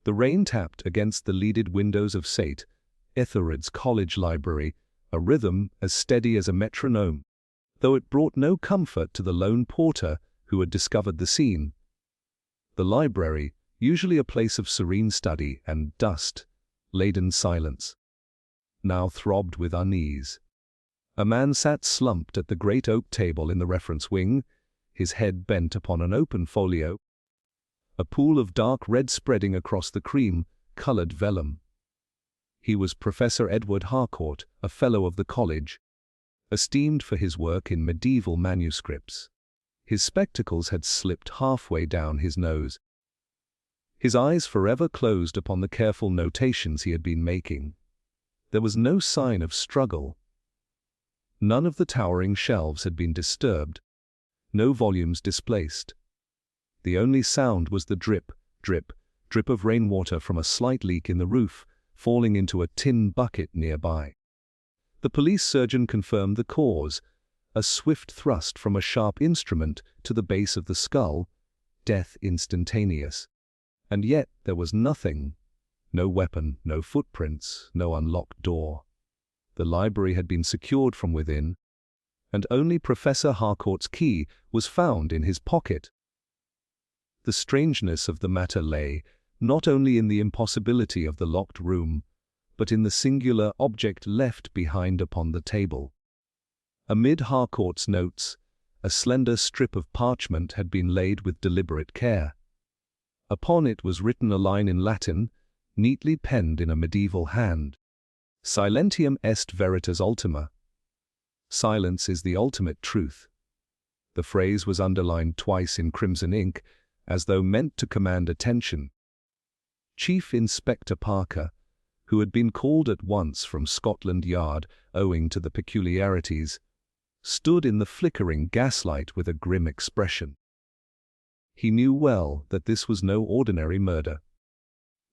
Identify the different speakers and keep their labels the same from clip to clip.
Speaker 1: The rain tapped against the leaded windows of St. Ethered's College Library, a rhythm as steady as a metronome, though it brought no comfort to the lone porter who had discovered the scene. The library, usually a place of serene study and dust-laden silence, now throbbed with unease. A man sat slumped at the great oak table in the reference wing, his head bent upon an open folio, a pool of dark red spreading across the cream-colored vellum. He was Professor Edward Harcourt, a fellow of the college, esteemed for his work in medieval manuscripts. His spectacles had slipped halfway down his nose, his eyes forever closed upon the careful notations he had been making. There was no sign of struggle. None of the towering shelves had been disturbed, no volumes displaced. The only sound was the drip, drip, drip of rainwater from a slight leak in the roof, falling into a tin bucket nearby. The police surgeon confirmed the cause: a swift thrust from a sharp instrument to the base of the skull, death instantaneous. And yet there was nothing. No weapon, no footprints, no unlocked door. The library had been secured from within, and only Professor Harcourt's key was found in his pocket. The strangeness of the matter lay not only in the impossibility of the locked room, but in the singular object left behind upon the table. Amid Harcourt's notes, a slender strip of parchment had been laid with deliberate care. Upon it was written a line in Latin, neatly penned in a medieval hand: Silentium est veritas ultima. Silence is the ultimate truth. The phrase was underlined twice in crimson ink, as though meant to command attention. Chief Inspector Parker, who had been called at once from Scotland Yard owing to the peculiarities, stood in the flickering gaslight with a grim expression. He knew well that this was no ordinary murder.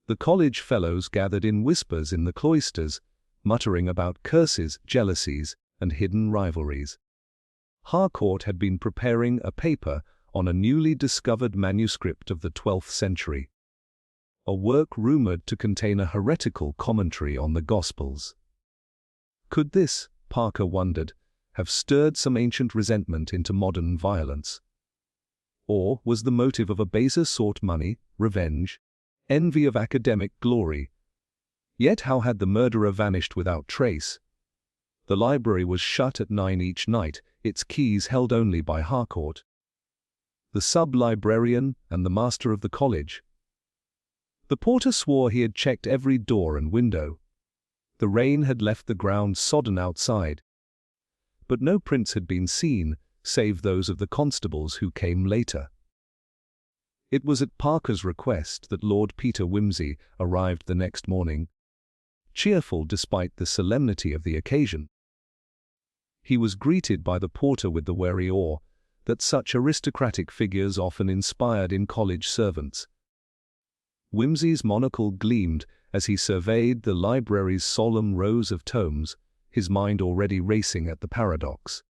Speaker 1: The college fellows gathered in whispers in the cloisters, muttering about curses, jealousies, and hidden rivalries. Harcourt had been preparing a paper on a newly discovered manuscript of the 12th century, a work rumored to contain a heretical commentary on the Gospels. Could this, Parker wondered, have stirred some ancient resentment into modern violence? Or was the motive of a baser sort money, revenge, envy of academic glory? Yet how had the murderer vanished without trace? The library was shut at 9 each night, its keys held only by Harcourt, the sub-librarian and the master of the college. The porter swore he had checked every door and window. The rain had left the ground sodden outside, but no prints had been seen, save those of the constables who came later. It was at Parker's request that Lord Peter Wimsey arrived the next morning, cheerful despite the solemnity of the occasion. He was greeted by the porter with the wary awe that such aristocratic figures often inspired in college servants. Wimsey's monocle gleamed as he surveyed the library's solemn rows of tomes, his mind already racing at the paradox.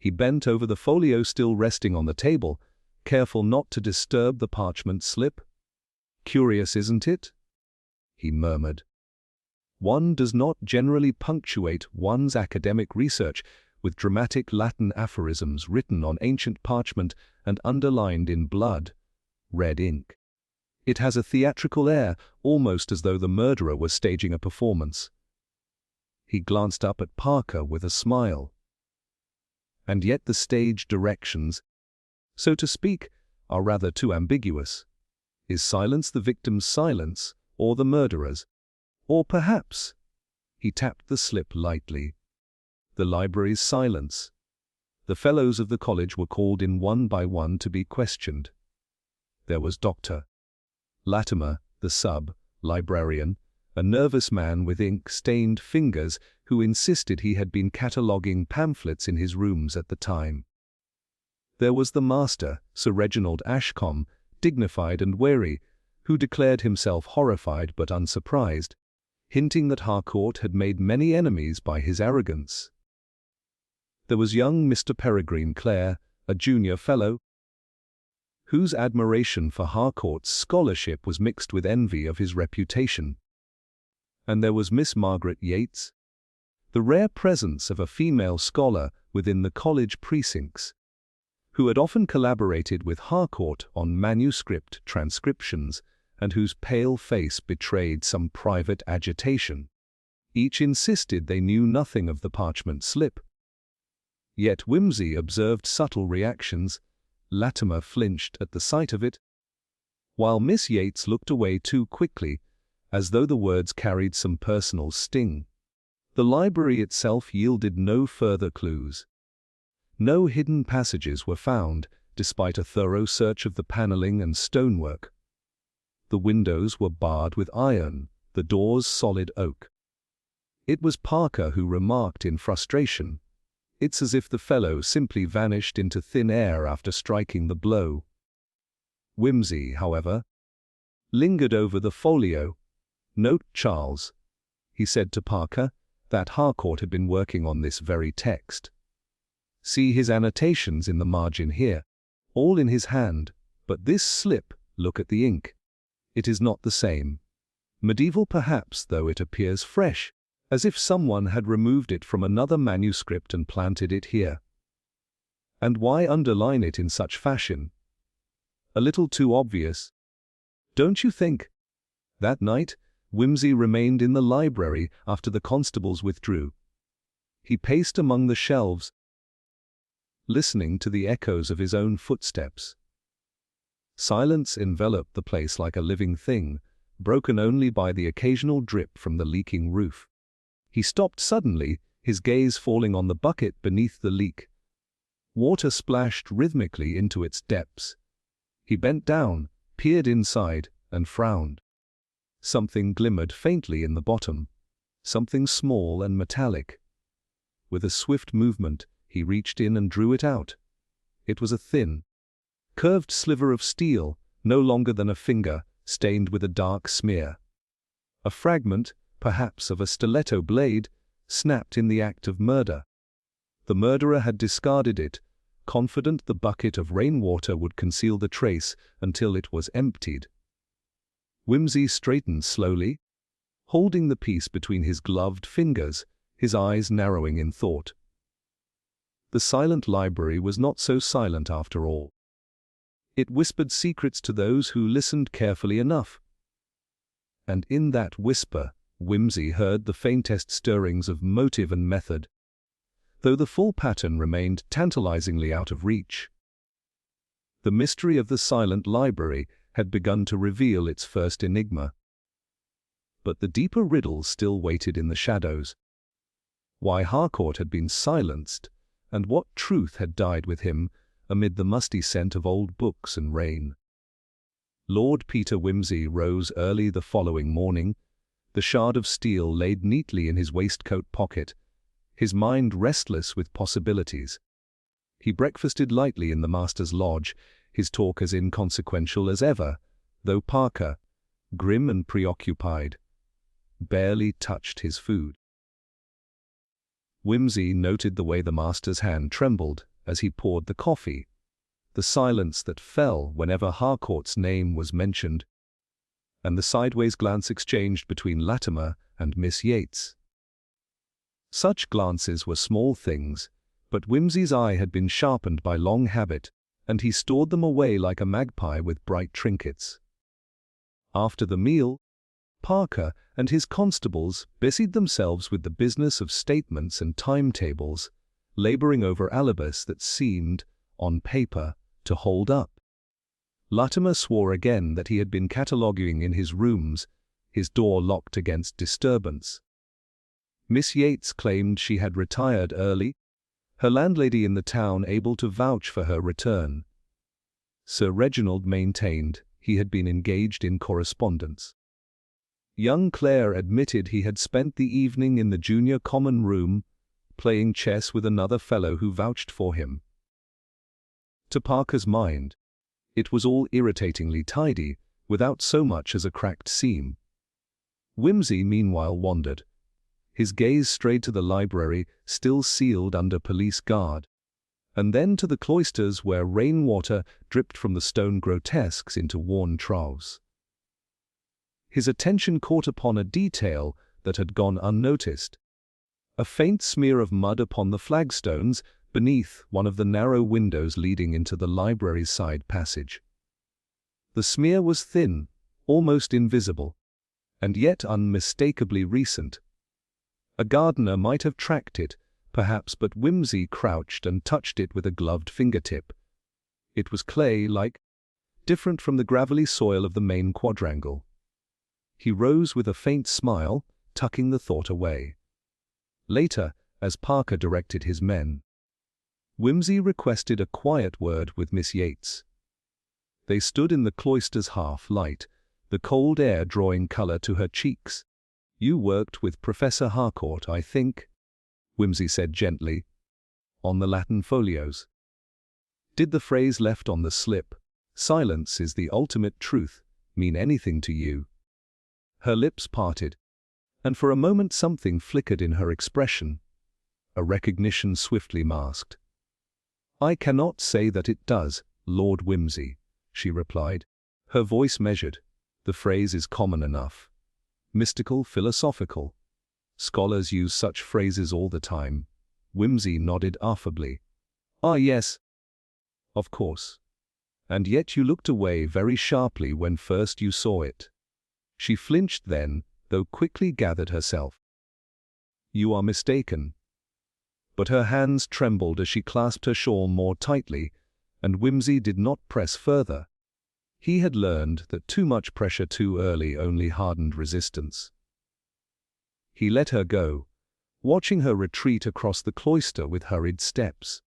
Speaker 1: He bent over the folio still resting on the table, careful not to disturb the parchment slip. "Curious, isn't it?" he murmured. "One does not generally punctuate one's academic research with dramatic Latin aphorisms written on ancient parchment and underlined in blood-red ink. It has a theatrical air, almost as though the murderer was staging a performance." He glanced up at Parker with a smile. "And yet the stage directions, so to speak, are rather too ambiguous. Is silence the victim's silence, or the murderer's? Or perhaps," he tapped the slip lightly, "the library's silence." The fellows of the college were called in one by one to be questioned. There was Dr. Latimer, the sub-librarian, a nervous man with ink-stained fingers who insisted he had been cataloguing pamphlets in his rooms at the time. There was the master, Sir Reginald Ashcombe, dignified and wary, who declared himself horrified but unsurprised, hinting that Harcourt had made many enemies by his arrogance. There was young Mr. Peregrine Clare, a junior fellow, whose admiration for Harcourt's scholarship was mixed with envy of his reputation. And there was Miss Margaret Yates, the rare presence of a female scholar within the college precincts, who had often collaborated with Harcourt on manuscript transcriptions and whose pale face betrayed some private agitation. Each insisted they knew nothing of the parchment slip. Yet Whimsy observed subtle reactions. Latimer flinched at the sight of it, while Miss Yates looked away too quickly, as though the words carried some personal sting. The library itself yielded no further clues. No hidden passages were found, despite a thorough search of the paneling and stonework. The windows were barred with iron, the doors solid oak. It was Parker who remarked in frustration, "It's as if the fellow simply vanished into thin air after striking the blow." Whimsy, however, lingered over the folio. "Note, Charles," he said to Parker, that Harcourt had been working on this very text. "See his annotations in the margin here, all in his hand, but this slip, look at the ink. It is not the same. Medieval perhaps, though it appears fresh, as if someone had removed it from another manuscript and planted it here. And why underline it in such fashion? A little too obvious, don't you think?" That night, Whimsy remained in the library after the constables withdrew. He paced among the shelves, listening to the echoes of his own footsteps. Silence enveloped the place like a living thing, broken only by the occasional drip from the leaking roof. He stopped suddenly, his gaze falling on the bucket beneath the leak. Water splashed rhythmically into its depths. He bent down, peered inside, and frowned. Something glimmered faintly in the bottom, something small and metallic. With a swift movement, he reached in and drew it out. It was a thin, curved sliver of steel, no longer than a finger, stained with a dark smear. A fragment, perhaps of a stiletto blade, snapped in the act of murder. The murderer had discarded it, confident the bucket of rainwater would conceal the trace until it was emptied. Whimsy straightened slowly, holding the piece between his gloved fingers, his eyes narrowing in thought. The silent library was not so silent after all. It whispered secrets to those who listened carefully enough. And in that whisper, Whimsy heard the faintest stirrings of motive and method, though the full pattern remained tantalizingly out of reach. The mystery of the silent library had begun to reveal its first enigma. But the deeper riddle still waited in the shadows. Why Harcourt had been silenced, and what truth had died with him amid the musty scent of old books and rain. Lord Peter Whimsy rose early the following morning, the shard of steel laid neatly in his waistcoat pocket, his mind restless with possibilities. He breakfasted lightly in the master's lodge, his talk as inconsequential as ever, though Parker, grim and preoccupied, barely touched his food. Whimsy noted the way the master's hand trembled as he poured the coffee, the silence that fell whenever Harcourt's name was mentioned, and the sideways glance exchanged between Latimer and Miss Yates. Such glances were small things, but Whimsy's eye had been sharpened by long habit, and he stored them away like a magpie with bright trinkets. After the meal, Parker and his constables busied themselves with the business of statements and timetables, laboring over alibis that seemed, on paper, to hold up. Latimer swore again that he had been cataloguing in his rooms, his door locked against disturbance. Miss Yates claimed she had retired early, her landlady in the town able to vouch for her return. Sir Reginald maintained he had been engaged in correspondence. Young Clare admitted he had spent the evening in the junior common room, playing chess with another fellow who vouched for him. To Parker's mind, it was all irritatingly tidy, without so much as a cracked seam. Whimsy meanwhile wandered. His gaze strayed to the library, still sealed under police guard, and then to the cloisters where rainwater dripped from the stone grotesques into worn troughs. His attention caught upon a detail that had gone unnoticed. A faint smear of mud upon the flagstones beneath one of the narrow windows leading into the library's side passage. The smear was thin, almost invisible, and yet unmistakably recent. A gardener might have tracked it, perhaps, but Whimsy crouched and touched it with a gloved fingertip. It was clay-like, different from the gravelly soil of the main quadrangle. He rose with a faint smile, tucking the thought away. Later, as Parker directed his men, Whimsy requested a quiet word with Miss Yates. They stood in the cloister's half-light, the cold air drawing color to her cheeks. "You worked with Professor Harcourt, I think," Whimsy said gently, "on the Latin folios. Did the phrase left on the slip, 'Silence is the ultimate truth,' mean anything to you?" Her lips parted, and for a moment something flickered in her expression, a recognition swiftly masked. "I cannot say that it does, Lord Whimsy," she replied, her voice measured. "The phrase is common enough. Mystical, philosophical. Scholars use such phrases all the time." Whimsy nodded affably. "Ah, yes. Of course. And yet you looked away very sharply when first you saw it." She flinched then, though quickly gathered herself. "You are mistaken." But her hands trembled as she clasped her shawl more tightly, and Whimsy did not press further. He had learned that too much pressure too early only hardened resistance. He let her go, watching her retreat across the cloister with hurried steps.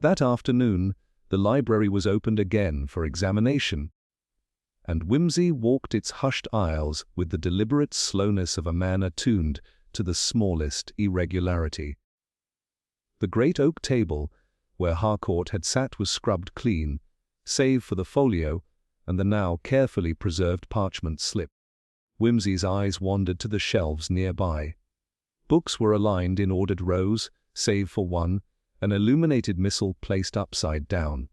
Speaker 1: That afternoon, the library was opened again for examination, and Whimsy walked its hushed aisles with the deliberate slowness of a man attuned to the smallest irregularity. The great oak table where Harcourt had sat was scrubbed clean, save for the folio and the now carefully preserved parchment slip. Whimsy's eyes wandered to the shelves nearby. Books were aligned in ordered rows, save for one, an illuminated missal placed upside down.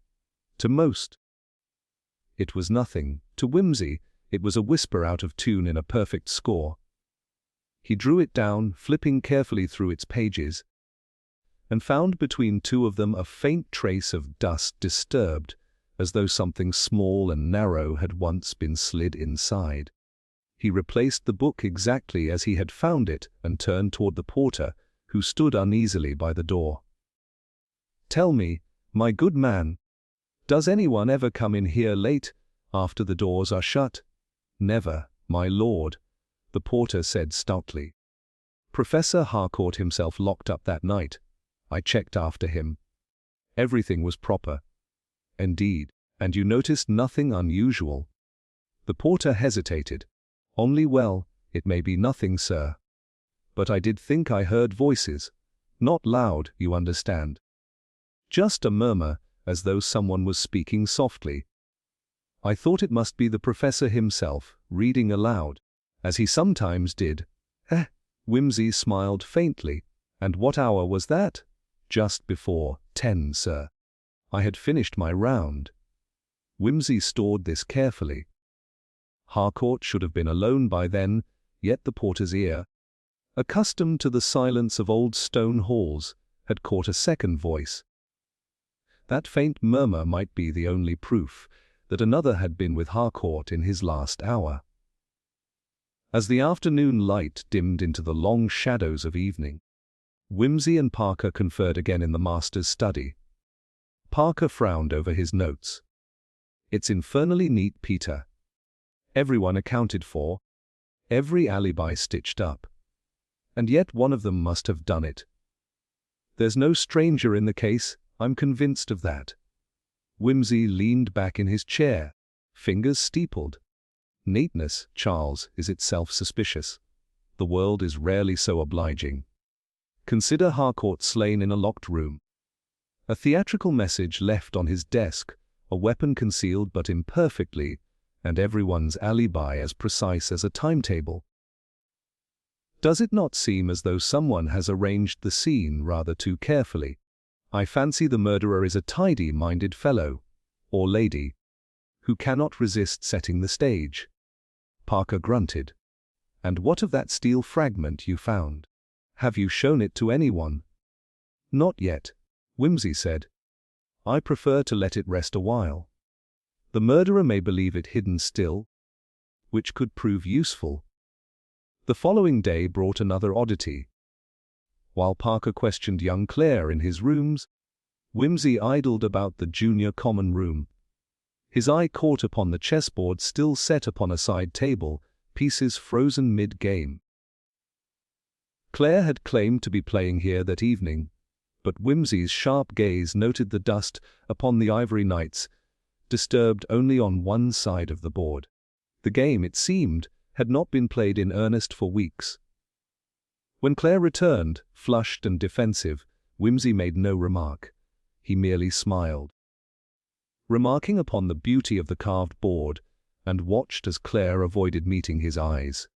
Speaker 1: To most, it was nothing. To Whimsy, it was a whisper out of tune in a perfect score. He drew it down, flipping carefully through its pages, and found between two of them a faint trace of dust disturbed, as though something small and narrow had once been slid inside. He replaced the book exactly as he had found it and turned toward the porter, who stood uneasily by the door. "Tell me, my good man, does anyone ever come in here late, after the doors are shut?" "Never, my lord," the porter said stoutly. "Professor Harcourt himself locked up that night. I checked after him. Everything was proper." "Indeed, and you noticed nothing unusual?" The porter hesitated. "Only, well, it may be nothing, sir. But I did think I heard voices. Not loud, you understand. Just a murmur, as though someone was speaking softly. I thought it must be the professor himself, reading aloud, as he sometimes did." Whimsy smiled faintly. "And what hour was that?" "Just before 10, sir. I had finished my round." Whimsy stored this carefully. Harcourt should have been alone by then, yet the porter's ear, accustomed to the silence of old stone halls, had caught a second voice. That faint murmur might be the only proof that another had been with Harcourt in his last hour. As the afternoon light dimmed into the long shadows of evening, Whimsy and Parker conferred again in the master's study. Parker frowned over his notes. "It's infernally neat, Peter. Everyone accounted for, every alibi stitched up. And yet one of them must have done it. There's no stranger in the case, I'm convinced of that." Whimsy leaned back in his chair, fingers steepled. "Neatness, Charles, is itself suspicious. The world is rarely so obliging. Consider Harcourt slain in a locked room. A theatrical message left on his desk, a weapon concealed but imperfectly, and everyone's alibi as precise as a timetable. Does it not seem as though someone has arranged the scene rather too carefully? I fancy the murderer is a tidy-minded fellow, or lady, who cannot resist setting the stage. Parker grunted. And what of that steel fragment you found? Have you shown it to anyone? Not yet, Whimsy said. I prefer to let it rest a while. The murderer may believe it hidden still, which could prove useful. The following day brought another oddity. While Parker questioned young Claire in his rooms, Whimsy idled about the junior common room. His eye caught upon the chessboard still set upon a side table, pieces frozen mid-game. Claire had claimed to be playing here that evening, but Whimsy's sharp gaze noted the dust upon the ivory knights, disturbed only on one side of the board. The game, it seemed, had not been played in earnest for weeks. When Claire returned, flushed and defensive, Whimsy made no remark. He merely smiled, remarking upon the beauty of the carved board, and watched as Claire avoided meeting his eyes.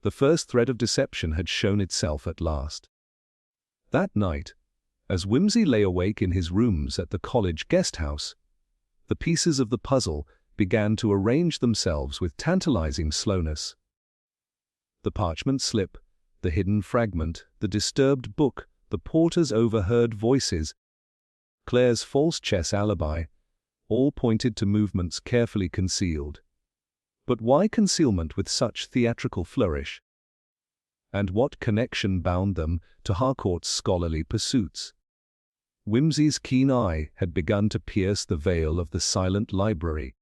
Speaker 1: The first thread of deception had shown itself at last. That night, as Whimsy lay awake in his rooms at the college guest house, the pieces of the puzzle began to arrange themselves with tantalizing slowness. The parchment slip, the hidden fragment, the disturbed book, the porter's overheard voices, Claire's false chess alibi, all pointed to movements carefully concealed. But why concealment with such theatrical flourish? And what connection bound them to Harcourt's scholarly pursuits? Whimsy's keen eye had begun to pierce the veil of the silent library,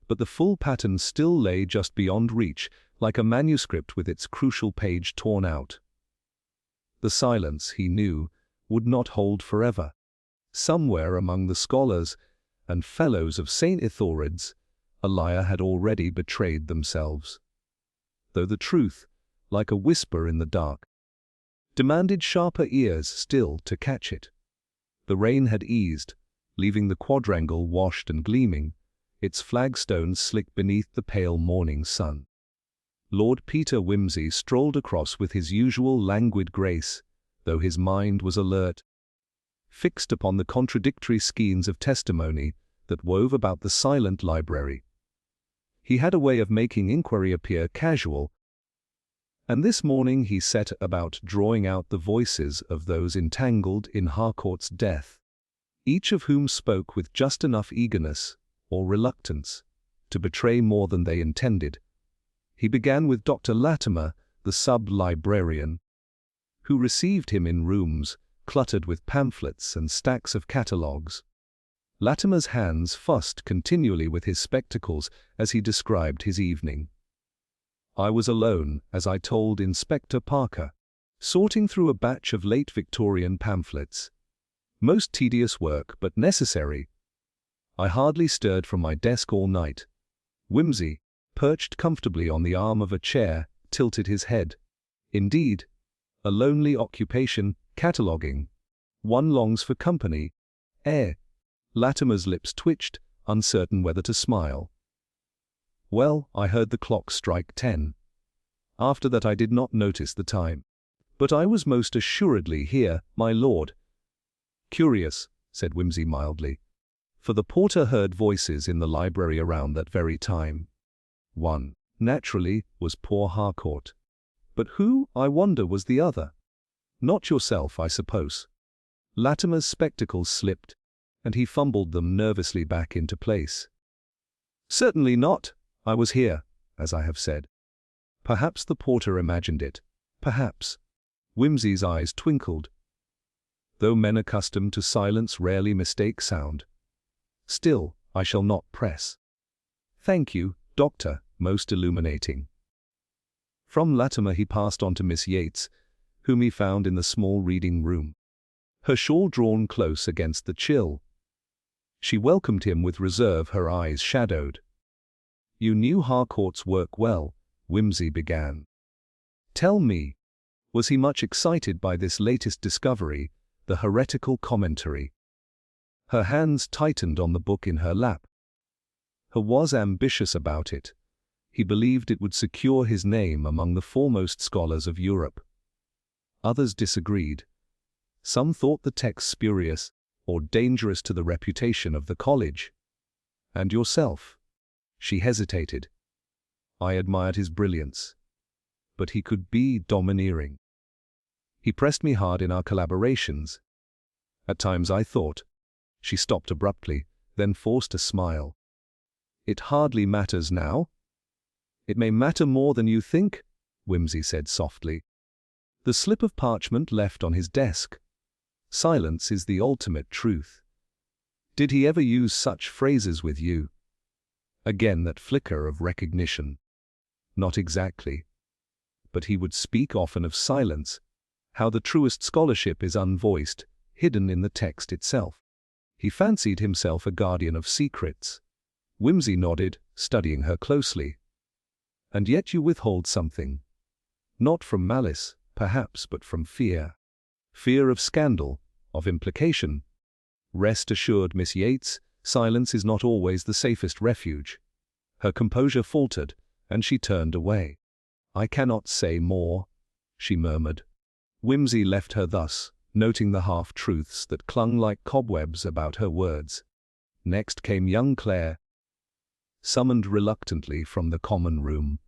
Speaker 1: but the full pattern still lay just beyond reach, like a manuscript with its crucial page torn out. The silence, he knew, would not hold forever. Somewhere among the scholars and fellows of St. Etheldred's, a liar had already betrayed themselves. Though the truth, like a whisper in the dark, demanded sharper ears still to catch it. The rain had eased, leaving the quadrangle washed and gleaming, its flagstones slick beneath the pale morning sun. Lord Peter Whimsy strolled across with his usual languid grace, though his mind was alert, fixed upon the contradictory skeins of testimony that wove about the silent library. He had a way of making inquiry appear casual, and this morning he set about drawing out the voices of those entangled in Harcourt's death, each of whom spoke with just enough eagerness or reluctance to betray more than they intended. He began with Dr. Latimer, the sub-librarian, who received him in rooms cluttered with pamphlets and stacks of catalogues. Latimer's hands fussed continually with his spectacles as he described his evening. I was alone, as I told Inspector Parker, sorting through a batch of late Victorian pamphlets. Most tedious work, but necessary. I hardly stirred from my desk all night. Whimsy, perched comfortably on the arm of a chair, tilted his head. Indeed, a lonely occupation, cataloguing. One longs for company. Latimer's lips twitched, uncertain whether to smile. Well, I heard the clock strike 10. After that I did not notice the time. But I was most assuredly here, my lord. Curious, said Whimsy mildly, for the porter heard voices in the library around that very time. One, naturally, was poor Harcourt. But who, I wonder, was the other? Not yourself, I suppose. Latimer's spectacles slipped, and he fumbled them nervously back into place. Certainly not. I was here, as I have said. Perhaps the porter imagined it. Perhaps. Whimsy's eyes twinkled, though men accustomed to silence rarely mistake sound. Still, I shall not press. Thank you, Doctor, most illuminating. From Latimer he passed on to Miss Yates, whom he found in the small reading room, her shawl drawn close against the chill. She welcomed him with reserve, her eyes shadowed. You knew Harcourt's work well, Whimsy began. Tell me, was he much excited by this latest discovery, the heretical commentary? Her hands tightened on the book in her lap. He was ambitious about it. He believed it would secure his name among the foremost scholars of Europe. Others disagreed. Some thought the text spurious or dangerous to the reputation of the college. And yourself? She hesitated. I admired his brilliance. But he could be domineering. He pressed me hard in our collaborations. At times I thought. She stopped abruptly, then forced a smile. It hardly matters now. It may matter more than you think, Whimsy said softly. The slip of parchment left on his desk. Silence is the ultimate truth. Did he ever use such phrases with you? Again that flicker of recognition. Not exactly. But he would speak often of silence, how the truest scholarship is unvoiced, hidden in the text itself. He fancied himself a guardian of secrets. Whimsy nodded, studying her closely. And yet you withhold something. Not from malice, perhaps, but from fear. Fear of scandal, of implication. Rest assured, Miss Yates, silence is not always the safest refuge. Her composure faltered, and she turned away. I cannot say more, she murmured. Whimsy left her thus, noting the half-truths that clung like cobwebs about her words. Next came young Clare, summoned reluctantly from the common room.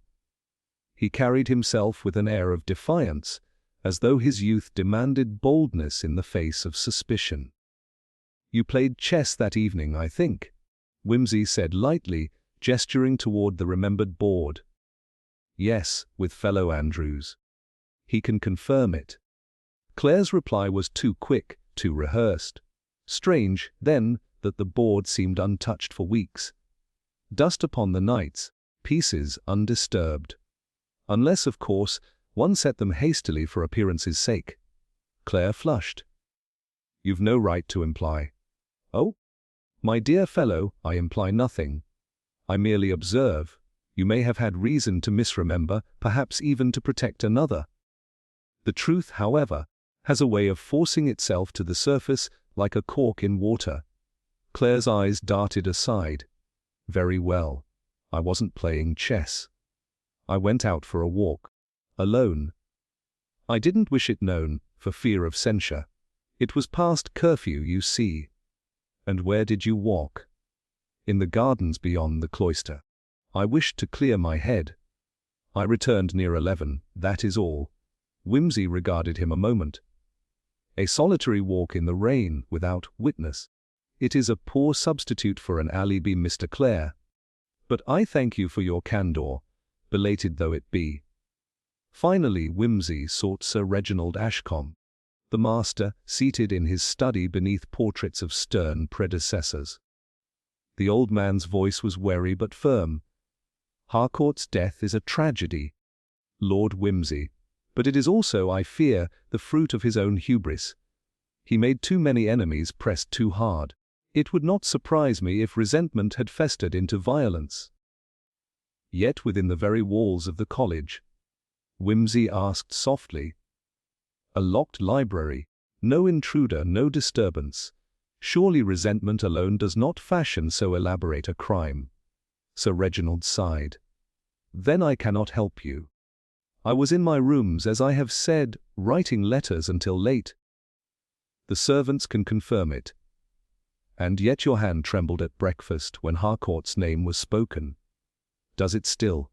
Speaker 1: He carried himself with an air of defiance, as though his youth demanded boldness in the face of suspicion. You played chess that evening, I think, Whimsy said lightly, gesturing toward the remembered board. Yes, with fellow Andrews. He can confirm it. Claire's reply was too quick, too rehearsed. Strange, then, that the board seemed untouched for weeks. Dust upon the knights, pieces undisturbed. Unless, of course, one set them hastily for appearance's sake. Claire flushed. You've no right to imply. Oh? My dear fellow, I imply nothing. I merely observe. You may have had reason to misremember, perhaps even to protect another. The truth, however, has a way of forcing itself to the surface like a cork in water. Claire's eyes darted aside. Very well. I wasn't playing chess. I went out for a walk. Alone. I didn't wish it known, for fear of censure. It was past curfew, you see. And where did you walk? In the gardens beyond the cloister. I wished to clear my head. I returned near 11, that is all. Whimsy regarded him a moment. A solitary walk in the rain, without witness. It is a poor substitute for an alibi, Mr. Clare. But I thank you for your candor, belated though it be. Finally Whimsy sought Sir Reginald Ashcombe, the master, seated in his study beneath portraits of stern predecessors. The old man's voice was wary but firm. Harcourt's death is a tragedy, Lord Whimsy, but it is also, I fear, the fruit of his own hubris. He made too many enemies, pressed too hard. It would not surprise me if resentment had festered into violence. Yet within the very walls of the college, Whimsy asked softly. A locked library, no intruder, no disturbance. Surely resentment alone does not fashion so elaborate a crime. Sir Reginald sighed. Then I cannot help you. I was in my rooms, as I have said, writing letters until late. The servants can confirm it. And yet your hand trembled at breakfast when Harcourt's name was spoken. Does it still?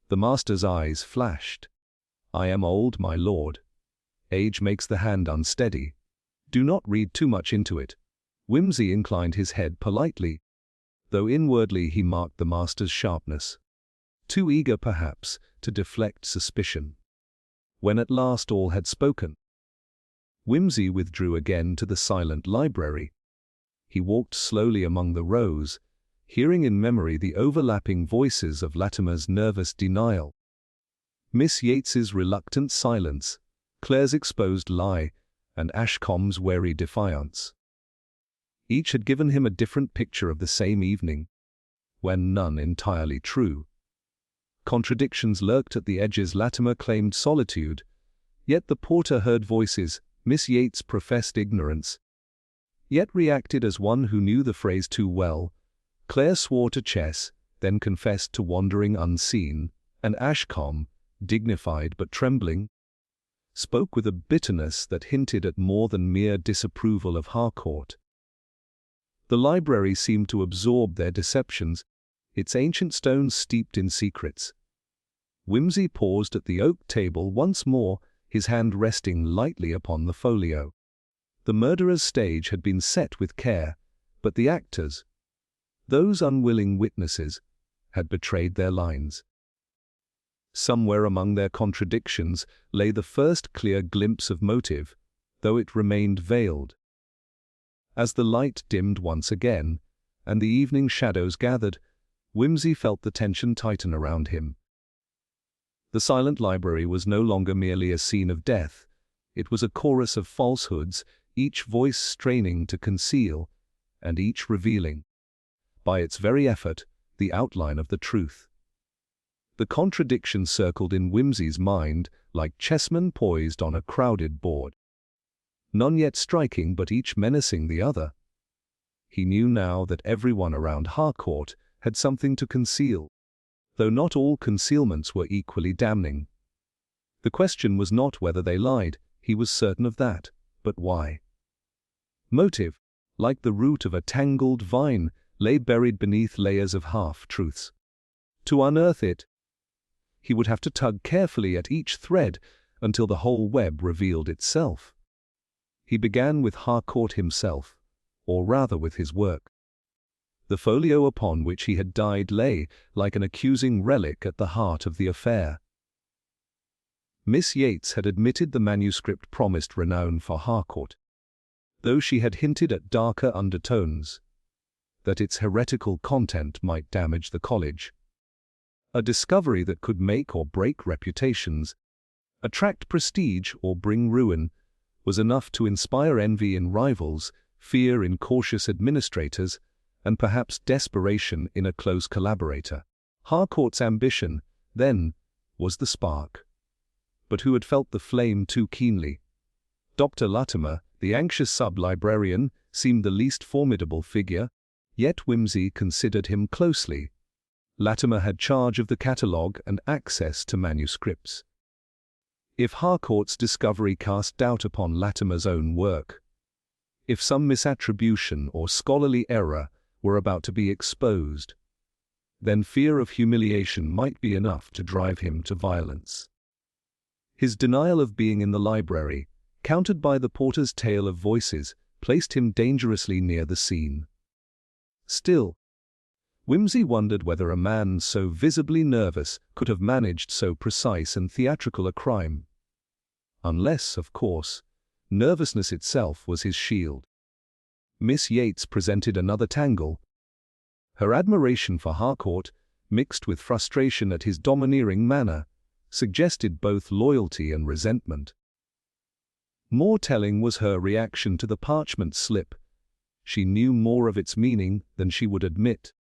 Speaker 1: The master's eyes flashed. I am old, my lord. Age makes the hand unsteady. Do not read too much into it. Whimsy inclined his head politely, though inwardly he marked the master's sharpness. Too eager, perhaps, to deflect suspicion. When at last all had spoken, Whimsy withdrew again to the silent library. He walked slowly among the rows, hearing in memory the overlapping voices of Latimer's nervous denial, Miss Yates's reluctant silence, Claire's exposed lie, and Ashcombe's wary defiance. Each had given him a different picture of the same evening, when none entirely true. Contradictions lurked at the edges. Latimer claimed solitude, yet the porter heard voices. Miss Yates professed ignorance, yet reacted as one who knew the phrase too well. Claire swore to chess, then confessed to wandering unseen, and Ashcombe, dignified but trembling, spoke with a bitterness that hinted at more than mere disapproval of Harcourt. The library seemed to absorb their deceptions, its ancient stones steeped in secrets. Wimsey paused at the oak table once more, his hand resting lightly upon the folio. The murderer's stage had been set with care, but the actors, those unwilling witnesses, had betrayed their lines. Somewhere among their contradictions lay the first clear glimpse of motive, though it remained veiled. As the light dimmed once again, and the evening shadows gathered, Wimsey felt the tension tighten around him. The silent library was no longer merely a scene of death, it was a chorus of falsehoods, each voice straining to conceal, and each revealing, by its very effort, the outline of the truth. The contradiction circled in Wimsey's mind like chessmen poised on a crowded board. None yet striking, but each menacing the other. He knew now that everyone around Harcourt had something to conceal, though not all concealments were equally damning. The question was not whether they lied, he was certain of that, but why? Motive, like the root of a tangled vine, lay buried beneath layers of half-truths. To unearth it, he would have to tug carefully at each thread until the whole web revealed itself. He began with Harcourt himself, or rather with his work. The folio upon which he had died lay, like an accusing relic, at the heart of the affair. Miss Yates had admitted the manuscript promised renown for Harcourt, though she had hinted at darker undertones, that its heretical content might damage the college. A discovery that could make or break reputations, attract prestige or bring ruin, was enough to inspire envy in rivals, fear in cautious administrators, and perhaps desperation in a close collaborator. Harcourt's ambition, then, was the spark. But who had felt the flame too keenly? Dr. Latimer, the anxious sub-librarian, seemed the least formidable figure, yet Wimsey considered him closely. Latimer had charge of the catalogue and access to manuscripts. If Harcourt's discovery cast doubt upon Latimer's own work, if some misattribution or scholarly error were about to be exposed, then fear of humiliation might be enough to drive him to violence. His denial of being in the library, countered by the porter's tale of voices, placed him dangerously near the scene. Still, Wimsey wondered whether a man so visibly nervous could have managed so precise and theatrical a crime. Unless, of course, nervousness itself was his shield. Miss Yates presented another tangle. Her admiration for Harcourt, mixed with frustration at his domineering manner, suggested both loyalty and resentment. More telling was her reaction to the parchment slip. She knew more of its meaning than she would admit.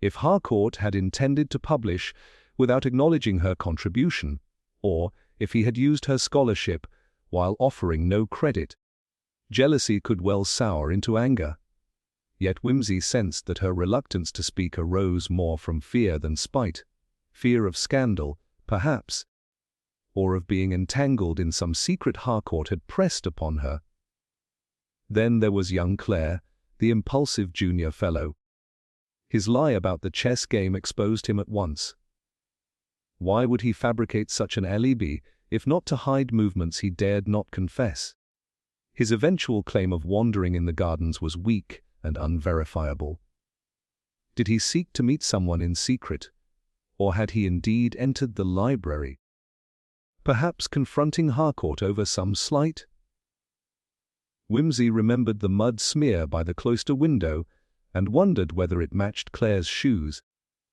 Speaker 1: If Harcourt had intended to publish without acknowledging her contribution, or if he had used her scholarship while offering no credit, jealousy could well sour into anger. Yet Wimsey sensed that her reluctance to speak arose more from fear than spite, fear of scandal, perhaps, or of being entangled in some secret Harcourt had pressed upon her. Then there was young Clare, the impulsive junior fellow. His lie about the chess game exposed him at once. Why would he fabricate such an alibi, if not to hide movements he dared not confess? His eventual claim of wandering in the gardens was weak and unverifiable. Did he seek to meet someone in secret, or had he indeed entered the library, perhaps confronting Harcourt over some slight? Wimsey remembered the mud smear by the cloister window and wondered whether it matched Clare's shoes,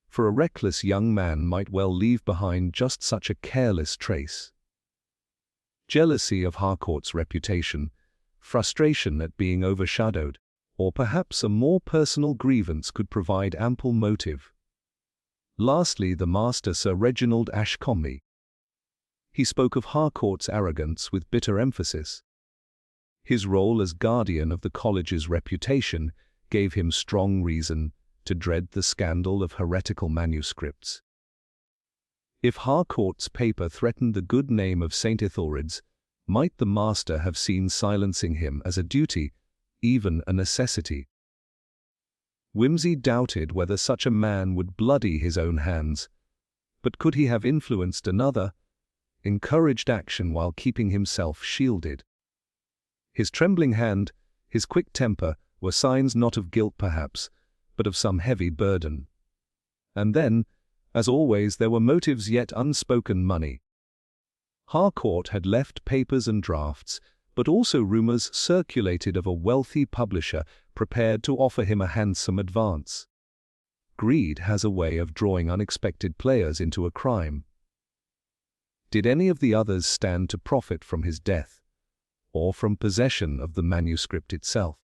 Speaker 1: for a reckless young man might well leave behind just such a careless trace. Jealousy of Harcourt's reputation, frustration at being overshadowed, or perhaps a more personal grievance could provide ample motive. Lastly, the master, Sir Reginald Ashcombe. He spoke of Harcourt's arrogance with bitter emphasis. His role as guardian of the college's reputation gave him strong reason to dread the scandal of heretical manuscripts. If Harcourt's paper threatened the good name of St. Etheldred's, might the master have seen silencing him as a duty, even a necessity? Wimsey doubted whether such a man would bloody his own hands, but could he have influenced another, encouraged action while keeping himself shielded? His trembling hand, his quick temper, were signs not of guilt perhaps, but of some heavy burden. And then, as always, there were motives yet unspoken: money. Harcourt had left papers and drafts, but also rumors circulated of a wealthy publisher prepared to offer him a handsome advance. Greed has a way of drawing unexpected players into a crime. Did any of the others stand to profit from his death, or from possession of the manuscript itself?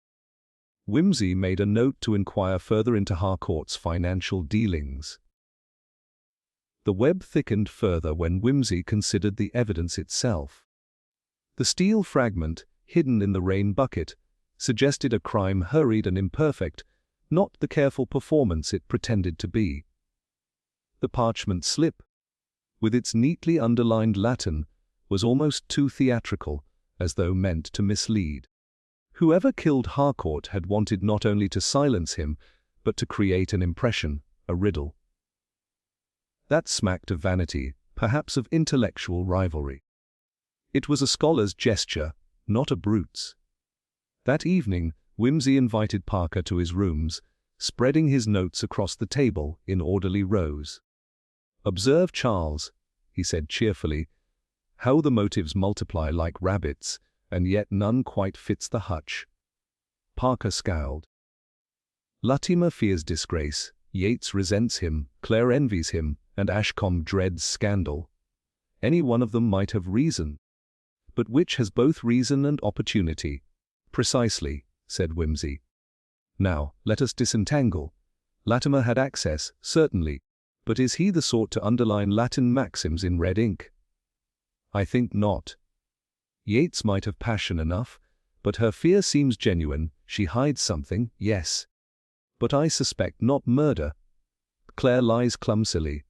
Speaker 1: Wimsey made a note to inquire further into Harcourt's financial dealings. The web thickened further when Wimsey considered the evidence itself. The steel fragment, hidden in the rain bucket, suggested a crime hurried and imperfect, not the careful performance it pretended to be. The parchment slip, with its neatly underlined Latin, was almost too theatrical, as though meant to mislead. Whoever killed Harcourt had wanted not only to silence him, but to create an impression, a riddle. That smacked of vanity, perhaps of intellectual rivalry. It was a scholar's gesture, not a brute's. That evening, Wimsey invited Parker to his rooms, spreading his notes across the table in orderly rows. "Observe, Charles," he said cheerfully, "how the motives multiply like rabbits, and yet none quite fits the hutch." Parker scowled. Latimer fears disgrace, Yates resents him, Clare envies him, and Ashcombe dreads scandal. Any one of them might have reason. But which has both reason and opportunity? "Precisely," said Wimsey. "Now, let us disentangle. Latimer had access, certainly, but is he the sort to underline Latin maxims in red ink? I think not. Yates might have passion enough, but her fear seems genuine. She hides something, yes. But I suspect not murder. Clare lies clumsily.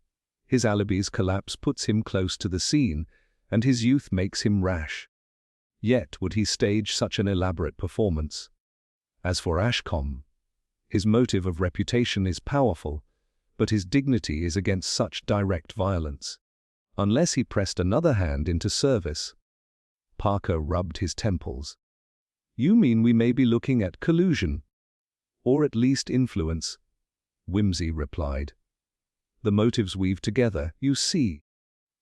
Speaker 1: His alibi's collapse puts him close to the scene, and his youth makes him rash. Yet would he stage such an elaborate performance? As for Ashcombe, his motive of reputation is powerful, but his dignity is against such direct violence. Unless he pressed another hand into service." Parker rubbed his temples. "You mean we may be looking at collusion? Or at least influence?" Wimsey replied. "The motives weave together, you see.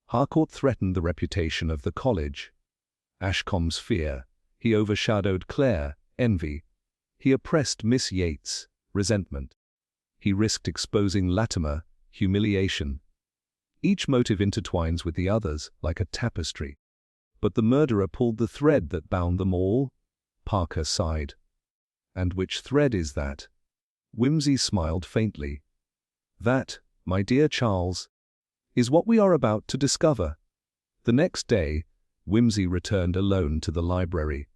Speaker 1: Harcourt threatened the reputation of the college. Ashcombe's fear. He overshadowed Clare, envy. He oppressed Miss Yates, resentment. He risked exposing Latimer, humiliation. Each motive intertwines with the others, like a tapestry. But the murderer pulled the thread that bound them all." Parker sighed. "And which thread is that?" Wimsey smiled faintly. "That, my dear Charles, is what we are about to discover." The next day, Wimsey returned alone to the library.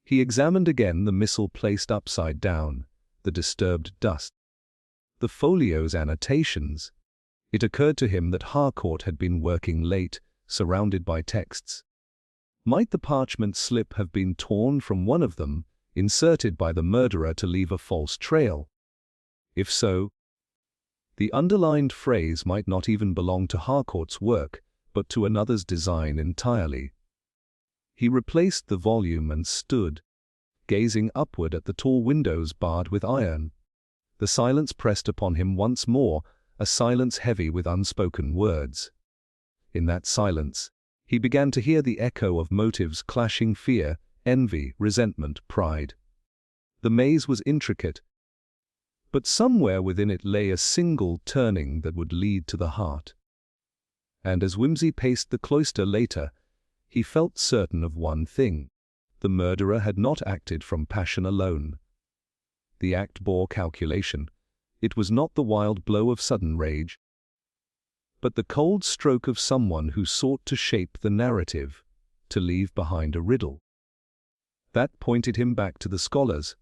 Speaker 1: He examined again the missal placed upside down, the disturbed dust, the folio's annotations. It occurred to him that Harcourt had been working late, surrounded by texts. Might the parchment slip have been torn from one of them, inserted by the murderer to leave a false trail? If so, the underlined phrase might not even belong to Harcourt's work, but to another's design entirely. He replaced the volume and stood, gazing upward at the tall windows barred with iron. The silence pressed upon him once more, a silence heavy with unspoken words. In that silence, he began to hear the echo of motives clashing: fear, envy, resentment, pride. The maze was intricate, but somewhere within it lay a single turning that would lead to the heart. And as Wimsey paced the cloister later, he felt certain of one thing: the murderer had not acted from passion alone. The act bore calculation. It was not the wild blow of sudden rage, but the cold stroke of someone who sought to shape the narrative, to leave behind a riddle. That pointed him back to the scholars,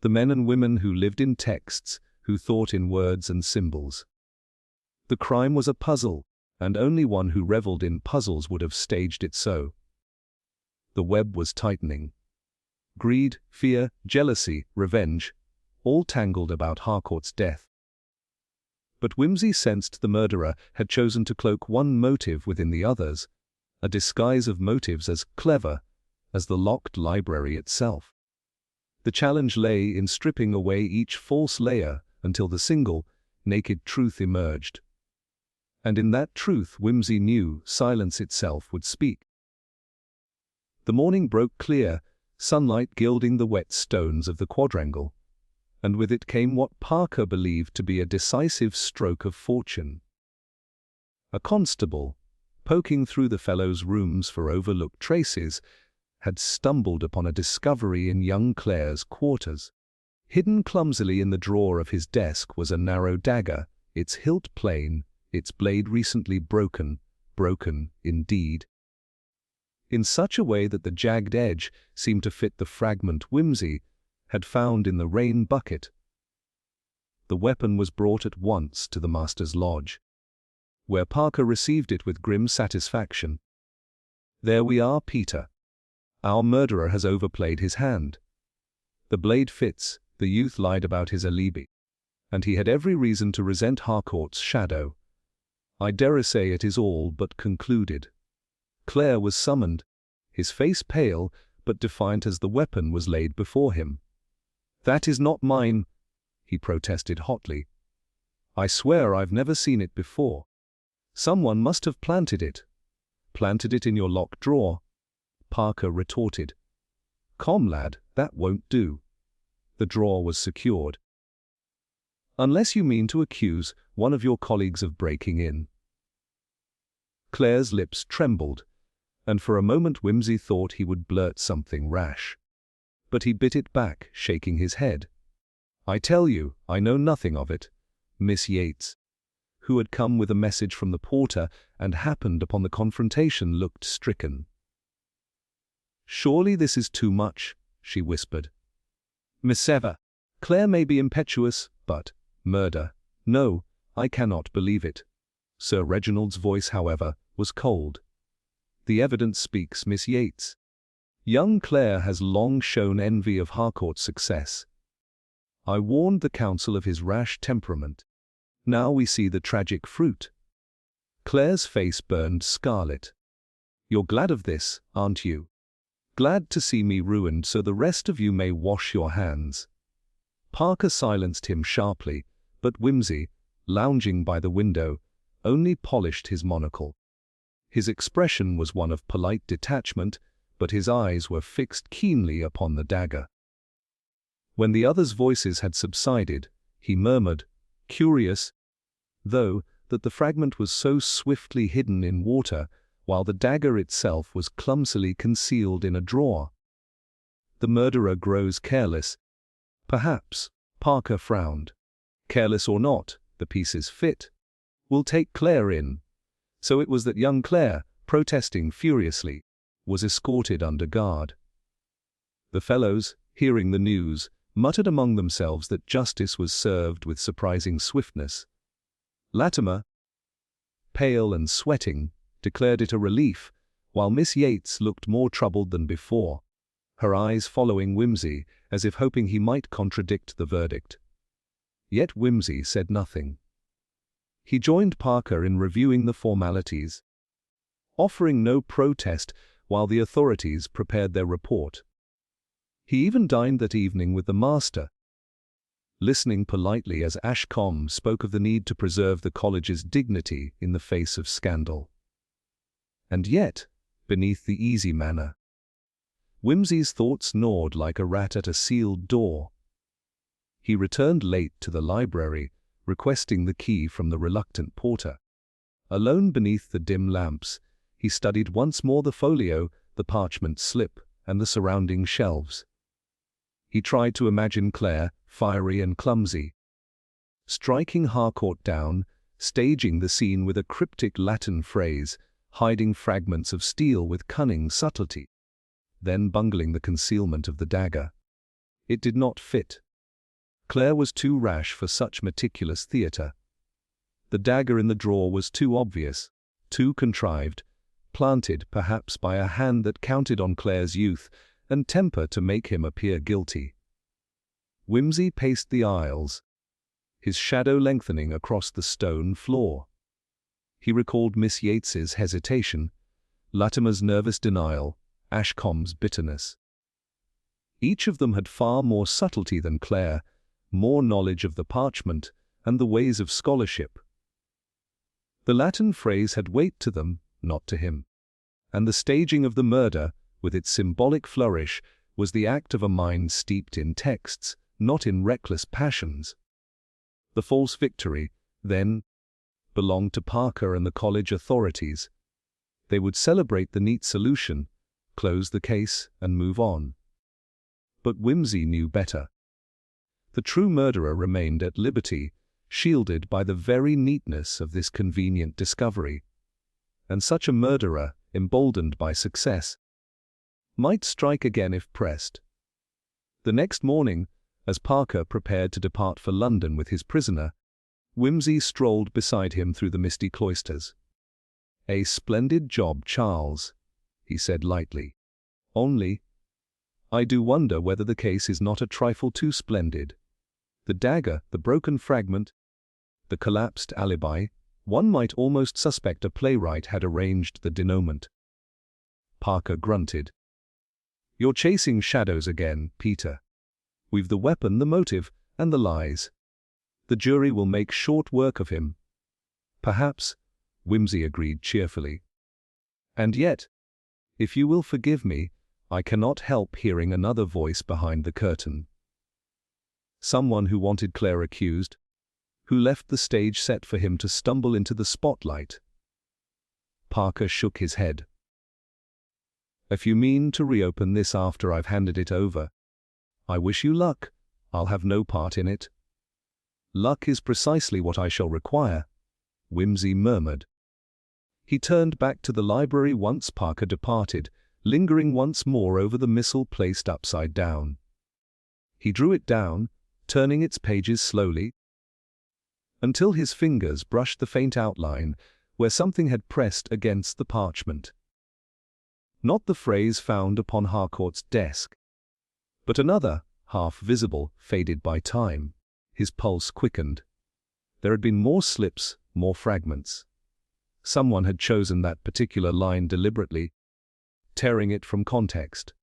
Speaker 1: the men and women who lived in texts, who thought in words and symbols. The crime was a puzzle, and only one who reveled in puzzles would have staged it so. The web was tightening. Greed, fear, jealousy, revenge, all tangled about Harcourt's death. But Whimsy sensed the murderer had chosen to cloak one motive within the others, a disguise of motives as clever as the locked library itself. The challenge lay in stripping away each false layer until the single, naked truth emerged. And in that truth, Whimsy knew silence itself would speak. The morning broke clear, sunlight gilding the wet stones of the quadrangle, and with it came what Parker believed to be a decisive stroke of fortune. A constable, poking through the fellow's rooms for overlooked traces, had stumbled upon a discovery in young Clare's quarters. Hidden clumsily in the drawer of his desk was a narrow dagger, its hilt plain, its blade recently broken indeed, in such a way that the jagged edge seemed to fit the fragment Whimsy had found in the rain bucket. The weapon was brought at once to the master's lodge, where Parker received it with grim satisfaction. "There we are, Peter. Our murderer has overplayed his hand. The blade fits," the youth lied about his alibi, "and he had every reason to resent Harcourt's shadow. I dare say it is all but concluded." Clare was summoned, his face pale but defiant as the weapon was laid before him. "That is not mine," he protested hotly. "I swear I've never seen it before. Someone must have planted it." "Planted it in your locked drawer," Parker retorted. "Comrade, that won't do." The drawer was secured. "Unless you mean to accuse one of your colleagues of breaking in." Clare's lips trembled, and for a moment Whimsy thought he would blurt something rash. But he bit it back, shaking his head. "I tell you, I know nothing of it." Miss Yates, who had come with a message from the porter and happened upon the confrontation, looked stricken. "Surely this is too much," she whispered. "Miss Eva, Clare may be impetuous, but murder? No, I cannot believe it." Sir Reginald's voice, however, was cold. "The evidence speaks, Miss Yates. Young Clare has long shown envy of Harcourt's success. I warned the council of his rash temperament. Now we see the tragic fruit." Clare's face burned scarlet. "You're glad of this, aren't you? Glad to see me ruined so the rest of you may wash your hands." Parker silenced him sharply, but Whimsy, lounging by the window, only polished his monocle. His expression was one of polite detachment, but his eyes were fixed keenly upon the dagger. When the others' voices had subsided, he murmured, curious, though, that the fragment was so swiftly hidden in water, while the dagger itself was clumsily concealed in a drawer. "The murderer grows careless." "Perhaps," Parker frowned. "Careless or not, the pieces fit. We'll take Clare in." So it was that young Clare, protesting furiously, was escorted under guard. The fellows, hearing the news, muttered among themselves that justice was served with surprising swiftness. Latimer, pale and sweating, declared it a relief, while Miss Yates looked more troubled than before, her eyes following Whimsy as if hoping he might contradict the verdict. Yet Whimsy said nothing. He joined Parker in reviewing the formalities, offering no protest while the authorities prepared their report. He even dined that evening with the master, listening politely as Ashcombe spoke of the need to preserve the college's dignity in the face of scandal. And yet, beneath the easy manner, Whimsy's thoughts gnawed like a rat at a sealed door. He returned late to the library, requesting the key from the reluctant porter. Alone beneath the dim lamps, he studied once more the folio, the parchment slip, and the surrounding shelves. He tried to imagine Clare, fiery and clumsy, striking Harcourt down, staging the scene with a cryptic Latin phrase, hiding fragments of steel with cunning subtlety, then bungling the concealment of the dagger. It did not fit. Clare was too rash for such meticulous theatre. The dagger in the drawer was too obvious. too contrived, planted perhaps by a hand that counted on Claire's youth and temper to make him appear guilty. Whimsy paced the aisles, his shadow lengthening across the stone floor. He recalled Miss Yates's hesitation, Latimer's nervous denial, Ashcombe's bitterness. Each of them had far more subtlety than Claire, more knowledge of the parchment and the ways of scholarship. The Latin phrase had weight to them, not to him, and the staging of the murder, with its symbolic flourish, was the act of a mind steeped in texts, not in reckless passions. The false victory, then, belonged to Parker and the college authorities. They would celebrate the neat solution, close the case, and move on. But Whimsy knew better. The true murderer remained at liberty, shielded by the very neatness of this convenient discovery. And such a murderer, emboldened by success, might strike again if pressed. The next morning, as Parker prepared to depart for London with his prisoner, Whimsy strolled beside him through the misty cloisters. "A splendid job, Charles," he said lightly. "Only, I do wonder whether the case is not a trifle too splendid. The dagger, the broken fragment, the collapsed alibi, one might almost suspect a playwright had arranged the denouement." Parker grunted. "You're chasing shadows again, Peter. We've the weapon, the motive, and the lies. The jury will make short work of him." "Perhaps," Whimsy agreed cheerfully. "And yet, if you will forgive me, I cannot help hearing another voice behind the curtain. Someone who wanted Claire accused, who left the stage set for him to stumble into the spotlight." Parker shook his head. "If you mean to reopen this after I've handed it over, I wish you luck. I'll have no part in it." "Luck is precisely what I shall require," Whimsy murmured. He turned back to the library once Parker departed, lingering once more over the missal placed upside down. He drew it down, turning its pages slowly, until his fingers brushed the faint outline where something had pressed against the parchment. Not the phrase found upon Harcourt's desk, but another, half visible, faded by time. His pulse quickened. There had been more slips, more fragments. Someone had chosen that particular line deliberately, tearing it from context.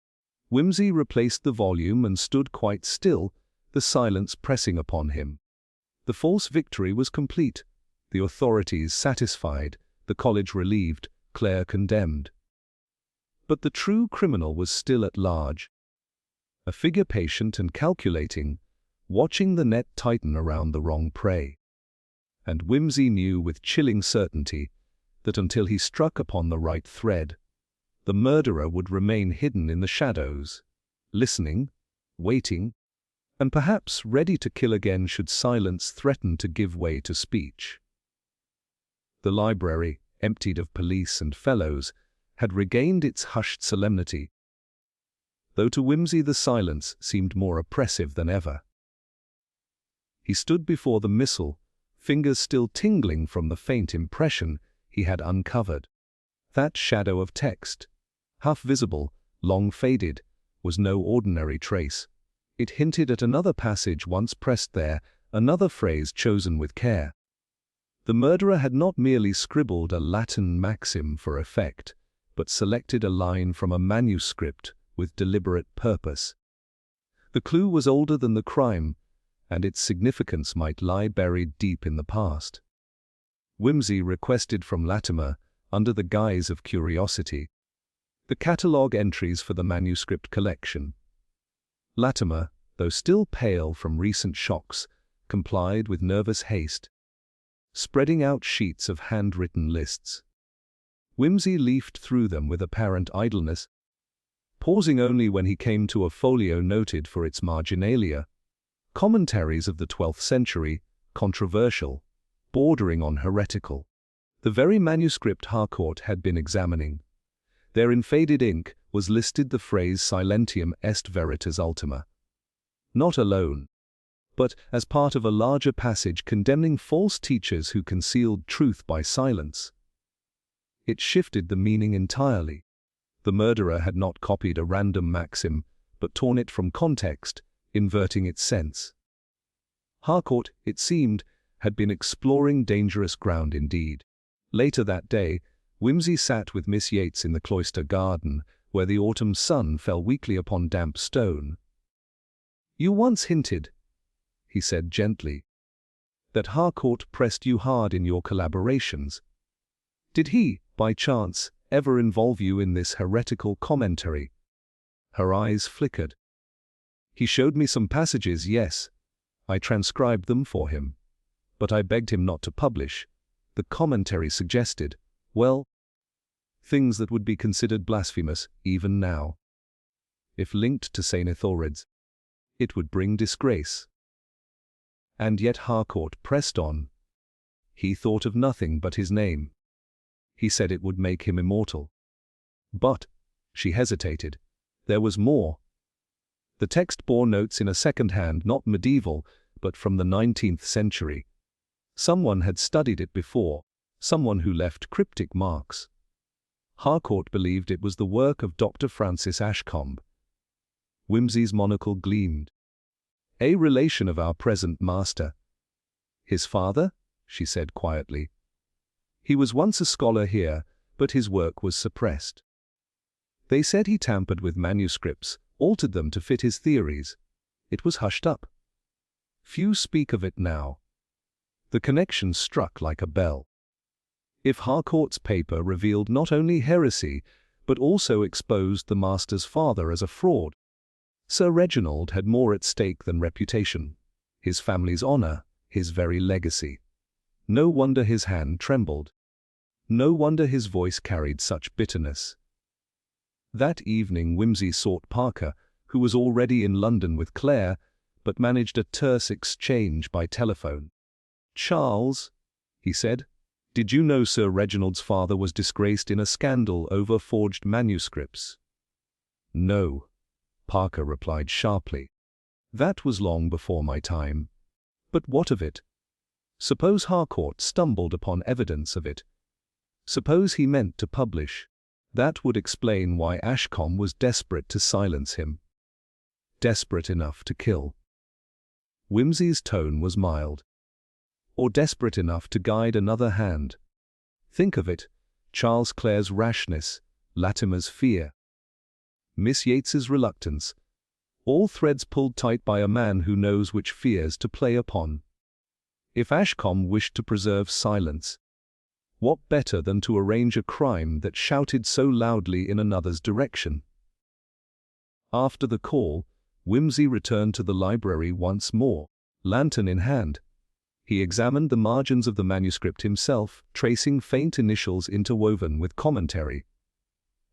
Speaker 1: Whimsy replaced the volume and stood quite still, the silence pressing upon him. The false victory was complete, the authorities satisfied, the college relieved, Claire condemned. But the true criminal was still at large, a figure patient and calculating, watching the net tighten around the wrong prey. And Whimsy knew with chilling certainty that until he struck upon the right thread, the murderer would remain hidden in the shadows, listening, waiting, and perhaps ready to kill again should silence threaten to give way to speech. The library, emptied of police and fellows, had regained its hushed solemnity, though to Whimsy the silence seemed more oppressive than ever. He stood before the missal, fingers still tingling from the faint impression he had uncovered. That shadow of text, half visible, long faded, was no ordinary trace. It hinted at another passage once pressed there, another phrase chosen with care. The murderer had not merely scribbled a Latin maxim for effect, but selected a line from a manuscript with deliberate purpose. The clue was older than the crime, and its significance might lie buried deep in the past. Whimsy requested from Latimer, under the guise of curiosity, the catalogue entries for the manuscript collection. Latimer, though still pale from recent shocks, complied with nervous haste, spreading out sheets of handwritten lists. Whimsy leafed through them with apparent idleness, pausing only when he came to a folio noted for its marginalia, commentaries of the 12th century, controversial, bordering on heretical. The very manuscript Harcourt had been examining. There in faded ink was listed the phrase silentium est veritas ultima. Not alone, but as part of a larger passage condemning false teachers who concealed truth by silence. It shifted the meaning entirely. The murderer had not copied a random maxim, but torn it from context, inverting its sense. Harcourt, it seemed, had been exploring dangerous ground indeed. Later that day, Wimsey sat with Miss Yates in the cloister garden, where the autumn sun fell weakly upon damp stone. "You once hinted," he said gently, "that Harcourt pressed you hard in your collaborations. Did he, by chance, ever involve you in this heretical commentary?" Her eyes flickered. "He showed me some passages, yes. I transcribed them for him. But I begged him not to publish. The commentary suggested, well, things that would be considered blasphemous even now. If linked to St. Etheldred's, it would bring disgrace." And yet Harcourt pressed on. He thought of nothing but his name. He said it would make him immortal. But, she hesitated, there was more. The text bore notes in a second hand, not medieval, but from the 19th century. Someone had studied it before, someone who left cryptic marks. Harcourt believed it was the work of Dr. Francis Ashcombe. Wimsey's monocle gleamed. "A relation of our present master." "His father?" she said quietly. "He was once a scholar here, but his work was suppressed. They said he tampered with manuscripts, altered them to fit his theories. It was hushed up. Few speak of it now." The connection struck like a bell. If Harcourt's paper revealed not only heresy, but also exposed the master's father as a fraud, Sir Reginald had more at stake than reputation, his family's honor, his very legacy. No wonder his hand trembled. No wonder his voice carried such bitterness. That evening Wimsey sought Parker, who was already in London with Claire, but managed a terse exchange by telephone. "Charles," he said, "did you know Sir Reginald's father was disgraced in a scandal over forged manuscripts?" "No," Parker replied sharply. "That was long before my time. But what of it? Suppose Harcourt stumbled upon evidence of it. Suppose he meant to publish. That would explain why Ashcombe was desperate to silence him. Desperate enough to kill." Wimsey's tone was mild. "Or desperate enough to guide another hand. Think of it, Charles Clare's rashness, Latimer's fear, Miss Yates's reluctance, all threads pulled tight by a man who knows which fears to play upon. If Ashcombe wished to preserve silence, what better than to arrange a crime that shouted so loudly in another's direction?" After the call, Wimsey returned to the library once more, lantern in hand. He examined the margins of the manuscript himself, tracing faint initials interwoven with commentary.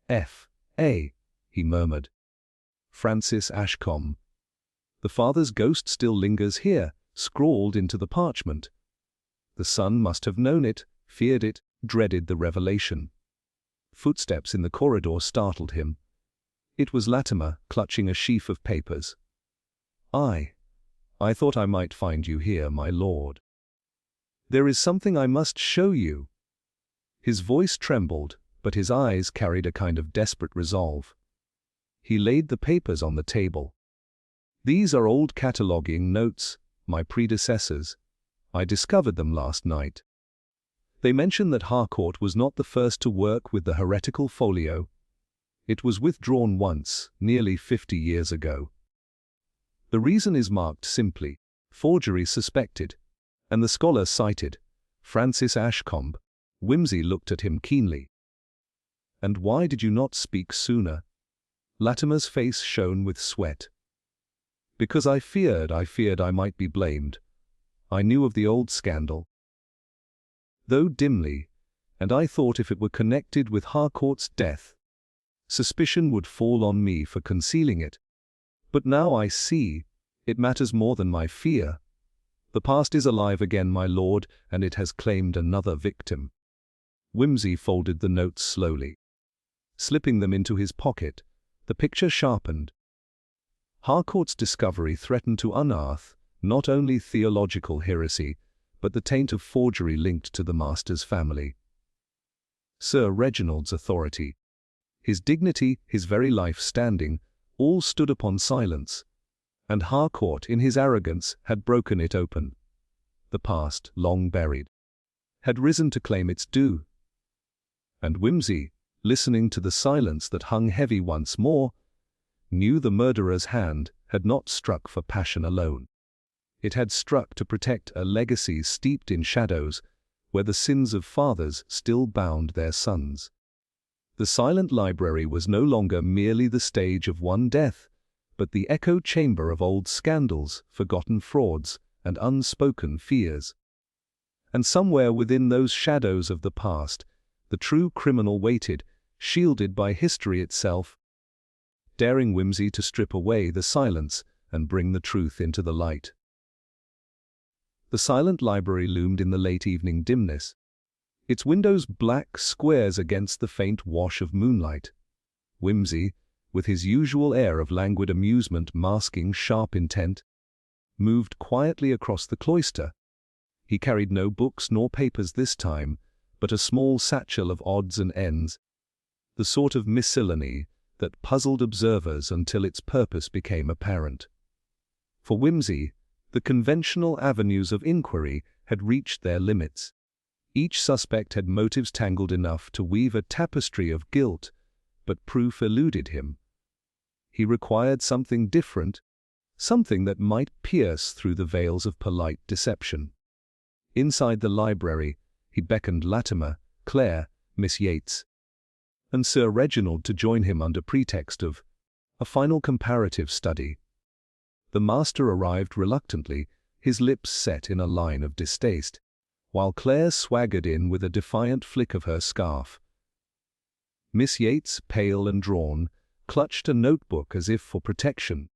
Speaker 1: "F.A.," he murmured. "Francis Ashcombe. The father's ghost still lingers here, scrawled into the parchment. The son must have known it, feared it, dreaded the revelation." Footsteps in the corridor startled him. It was Latimer, clutching a sheaf of papers. I thought I might find you here, my lord. There is something I must show you." His voice trembled, but his eyes carried a kind of desperate resolve. He laid the papers on the table. "These are old cataloguing notes, my predecessors. I discovered them last night. They mention that Harcourt was not the first to work with the heretical folio. It was withdrawn once, nearly 50 years ago. The reason is marked simply, forgery suspected, and the scholar cited, Francis Ashcombe." Wimsey looked at him keenly. "And why did you not speak sooner?" Latimer's face shone with sweat. "Because I feared I might be blamed. I knew of the old scandal, though dimly, and I thought if it were connected with Harcourt's death, suspicion would fall on me for concealing it. But now I see, it matters more than my fear. The past is alive again, my lord, and it has claimed another victim." Wimsey folded the notes slowly. Slipping them into his pocket, the picture sharpened. Harcourt's discovery threatened to unearth not only theological heresy, but the taint of forgery linked to the master's family. Sir Reginald's authority, his dignity, his very life standing, all stood upon silence, and Harcourt, in his arrogance, had broken it open. The past, long buried, had risen to claim its due. And Wimsey, listening to the silence that hung heavy once more, knew the murderer's hand had not struck for passion alone. It had struck to protect a legacy steeped in shadows, where the sins of fathers still bound their sons. The silent library was no longer merely the stage of one death, but the echo chamber of old scandals, forgotten frauds, and unspoken fears. And somewhere within those shadows of the past, the true criminal waited, shielded by history itself, daring Wimsey to strip away the silence and bring the truth into the light. The silent library loomed in the late evening dimness, its windows black squares against the faint wash of moonlight. Wimsey, with his usual air of languid amusement masking sharp intent, moved quietly across the cloister. He carried no books nor papers this time, but a small satchel of odds and ends, the sort of miscellany that puzzled observers until its purpose became apparent. For Wimsey, the conventional avenues of inquiry had reached their limits. Each suspect had motives tangled enough to weave a tapestry of guilt, but proof eluded him. He required something different, something that might pierce through the veils of polite deception. Inside the library, he beckoned Latimer, Claire, Miss Yates, and Sir Reginald to join him under pretext of a final comparative study. The master arrived reluctantly, his lips set in a line of distaste, while Claire swaggered in with a defiant flick of her scarf. Miss Yates, pale and drawn, clutched a notebook as if for protection,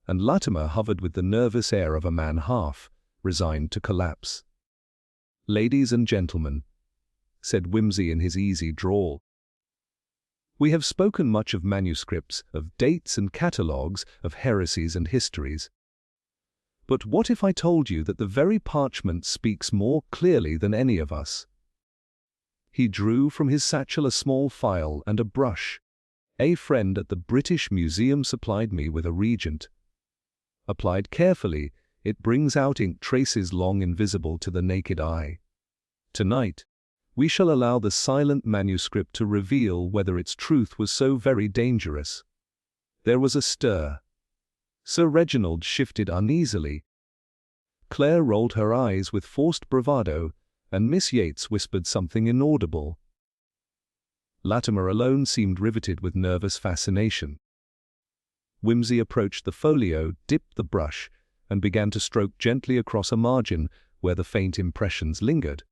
Speaker 1: and Latimer hovered with the nervous air of a man half resigned to collapse. "Ladies and gentlemen," said Wimsey in his easy drawl, "we have spoken much of manuscripts, of dates and catalogues, of heresies and histories. But what if I told you that the very parchment speaks more clearly than any of us?" He drew from his satchel a small file and a brush. "A friend at the British Museum supplied me with a Regent. Applied carefully, it brings out ink traces long invisible to the naked eye. Tonight, we shall allow the silent manuscript to reveal whether its truth was so very dangerous." There was a stir. Sir Reginald shifted uneasily. Claire rolled her eyes with forced bravado, and Miss Yates whispered something inaudible. Latimer alone seemed riveted with nervous fascination. Wimsey approached the folio, dipped the brush, and began to stroke gently across a margin where the faint impressions lingered.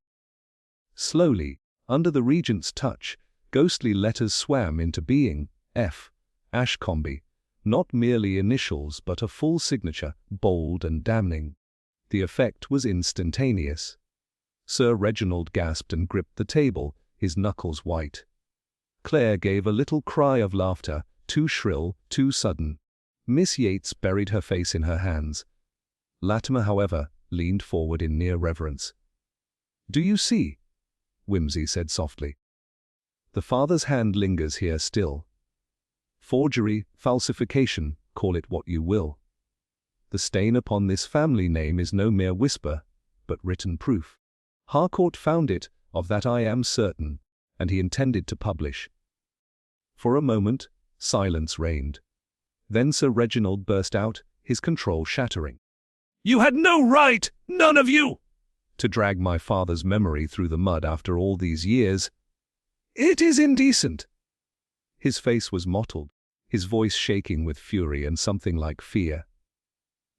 Speaker 1: Slowly, under the Regent's touch, ghostly letters swam into being. F. Ashcombe. Not merely initials but a full signature, bold and damning. The effect was instantaneous. Sir Reginald gasped and gripped the table, his knuckles white. Claire gave a little cry of laughter, too shrill, too sudden. Miss Yates buried her face in her hands. Latimer, however, leaned forward in near reverence. "Do you see?" Wimsey said softly. "The father's hand lingers here still. Forgery, falsification, call it what you will. The stain upon this family name is no mere whisper, but written proof. Harcourt found it, of that I am certain, and he intended to publish." For a moment, silence reigned. Then Sir Reginald burst out, his control shattering. "You had no right, none of you, to drag my father's memory through the mud after all these years. It is indecent." His face was mottled, his voice shaking with fury and something like fear.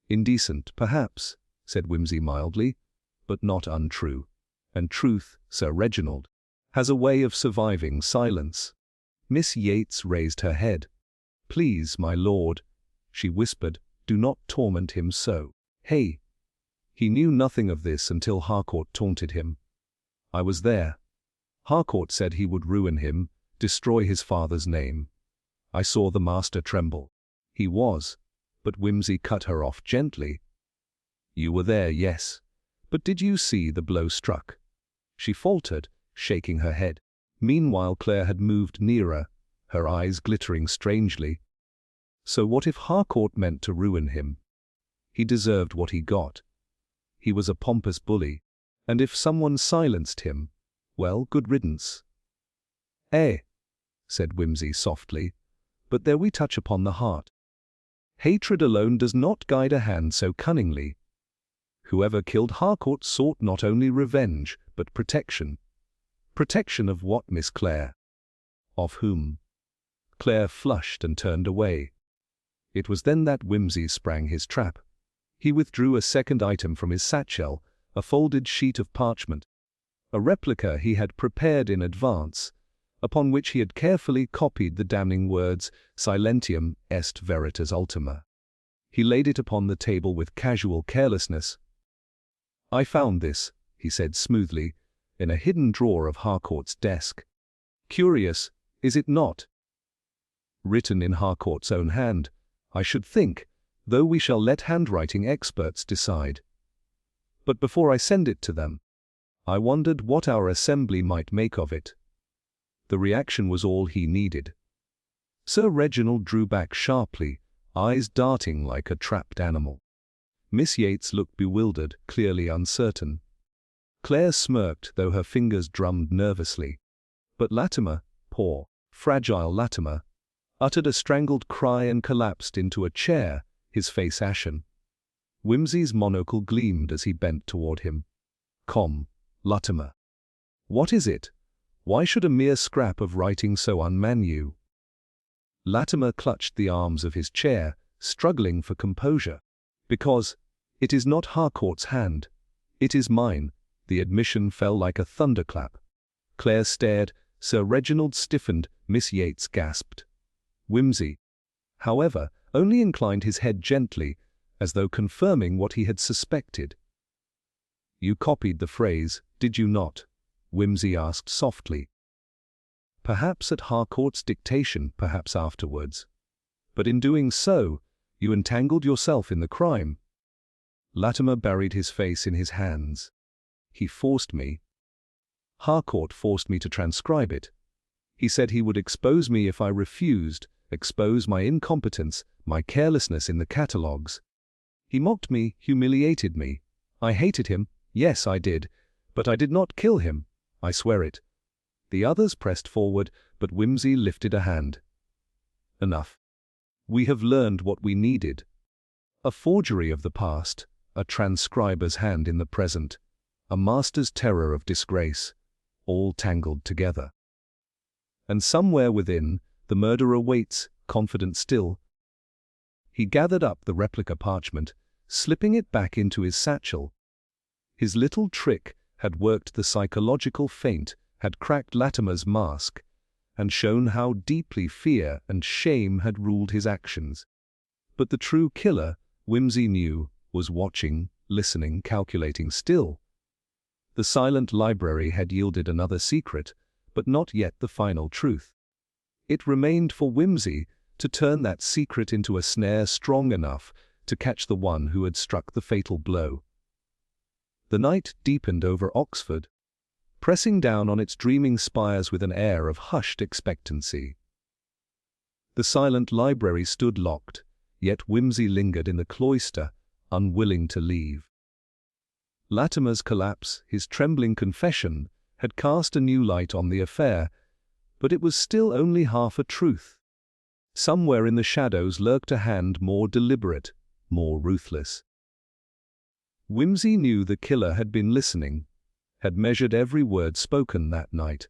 Speaker 1: "Indecent, perhaps," said Wimsey mildly, "but not untrue. And truth, Sir Reginald, has a way of surviving silence." Miss Yates raised her head. "Please, my lord," she whispered, "do not torment him so. Hey." He knew nothing of this until Harcourt taunted him. "I was there. Harcourt said he would ruin him, destroy his father's name. I saw the master tremble." He was, but Wimsey cut her off gently. "You were there, yes. But did you see the blow struck?" She faltered, shaking her head. Meanwhile Claire had moved nearer, her eyes glittering strangely. So what if Harcourt meant to ruin him? He deserved what he got. He was a pompous bully, and if someone silenced him, well, good riddance. "Eh," said Whimsy softly, "but there we touch upon the heart. Hatred alone does not guide a hand so cunningly. Whoever killed Harcourt sought not only revenge, but protection. Protection of what, Miss Clare? Of whom?" Claire flushed and turned away. It was then that Whimsy sprang his trap. He withdrew a second item from his satchel, a folded sheet of parchment, a replica he had prepared in advance, upon which he had carefully copied the damning words "Silentium est veritas ultima." He laid it upon the table with casual carelessness. "I found this," he said smoothly, "in a hidden drawer of Harcourt's desk. Curious, is it not? Written in Harcourt's own hand, I should think, though we shall let handwriting experts decide. But before I send it to them, I wondered what our assembly might make of it." The reaction was all he needed. Sir Reginald drew back sharply, eyes darting like a trapped animal. Miss Yates looked bewildered, clearly uncertain. Claire smirked, though her fingers drummed nervously. But Latimer, poor, fragile Latimer, uttered a strangled cry and collapsed into a chair, his face ashen. Whimsy's monocle gleamed as he bent toward him. "Come, Latimer. What is it? Why should a mere scrap of writing so unman you?" Latimer clutched the arms of his chair, struggling for composure. "Because it is not Harcourt's hand. It is mine." The admission fell like a thunderclap. Claire stared, Sir Reginald stiffened, Miss Yates gasped. Whimsy, however, only inclined his head gently, as though confirming what he had suspected. "You copied the phrase, did you not?" Whimsy asked softly. "Perhaps at Harcourt's dictation, perhaps afterwards. But in doing so, you entangled yourself in the crime." Latimer buried his face in his hands. "He forced me. Harcourt forced me to transcribe it. He said he would expose me if I refused, expose my incompetence, my carelessness in the catalogues. He mocked me, humiliated me. I hated him, yes I did, but I did not kill him, I swear it." The others pressed forward, but Whimsy lifted a hand. "Enough. We have learned what we needed. A forgery of the past, a transcriber's hand in the present, a master's terror of disgrace, all tangled together. And somewhere within, the murderer waits, confident still." He gathered up the replica parchment, slipping it back into his satchel. His little trick had worked the psychological feint, had cracked Latimer's mask, and shown how deeply fear and shame had ruled his actions. But the true killer, Whimsy knew, was watching, listening, calculating still. The silent library had yielded another secret, but not yet the final truth. It remained for Whimsy to turn that secret into a snare strong enough to catch the one who had struck the fatal blow. The night deepened over Oxford, pressing down on its dreaming spires with an air of hushed expectancy. The silent library stood locked, yet Whimsy lingered in the cloister, unwilling to leave. Latimer's collapse, his trembling confession, had cast a new light on the affair, but it was still only half a truth. Somewhere in the shadows lurked a hand more deliberate, more ruthless. Whimsy knew the killer had been listening, had measured every word spoken that night,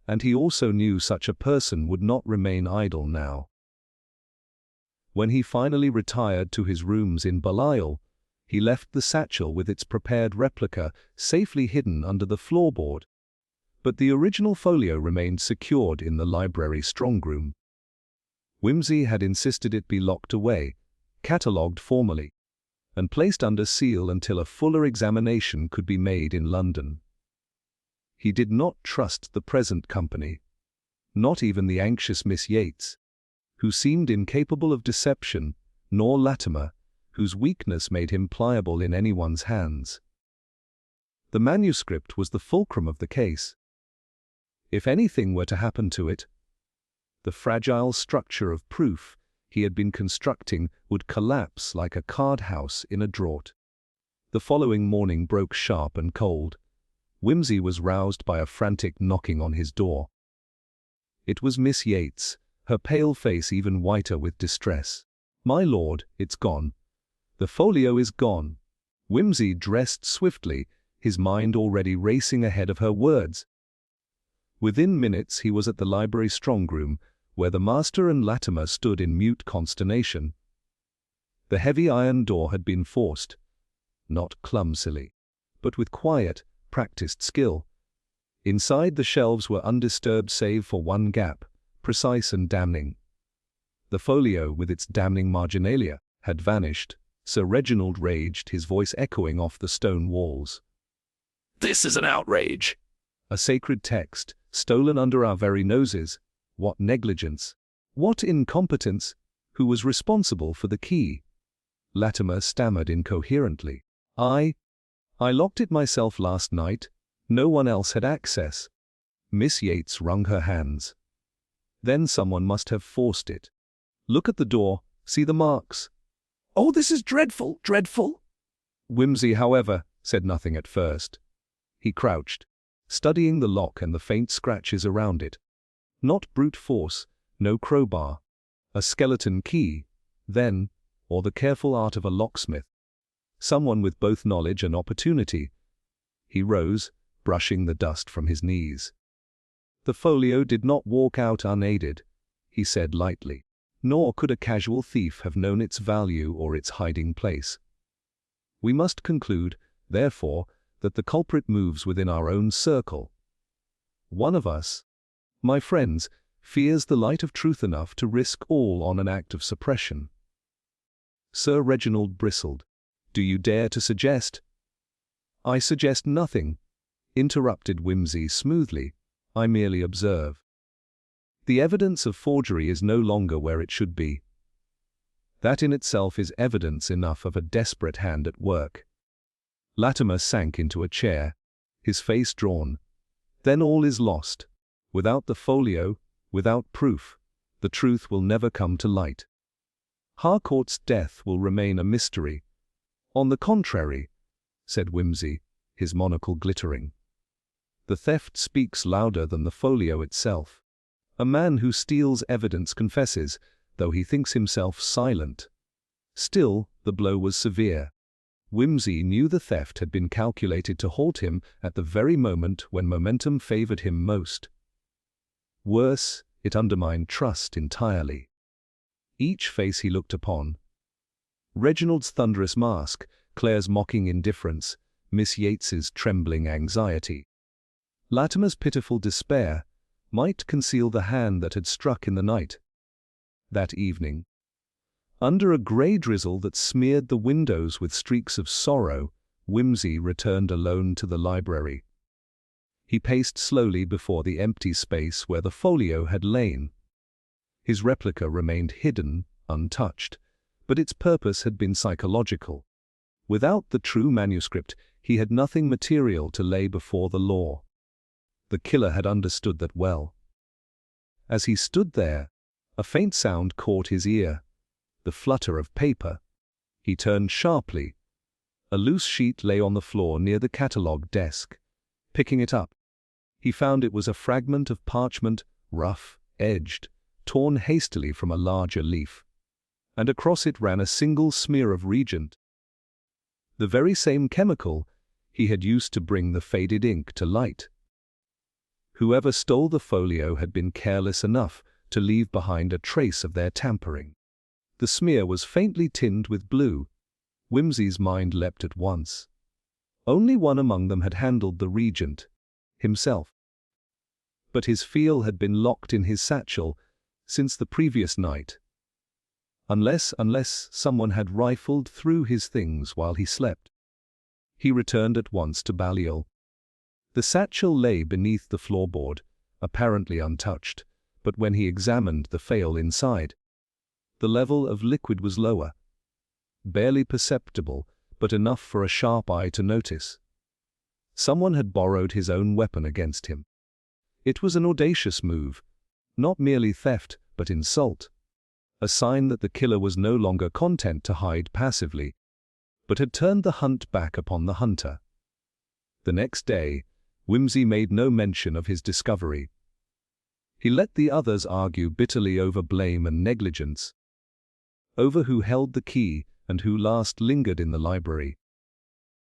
Speaker 1: and he also knew such a person would not remain idle now. When he finally retired to his rooms in Belial, he left the satchel with its prepared replica safely hidden under the floorboard, but the original folio remained secured in the library strongroom. Whimsy had insisted it be locked away, catalogued formally, and placed under seal until a fuller examination could be made in London. He did not trust the present company, not even the anxious Miss Yates, who seemed incapable of deception, nor Latimer, whose weakness made him pliable in anyone's hands. The manuscript was the fulcrum of the case. If anything were to happen to it, the fragile structure of proof he had been constructing would collapse like a card house in a draught. The following morning broke sharp and cold. Whimsy was roused by a frantic knocking on his door. It was Miss Yates, her pale face even whiter with distress. "My lord, it's gone. The folio is gone." Whimsy dressed swiftly, his mind already racing ahead of her words. Within minutes he was at the library strongroom, where the master and Latimer stood in mute consternation. The heavy iron door had been forced, not clumsily, but with quiet, practiced skill. Inside, the shelves were undisturbed save for one gap, precise and damning. The folio, with its damning marginalia, had vanished. Sir Reginald raged, his voice echoing off the stone walls. "This is an outrage! A sacred text, stolen under our very noses. What negligence! What incompetence! Who was responsible for the key?" Latimer stammered incoherently. I locked it myself last night. No one else had access." Miss Yates wrung her hands. "Then someone must have forced it. Look at the door, see the marks." "Oh, this is dreadful, dreadful!" Whimsy, however, said nothing at first. He crouched, studying the lock and the faint scratches around it. Not brute force, no crowbar. A skeleton key, then, or the careful art of a locksmith. Someone with both knowledge and opportunity. He rose, brushing the dust from his knees. "The folio did not walk out unaided," he said lightly. "Nor could a casual thief have known its value or its hiding place. We must conclude, therefore, that the culprit moves within our own circle. One of us, my friends, fears the light of truth enough to risk all on an act of suppression." Sir Reginald bristled. "Do you dare to suggest—" "I suggest nothing," interrupted Whimsy smoothly. "I merely observe. The evidence of forgery is no longer where it should be. That in itself is evidence enough of a desperate hand at work." Latimer sank into a chair, his face drawn. "Then all is lost. Without the folio, without proof, the truth will never come to light. Harcourt's death will remain a mystery." "On the contrary," said Whimsy, his monocle glittering, "the theft speaks louder than the folio itself. A man who steals evidence confesses, though he thinks himself silent." Still, the blow was severe. Whimsy knew the theft had been calculated to halt him at the very moment when momentum favored him most. Worse, it undermined trust entirely. Each face he looked upon, Reginald's thunderous mask, Claire's mocking indifference, Miss Yates's trembling anxiety, Latimer's pitiful despair, might conceal the hand that had struck in the night. That evening, under a grey drizzle that smeared the windows with streaks of sorrow, Whimsy returned alone to the library. He paced slowly before the empty space where the folio had lain. His replica remained hidden, untouched, but its purpose had been psychological. Without the true manuscript, he had nothing material to lay before the law. The killer had understood that well. As he stood there, a faint sound caught his ear, the flutter of paper. He turned sharply. A loose sheet lay on the floor near the catalogue desk. Picking it up, he found it was a fragment of parchment, rough, edged, torn hastily from a larger leaf. And across it ran a single smear of reagent. The very same chemical he had used to bring the faded ink to light. Whoever stole the folio had been careless enough to leave behind a trace of their tampering. The smear was faintly tinged with blue. Whimsy's mind leapt at once. Only one among them had handled the reagent, himself. But his feel had been locked in his satchel since the previous night. Unless someone had rifled through his things while he slept. He returned at once to Balliol. The satchel lay beneath the floorboard, apparently untouched, but when he examined the phial inside, the level of liquid was lower. Barely perceptible, but enough for a sharp eye to notice. Someone had borrowed his own weapon against him. It was an audacious move, not merely theft, but insult. A sign that the killer was no longer content to hide passively, but had turned the hunt back upon the hunter. The next day, Whimsy made no mention of his discovery. He let the others argue bitterly over blame and negligence, over who held the key and who last lingered in the library.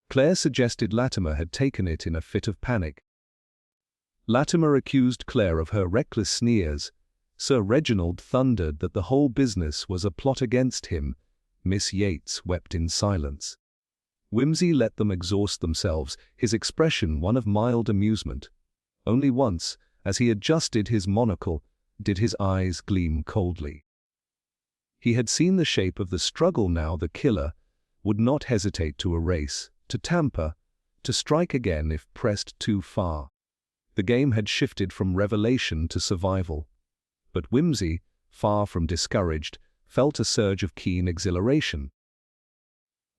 Speaker 1: Claire suggested Latimer had taken it in a fit of panic. Latimer accused Claire of her reckless sneers. Sir Reginald thundered that the whole business was a plot against him. Miss Yates wept in silence. Whimsy let them exhaust themselves, his expression one of mild amusement. Only once, as he adjusted his monocle, did his eyes gleam coldly. He had seen the shape of the struggle now. The killer would not hesitate to erase, to tamper, to strike again if pressed too far. The game had shifted from revelation to survival. But Whimsy, far from discouraged, felt a surge of keen exhilaration.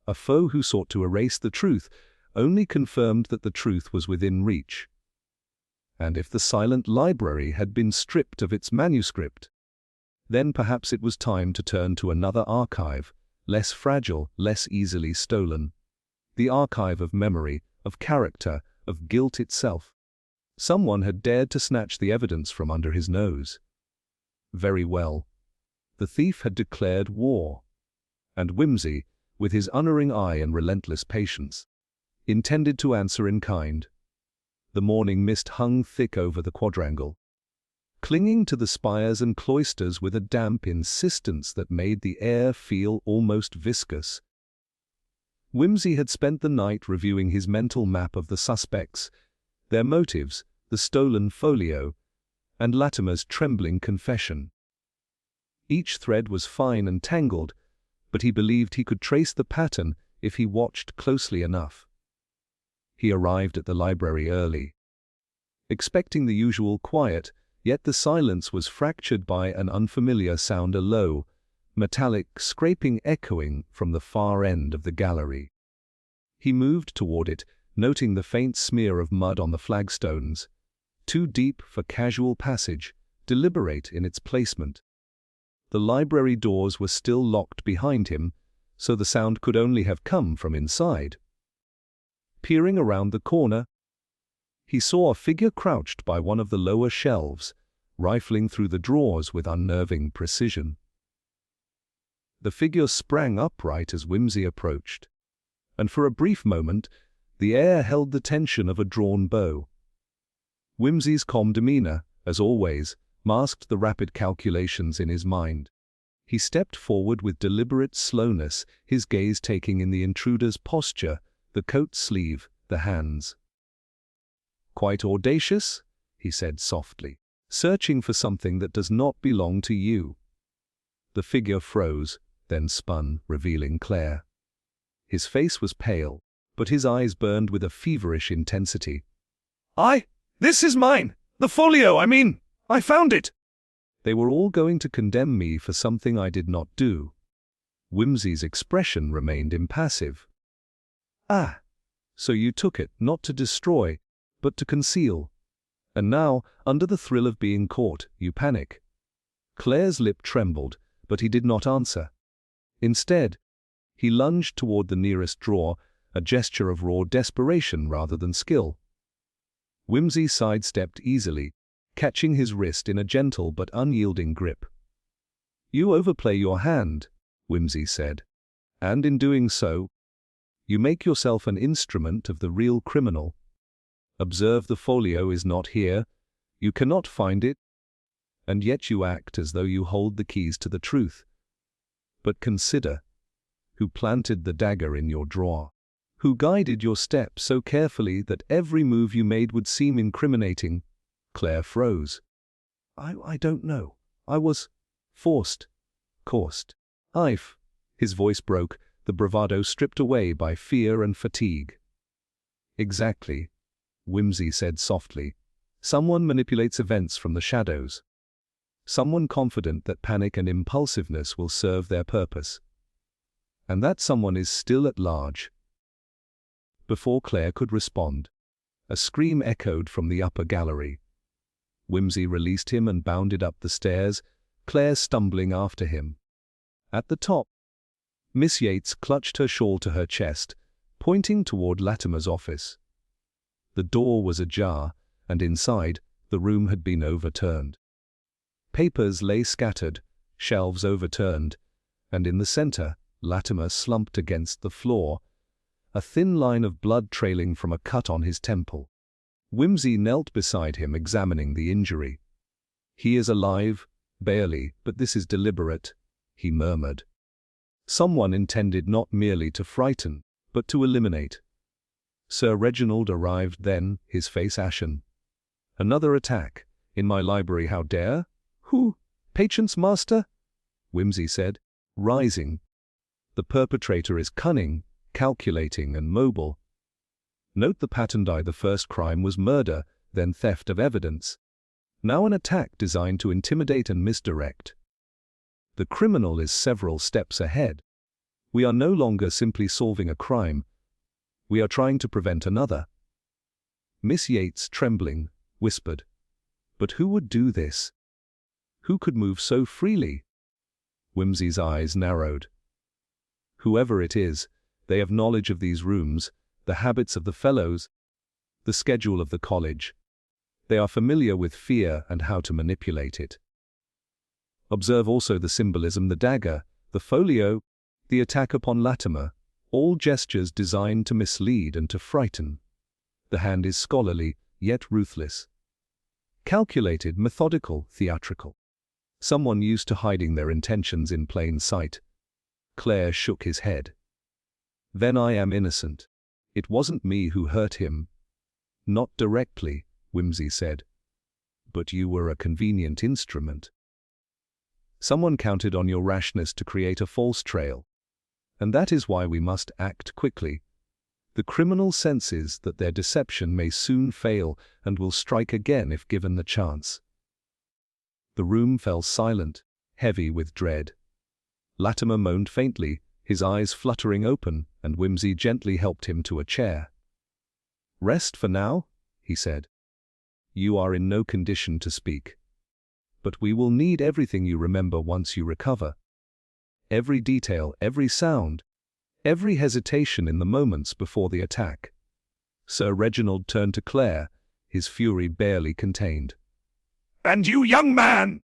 Speaker 1: A foe who sought to erase the truth only confirmed that the truth was within reach. And if the silent library had been stripped of its manuscript, then perhaps it was time to turn to another archive, less fragile, less easily stolen. The archive of memory, of character, of guilt itself. Someone had dared to snatch the evidence from under his nose. Very well. The thief had declared war. And Whimsy, with his unerring eye and relentless patience, intended to answer in kind. The morning mist hung thick over the quadrangle, clinging to the spires and cloisters with a damp insistence that made the air feel almost viscous. Whimsy had spent the night reviewing his mental map of the suspects, their motives, the stolen folio, and Latimer's trembling confession. Each thread was fine and tangled, but he believed he could trace the pattern if he watched closely enough. He arrived at the library early, expecting the usual quiet, yet the silence was fractured by an unfamiliar sound, a low, metallic scraping echoing from the far end of the gallery. He moved toward it, noting the faint smear of mud on the flagstones, too deep for casual passage, deliberate in its placement. The library doors were still locked behind him, so the sound could only have come from inside. Peering around the corner, he saw a figure crouched by one of the lower shelves, rifling through the drawers with unnerving precision. The figure sprang upright as Whimsy approached, and for a brief moment, the air held the tension of a drawn bow. Whimsy's calm demeanor, as always, masked the rapid calculations in his mind. He stepped forward with deliberate slowness, his gaze taking in the intruder's posture, the coat sleeve, the hands. "Quite audacious?" he said softly. "Searching for something that does not belong to you." The figure froze, then spun, revealing Claire. His face was pale, but his eyes burned with a feverish intensity. This is mine! The folio, I mean! I found it!" They were all going to condemn me for something I did not do. Whimsy's expression remained impassive. "Ah, so you took it, not to destroy, but to conceal. And now, under the thrill of being caught, you panic." Claire's lip trembled, but he did not answer. Instead, he lunged toward the nearest drawer, a gesture of raw desperation rather than skill. Whimsy sidestepped easily, catching his wrist in a gentle but unyielding grip. "You overplay your hand," Whimsy said, "and in doing so, you make yourself an instrument of the real criminal. Observe, the folio is not here, you cannot find it, and yet you act as though you hold the keys to the truth. But consider, who planted the dagger in your drawer? Who guided your steps so carefully that every move you made would seem incriminating?" Claire froze. I don't know. I was coerced. His voice broke, the bravado stripped away by fear and fatigue. "Exactly," Whimsy said softly. "Someone manipulates events from the shadows. Someone confident that panic and impulsiveness will serve their purpose. And that someone is still at large." Before Claire could respond, a scream echoed from the upper gallery. Whimsy released him and bounded up the stairs, Claire stumbling after him. At the top, Miss Yates clutched her shawl to her chest, pointing toward Latimer's office. The door was ajar, and inside, the room had been overturned. Papers lay scattered, shelves overturned, and in the center, Latimer slumped against the floor, a thin line of blood trailing from a cut on his temple. Whimsy knelt beside him, examining the injury. "He is alive, barely, but this is deliberate," he murmured. "Someone intended not merely to frighten, but to eliminate." Sir Reginald arrived then, his face ashen. "Another attack. In my library, how dare?" "Who? Patience, master?" Whimsy said, rising. "The perpetrator is cunning, calculating, and mobile. Note the pattern. The first crime was murder, then theft of evidence. Now an attack designed to intimidate and misdirect. The criminal is several steps ahead. We are no longer simply solving a crime. We are trying to prevent another." Miss Yates, trembling, whispered, "But who would do this? Who could move so freely?" Whimsy's eyes narrowed. "Whoever it is, they have knowledge of these rooms, the habits of the fellows, the schedule of the college. They are familiar with fear and how to manipulate it. Observe also the symbolism, the dagger, the folio, the attack upon Latimer, all gestures designed to mislead and to frighten. The hand is scholarly, yet ruthless. Calculated, methodical, theatrical. Someone used to hiding their intentions in plain sight." Claire shook his head. "Then I am innocent. It wasn't me who hurt him." "Not directly," Whimsy said. "But you were a convenient instrument. Someone counted on your rashness to create a false trail. And that is why we must act quickly. The criminal senses that their deception may soon fail and will strike again if given the chance." The room fell silent, heavy with dread. Latimer moaned faintly, his eyes fluttering open, and Whimsy gently helped him to a chair. "Rest for now," he said. "You are in no condition to speak. But we will need everything you remember once you recover. Every detail, every sound, every hesitation in the moments before the attack." Sir Reginald turned to Claire, his fury barely contained. "And you, young man!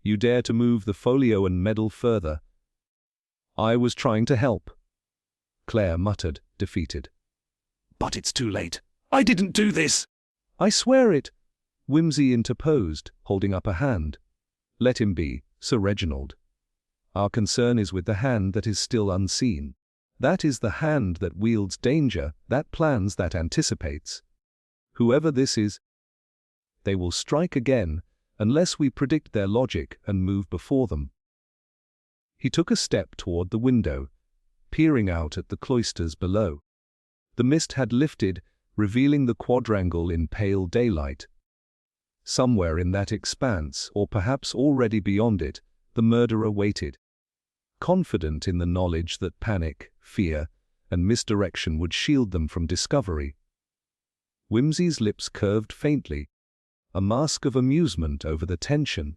Speaker 1: You dare to move the folio and meddle further." "I was trying to help," Claire muttered, defeated. "But it's too late. I didn't do this." "I swear it," Whimsy interposed, holding up a hand. "Let him be, Sir Reginald. Our concern is with the hand that is still unseen. That is the hand that wields danger, that plans, that anticipates. Whoever this is, they will strike again, unless we predict their logic and move before them." He took a step toward the window, peering out at the cloisters below. The mist had lifted, revealing the quadrangle in pale daylight. Somewhere in that expanse, or perhaps already beyond it, the murderer waited, confident in the knowledge that panic, fear, and misdirection would shield them from discovery. Whimsy's lips curved faintly, a mask of amusement over the tension.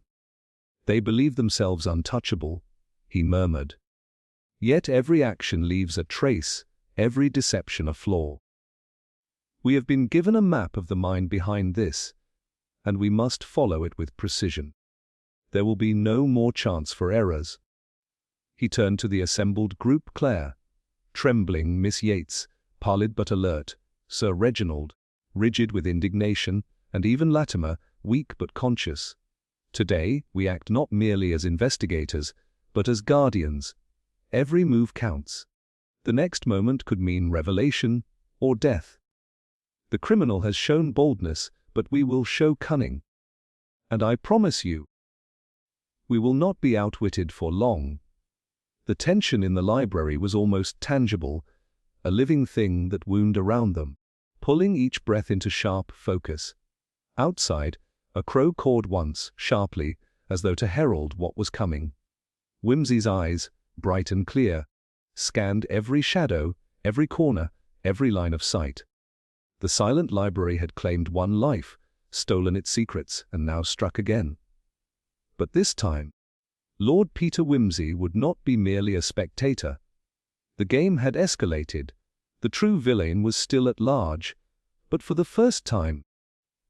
Speaker 1: "They believe themselves untouchable," he murmured. "Yet every action leaves a trace, every deception a flaw. We have been given a map of the mind behind this, and we must follow it with precision. There will be no more chance for errors." He turned to the assembled group: Claire, trembling, Miss Yates, pallid but alert, Sir Reginald, rigid with indignation, and even Latimer, weak but conscious. "Today, we act not merely as investigators, but as guardians. Every move counts. The next moment could mean revelation or death. The criminal has shown boldness, but we will show cunning. And I promise you, we will not be outwitted for long." The tension in the library was almost tangible, a living thing that wound around them, pulling each breath into sharp focus. Outside, a crow cawed once, sharply, as though to herald what was coming. Whimsy's eyes, bright and clear, scanned every shadow, every corner, every line of sight. The silent library had claimed one life, stolen its secrets, and now struck again. But this time, Lord Peter Wimsey would not be merely a spectator. The game had escalated. The true villain was still at large, but for the first time,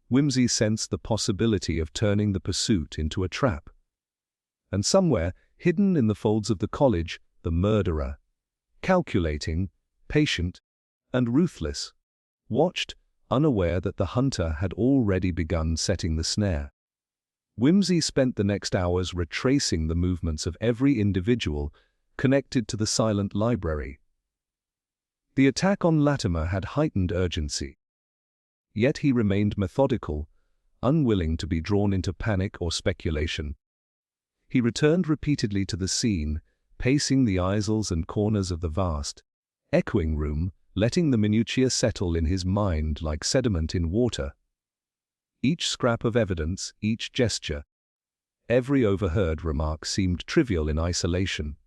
Speaker 1: Wimsey sensed the possibility of turning the pursuit into a trap. And somewhere, hidden in the folds of the college, the murderer, calculating, patient, and ruthless, watched, unaware that the hunter had already begun setting the snare. Wimsey spent the next hours retracing the movements of every individual connected to the silent library. The attack on Latimer had heightened urgency. Yet he remained methodical, unwilling to be drawn into panic or speculation. He returned repeatedly to the scene, pacing the aisles and corners of the vast, echoing room, letting the minutiae settle in his mind like sediment in water. Each scrap of evidence, each gesture, every overheard remark seemed trivial in isolation.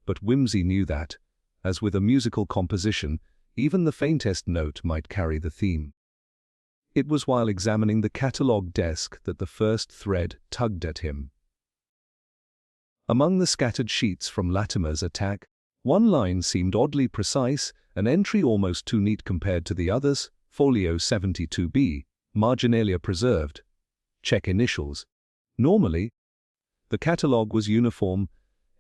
Speaker 1: But Wimsey knew that, as with a musical composition, even the faintest note might carry the theme. It was while examining the catalogue desk that the first thread tugged at him. Among the scattered sheets from Latimer's attack, one line seemed oddly precise, an entry almost too neat compared to the others, folio 72B, marginalia preserved. Check initials. Normally, the catalogue was uniform,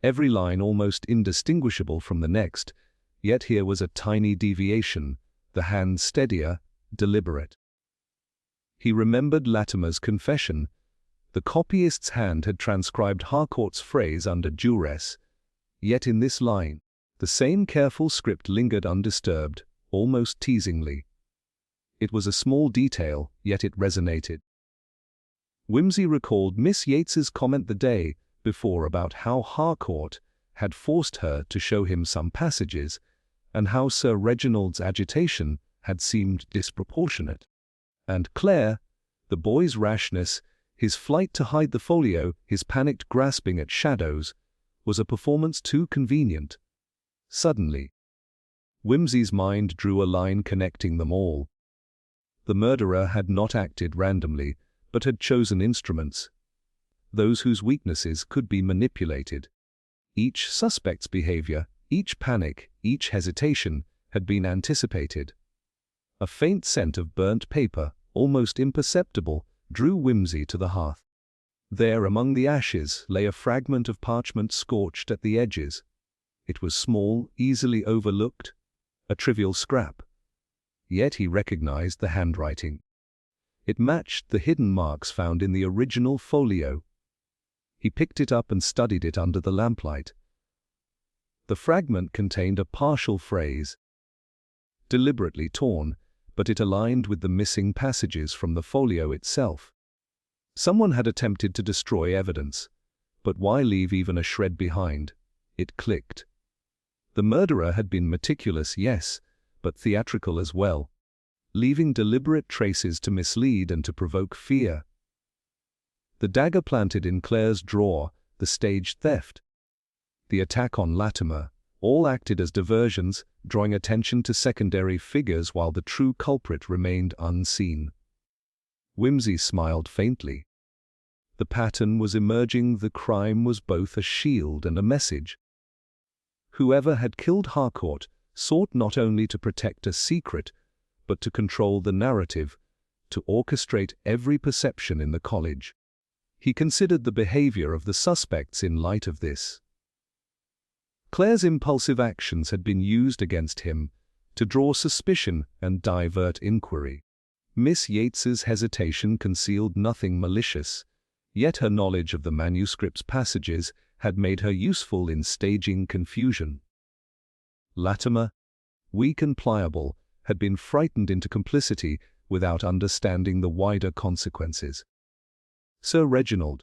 Speaker 1: every line almost indistinguishable from the next, yet here was a tiny deviation, the hand steadier, deliberate. He remembered Latimer's confession. The copyist's hand had transcribed Harcourt's phrase under duress, yet in this line, the same careful script lingered undisturbed, almost teasingly. It was a small detail, yet it resonated. Wimsey recalled Miss Yates's comment the day before about how Harcourt had forced her to show him some passages, and how Sir Reginald's agitation had seemed disproportionate. And Claire, the boy's rashness, his flight to hide the folio, his panicked grasping at shadows, was a performance too convenient. Suddenly, Wimsey's mind drew a line connecting them all. The murderer had not acted randomly, but had chosen instruments, those whose weaknesses could be manipulated. Each suspect's behavior, each panic, each hesitation, had been anticipated. A faint scent of burnt paper, almost imperceptible, drew Wimsey to the hearth. There among the ashes lay a fragment of parchment scorched at the edges. It was small, easily overlooked, a trivial scrap. Yet he recognized the handwriting. It matched the hidden marks found in the original folio. He picked it up and studied it under the lamplight. The fragment contained a partial phrase, deliberately torn, but it aligned with the missing passages from the folio itself. Someone had attempted to destroy evidence, but why leave even a shred behind? It clicked. The murderer had been meticulous, yes, but theatrical as well, leaving deliberate traces to mislead and to provoke fear. The dagger planted in Claire's drawer, the staged theft, the attack on Latimer, all acted as diversions, drawing attention to secondary figures while the true culprit remained unseen. Wimsey smiled faintly. The pattern was emerging. The crime was both a shield and a message. Whoever had killed Harcourt sought not only to protect a secret, but to control the narrative, to orchestrate every perception in the college. He considered the behavior of the suspects in light of this. Claire's impulsive actions had been used against him to draw suspicion and divert inquiry. Miss Yates's hesitation concealed nothing malicious, yet her knowledge of the manuscript's passages had made her useful in staging confusion. Latimer, weak and pliable, had been frightened into complicity without understanding the wider consequences. Sir Reginald,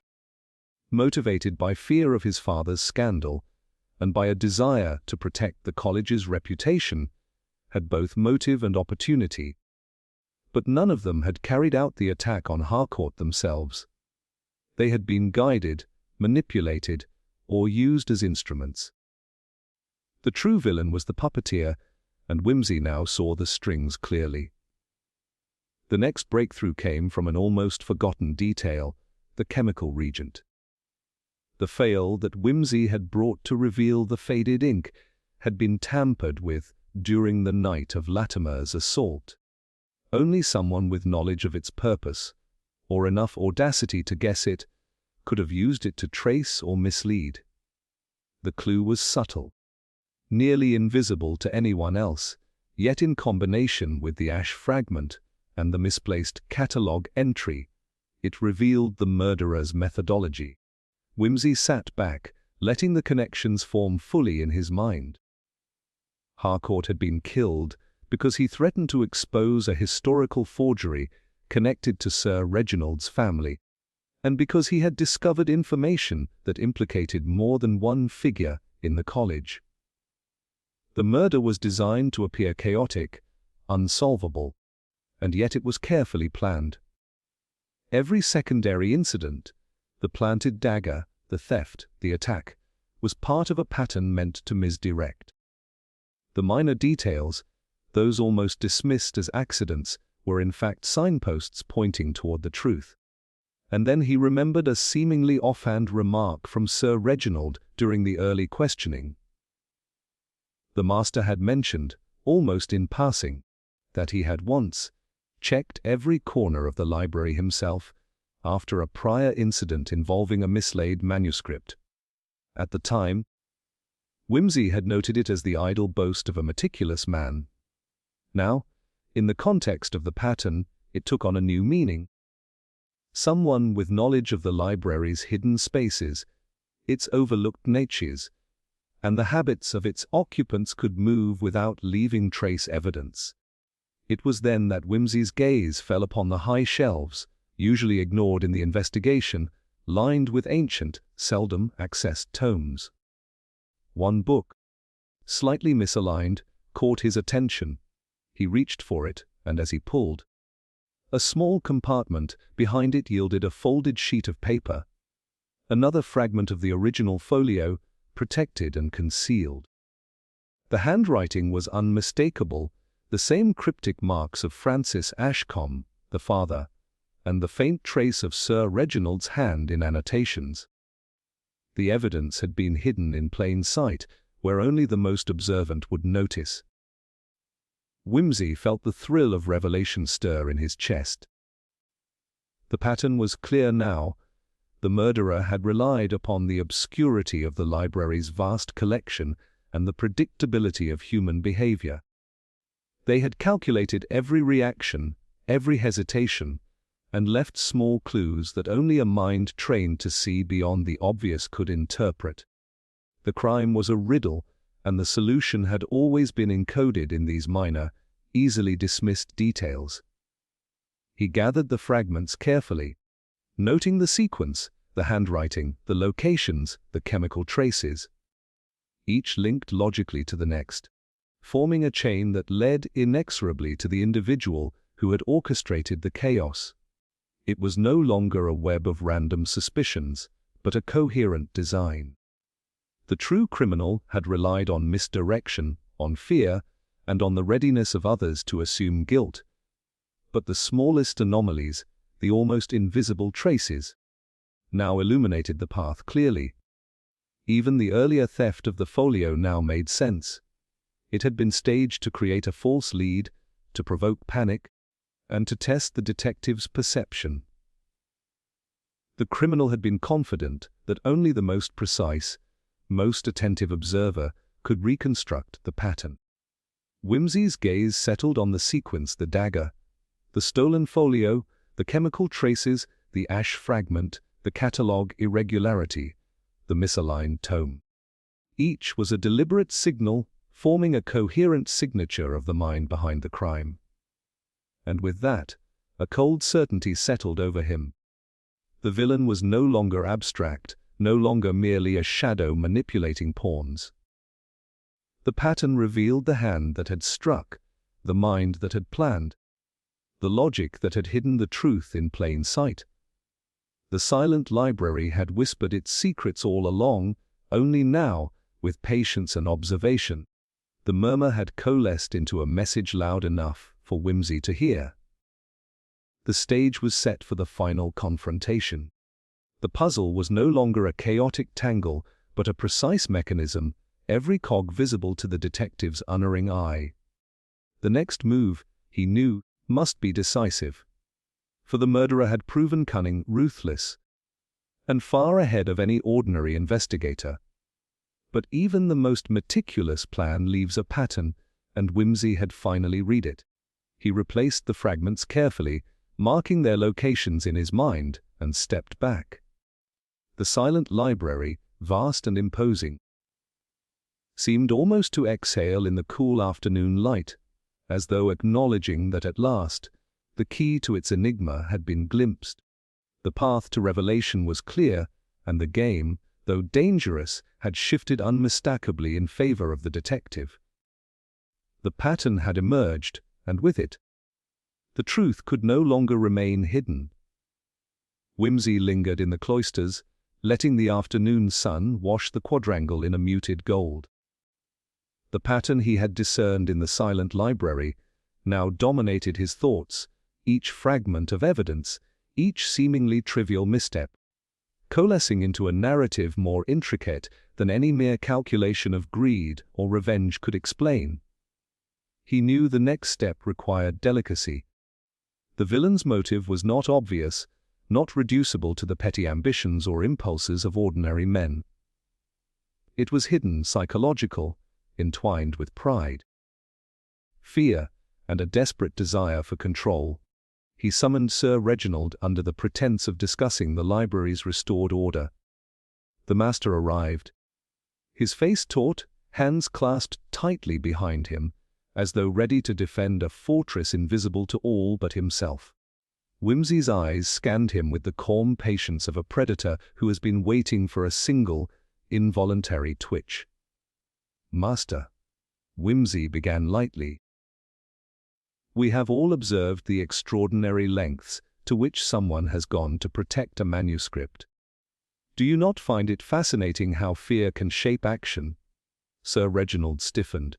Speaker 1: motivated by fear of his father's scandal and by a desire to protect the college's reputation, had both motive and opportunity. But none of them had carried out the attack on Harcourt themselves. They had been guided, manipulated, or used as instruments. The true villain was the puppeteer, and Wimsey now saw the strings clearly. The next breakthrough came from an almost forgotten detail: the chemical reagent. The phial that Whimsy had brought to reveal the faded ink had been tampered with during the night of Latimer's assault. Only someone with knowledge of its purpose, or enough audacity to guess it, could have used it to trace or mislead. The clue was subtle, nearly invisible to anyone else, yet in combination with the ash fragment and the misplaced catalogue entry, it revealed the murderer's methodology. Whimsy sat back, letting the connections form fully in his mind. Harcourt had been killed because he threatened to expose a historical forgery connected to Sir Reginald's family, and because he had discovered information that implicated more than one figure in the college. The murder was designed to appear chaotic, unsolvable, and yet it was carefully planned. Every secondary incident, the planted dagger, the theft, the attack, was part of a pattern meant to misdirect. The minor details, those almost dismissed as accidents, were in fact signposts pointing toward the truth. And then he remembered a seemingly offhand remark from Sir Reginald during the early questioning. The master had mentioned, almost in passing, that he had once checked every corner of the library himself after a prior incident involving a mislaid manuscript. At the time, Whimsy had noted it as the idle boast of a meticulous man. Now, in the context of the pattern, it took on a new meaning. Someone with knowledge of the library's hidden spaces, its overlooked niches, and the habits of its occupants could move without leaving trace evidence. It was then that Whimsy's gaze fell upon the high shelves, usually ignored in the investigation, lined with ancient, seldom accessed tomes. One book, slightly misaligned, caught his attention. He reached for it, and as he pulled, a small compartment behind it yielded a folded sheet of paper, another fragment of the original folio, protected and concealed. The handwriting was unmistakable, the same cryptic marks of Francis Ashcombe, the father, and the faint trace of Sir Reginald's hand in annotations. The evidence had been hidden in plain sight, where only the most observant would notice. Whimsy felt the thrill of revelation stir in his chest. The pattern was clear now. The murderer had relied upon the obscurity of the library's vast collection and the predictability of human behavior. They had calculated every reaction, every hesitation, and left small clues that only a mind trained to see beyond the obvious could interpret. The crime was a riddle, and the solution had always been encoded in these minor, easily dismissed details. He gathered the fragments carefully, noting the sequence, the handwriting, the locations, the chemical traces. Each linked logically to the next, forming a chain that led inexorably to the individual who had orchestrated the chaos. It was no longer a web of random suspicions, but a coherent design. The true criminal had relied on misdirection, on fear, and on the readiness of others to assume guilt. But the smallest anomalies, the almost invisible traces, now illuminated the path clearly. Even the earlier theft of the folio now made sense. It had been staged to create a false lead, to provoke panic, and to test the detective's perception. The criminal had been confident that only the most precise, most attentive observer could reconstruct the pattern. Whimsy's gaze settled on the sequence: the dagger, the stolen folio, the chemical traces, the ash fragment, the catalogue irregularity, the misaligned tome. Each was a deliberate signal, forming a coherent signature of the mind behind the crime. And with that, a cold certainty settled over him. The villain was no longer abstract, no longer merely a shadow manipulating pawns. The pattern revealed the hand that had struck, the mind that had planned, the logic that had hidden the truth in plain sight. The silent library had whispered its secrets all along, only now, with patience and observation, the murmur had coalesced into a message loud enough for Whimsy to hear. The stage was set for the final confrontation. The puzzle was no longer a chaotic tangle, but a precise mechanism, every cog visible to the detective's unerring eye. The next move, he knew, must be decisive. For the murderer had proven cunning, ruthless, and far ahead of any ordinary investigator. But even the most meticulous plan leaves a pattern, and Whimsy had finally read it. He replaced the fragments carefully, marking their locations in his mind, and stepped back. The silent library, vast and imposing, seemed almost to exhale in the cool afternoon light, as though acknowledging that at last, the key to its enigma had been glimpsed. The path to revelation was clear, and the game, though dangerous, had shifted unmistakably in favor of the detective. The pattern had emerged, and with it, the truth could no longer remain hidden. Whimsy lingered in the cloisters, letting the afternoon sun wash the quadrangle in a muted gold. The pattern he had discerned in the silent library now dominated his thoughts, each fragment of evidence, each seemingly trivial misstep, coalescing into a narrative more intricate than any mere calculation of greed or revenge could explain. He knew the next step required delicacy. The villain's motive was not obvious, not reducible to the petty ambitions or impulses of ordinary men. It was hidden, psychological, entwined with pride, fear, and a desperate desire for control. He summoned Sir Reginald under the pretense of discussing the library's restored order. The master arrived. His face taut, hands clasped tightly behind him, as though ready to defend a fortress invisible to all but himself. Whimsy's eyes scanned him with the calm patience of a predator who has been waiting for a single, involuntary twitch. "Master," Whimsy began lightly, "we have all observed the extraordinary lengths to which someone has gone to protect a manuscript. Do you not find it fascinating how fear can shape action?" Sir Reginald stiffened.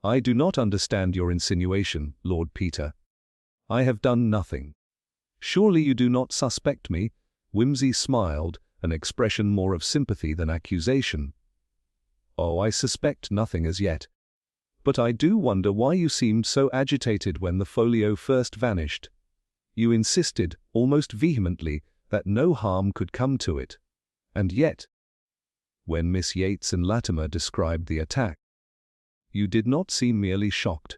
Speaker 1: "I do not understand your insinuation, Lord Peter. I have done nothing." "Surely you do not suspect me?" Whimsy smiled, an expression more of sympathy than accusation. "Oh, I suspect nothing as yet. But I do wonder why you seemed so agitated when the folio first vanished. You insisted, almost vehemently, that no harm could come to it. And yet, when Miss Yates and Latimer described the attack, you did not seem merely shocked.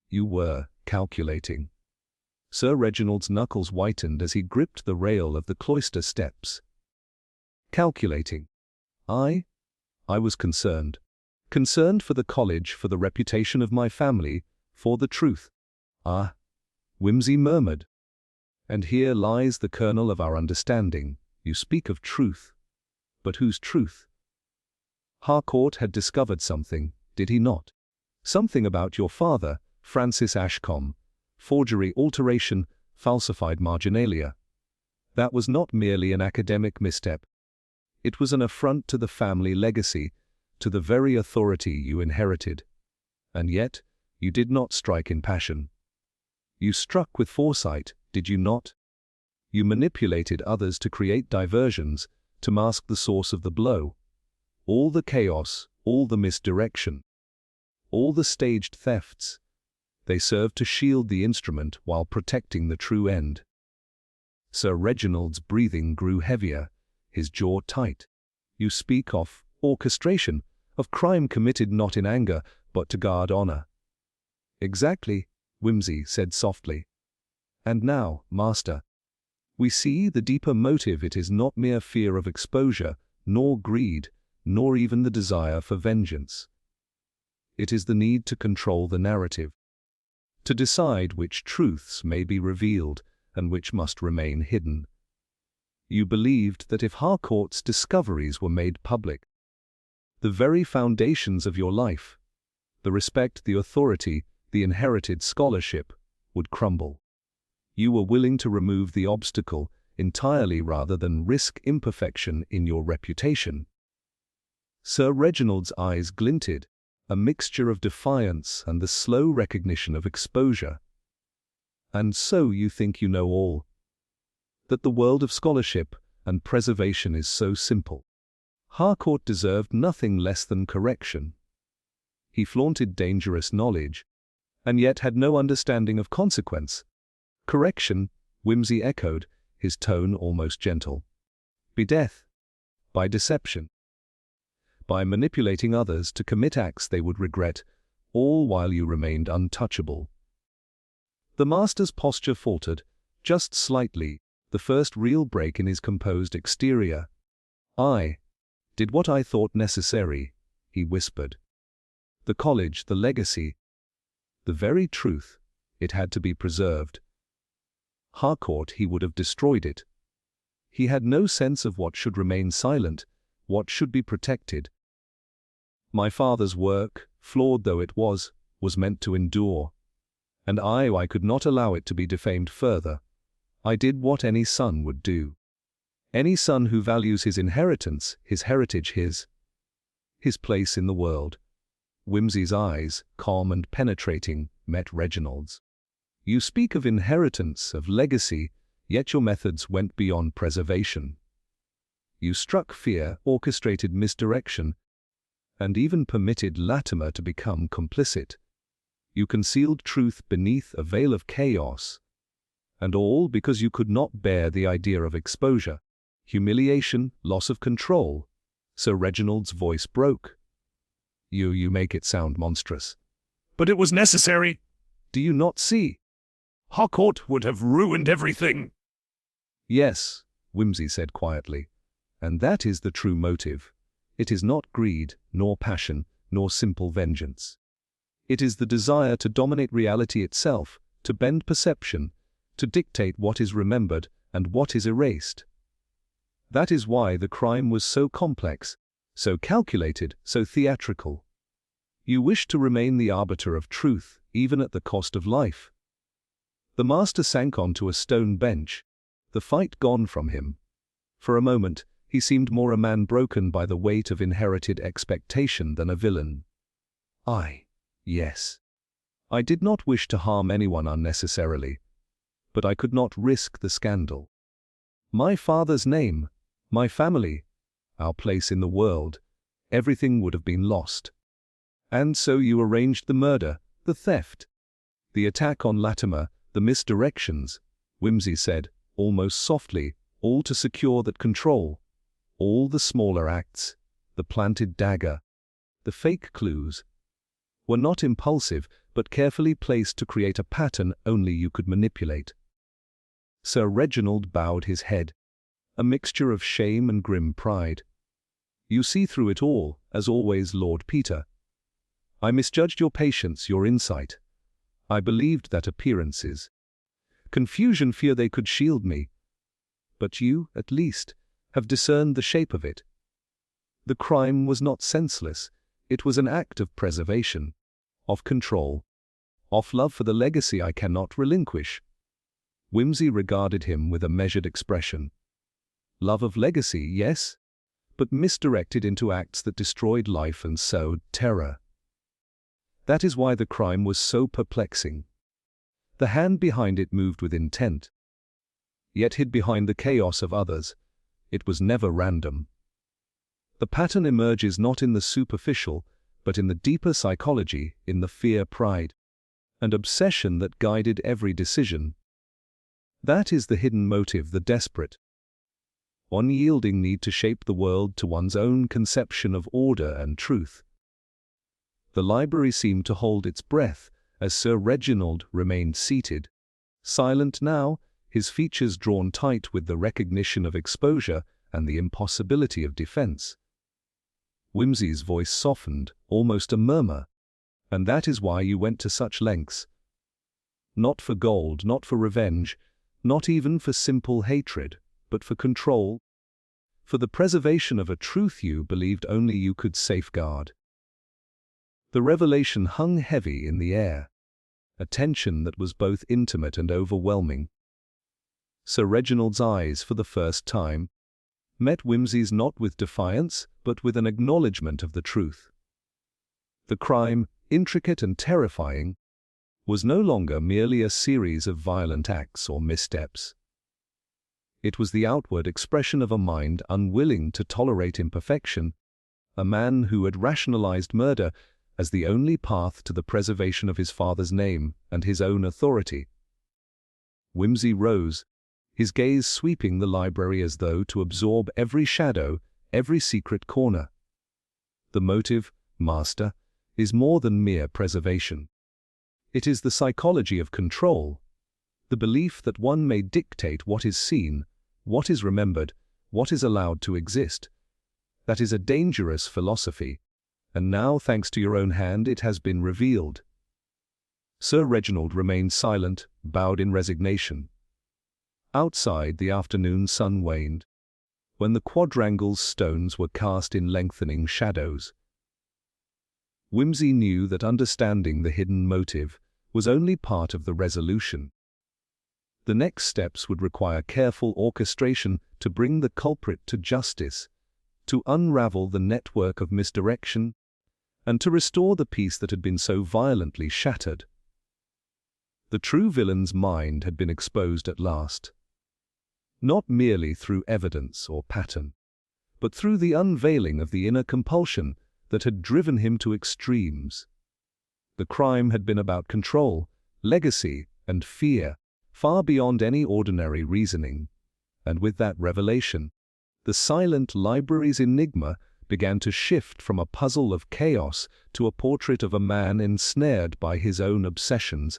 Speaker 1: You were calculating." Sir Reginald's knuckles whitened as he gripped the rail of the cloister steps. "Calculating? I was concerned. Concerned for the college, for the reputation of my family, for the truth." "Ah," Whimsy murmured. "And here lies the kernel of our understanding. You speak of truth. But whose truth? Harcourt had discovered something, did he not? Something about your father, Francis Ashcombe. Forgery, alteration, falsified marginalia. That was not merely an academic misstep. It was an affront to the family legacy, to the very authority you inherited. And yet, you did not strike in passion. You struck with foresight, did you not? You manipulated others to create diversions, to mask the source of the blow. All the chaos, all the misdirection, all the staged thefts, they served to shield the instrument while protecting the true end." Sir Reginald's breathing grew heavier, his jaw tight. "You speak of orchestration, of crime committed not in anger, but to guard honor." "Exactly," Whimsy said softly. "And now, master, we see the deeper motive. It is not mere fear of exposure, nor greed, nor even the desire for vengeance. It is the need to control the narrative, to decide which truths may be revealed and which must remain hidden. You believed that if Harcourt's discoveries were made public, the very foundations of your life, the respect, the authority, the inherited scholarship, would crumble. You were willing to remove the obstacle entirely rather than risk imperfection in your reputation." Sir Reginald's eyes glinted, a mixture of defiance and the slow recognition of exposure. And so you think you know all. That the world of scholarship and preservation is so simple. Harcourt deserved nothing less than correction. He flaunted dangerous knowledge, and yet had no understanding of consequence. Correction, Whimsy echoed, his tone almost gentle. Be death. By deception. By manipulating others to commit acts they would regret, all while you remained untouchable. The master's posture faltered, just slightly, the first real break in his composed exterior. I did what I thought necessary, he whispered. The college, the legacy, the very truth, it had to be preserved. Harcourt, he would have destroyed it. He had no sense of what should remain silent, what should be protected. My father's work, flawed though it was meant to endure. And I could not allow it to be defamed further. I did what any son would do. Any son who values his inheritance, his heritage, his place in the world. Whimsy's eyes, calm and penetrating, met Reginald's. You speak of inheritance, of legacy, yet your methods went beyond preservation. You struck fear, orchestrated misdirection, and even permitted Latimer to become complicit. You concealed truth beneath a veil of chaos. And all because you could not bear the idea of exposure, humiliation, loss of control. Sir Reginald's voice broke. You make it sound monstrous.
Speaker 2: But it was necessary.
Speaker 1: Do you not see?
Speaker 2: Harcourt would have ruined everything.
Speaker 1: Yes, Whimsy said quietly. And that is the true motive. It is not greed, nor passion, nor simple vengeance. It is the desire to dominate reality itself, to bend perception, to dictate what is remembered and what is erased. That is why the crime was so complex, so calculated, so theatrical. You wished to remain the arbiter of truth, even at the cost of life. The master sank onto a stone bench, the fight gone from him. For a moment, he seemed more a man broken by the weight of inherited expectation than a villain. Yes. I did not wish to harm anyone unnecessarily, but I could not risk the scandal. My father's name, my family, our place in the world, everything would have been lost. And so you arranged the murder, the theft, the attack on Latimer, the misdirections, Whimsy said, almost softly, all to secure that control. All the smaller acts, the planted dagger, the fake clues, were not impulsive but carefully placed to create a pattern only you could manipulate. Sir Reginald bowed his head, a mixture of shame and grim pride. You see through it all, as always, Lord Peter. I misjudged your patience, your insight. I believed that appearances, confusion, fear they could shield me. But you, at least, have discerned the shape of it. The crime was not senseless. It was an act of preservation, of control, of love for the legacy I cannot relinquish. Whimsy regarded him with a measured expression. Love of legacy, yes, but misdirected into acts that destroyed life and sowed terror. That is why the crime was so perplexing. The hand behind it moved with intent, yet hid behind the chaos of others. It was never random. The pattern emerges not in the superficial, but in the deeper psychology, in the fear, pride, and obsession that guided every decision. That is the hidden motive, the desperate, unyielding need to shape the world to one's own conception of order and truth. The library seemed to hold its breath as Sir Reginald remained seated, silent now, his features drawn tight with the recognition of exposure and the impossibility of defense. Whimsy's voice softened, almost a murmur. And that is why you went to such lengths. Not for gold, not for revenge, not even for simple hatred, but for control, for the preservation of a truth you believed only you could safeguard. The revelation hung heavy in the air, a tension that was both intimate and overwhelming. Sir Reginald's eyes, for the first time, met Whimsy's not with defiance, but with an acknowledgement of the truth. The crime, intricate and terrifying, was no longer merely a series of violent acts or missteps. It was the outward expression of a mind unwilling to tolerate imperfection, a man who had rationalized murder as the only path to the preservation of his father's name and his own authority. Wimsey rose, his gaze sweeping the library as though to absorb every shadow, every secret corner. The motive, master, is more than mere preservation. It is the psychology of control, the belief that one may dictate what is seen, what is remembered, what is allowed to exist. That is a dangerous philosophy, and now, thanks to your own hand, it has been revealed. Sir Reginald remained silent, bowed in resignation. Outside, the afternoon sun waned, when the quadrangle's stones were cast in lengthening shadows. Wimsey knew that understanding the hidden motive was only part of the resolution. The next steps would require careful orchestration to bring the culprit to justice, to unravel the network of misdirection, and to restore the peace that had been so violently shattered. The true villain's mind had been exposed at last, not merely through evidence or pattern, but through the unveiling of the inner compulsion that had driven him to extremes. The crime had been about control, legacy, and fear, far beyond any ordinary reasoning. And with that revelation, the silent library's enigma began to shift from a puzzle of chaos to a portrait of a man ensnared by his own obsessions,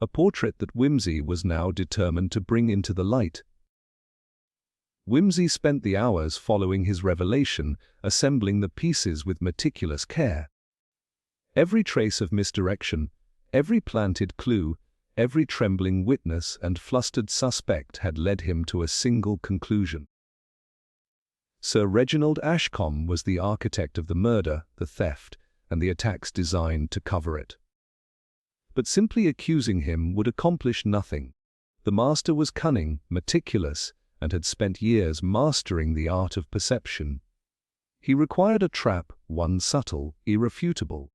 Speaker 1: a portrait that Wimsey was now determined to bring into the light. Wimsey spent the hours following his revelation, assembling the pieces with meticulous care. Every trace of misdirection, every planted clue, every trembling witness and flustered suspect had led him to a single conclusion. Sir Reginald Ashcombe was the architect of the murder, the theft, and the attacks designed to cover it. But simply accusing him would accomplish nothing. The master was cunning, meticulous, and had spent years mastering the art of perception. He required a trap, one subtle, irrefutable,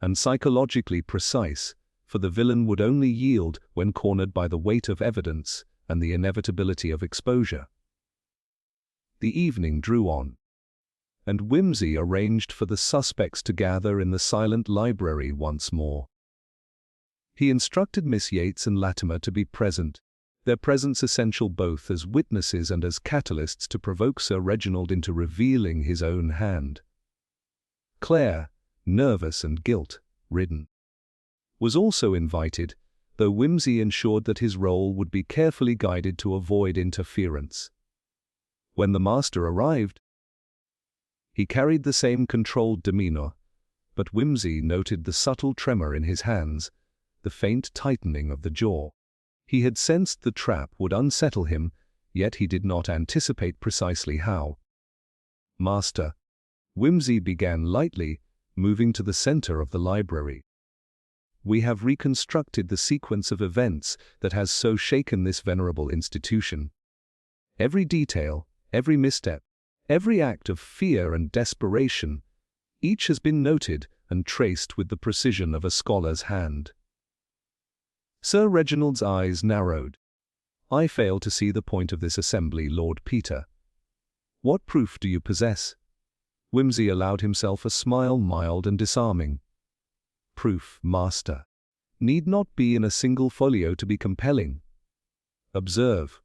Speaker 1: and psychologically precise, for the villain would only yield when cornered by the weight of evidence and the inevitability of exposure. The evening drew on, and Wimsey arranged for the suspects to gather in the silent library once more. He instructed Miss Yates and Latimer to be present, their presence essential both as witnesses and as catalysts to provoke Sir Reginald into revealing his own hand. Claire, nervous and guilt-ridden, was also invited, though Wimsey ensured that his role would be carefully guided to avoid interference. When the master arrived, he carried the same controlled demeanor, but Wimsey noted the subtle tremor in his hands, the faint tightening of the jaw. He had sensed the trap would unsettle him, yet he did not anticipate precisely how. "Master," Wimsey began lightly, moving to the center of the library. "We have reconstructed the sequence of events that has so shaken this venerable institution. Every detail, every misstep, every act of fear and desperation, each has been noted and traced with the precision of a scholar's hand." Sir Reginald's eyes narrowed. "I fail to see the point of this assembly, Lord Peter. What proof do you possess?" Wimsey allowed himself a smile mild and disarming. "Proof, master, need not be in a single folio to be compelling. Observe."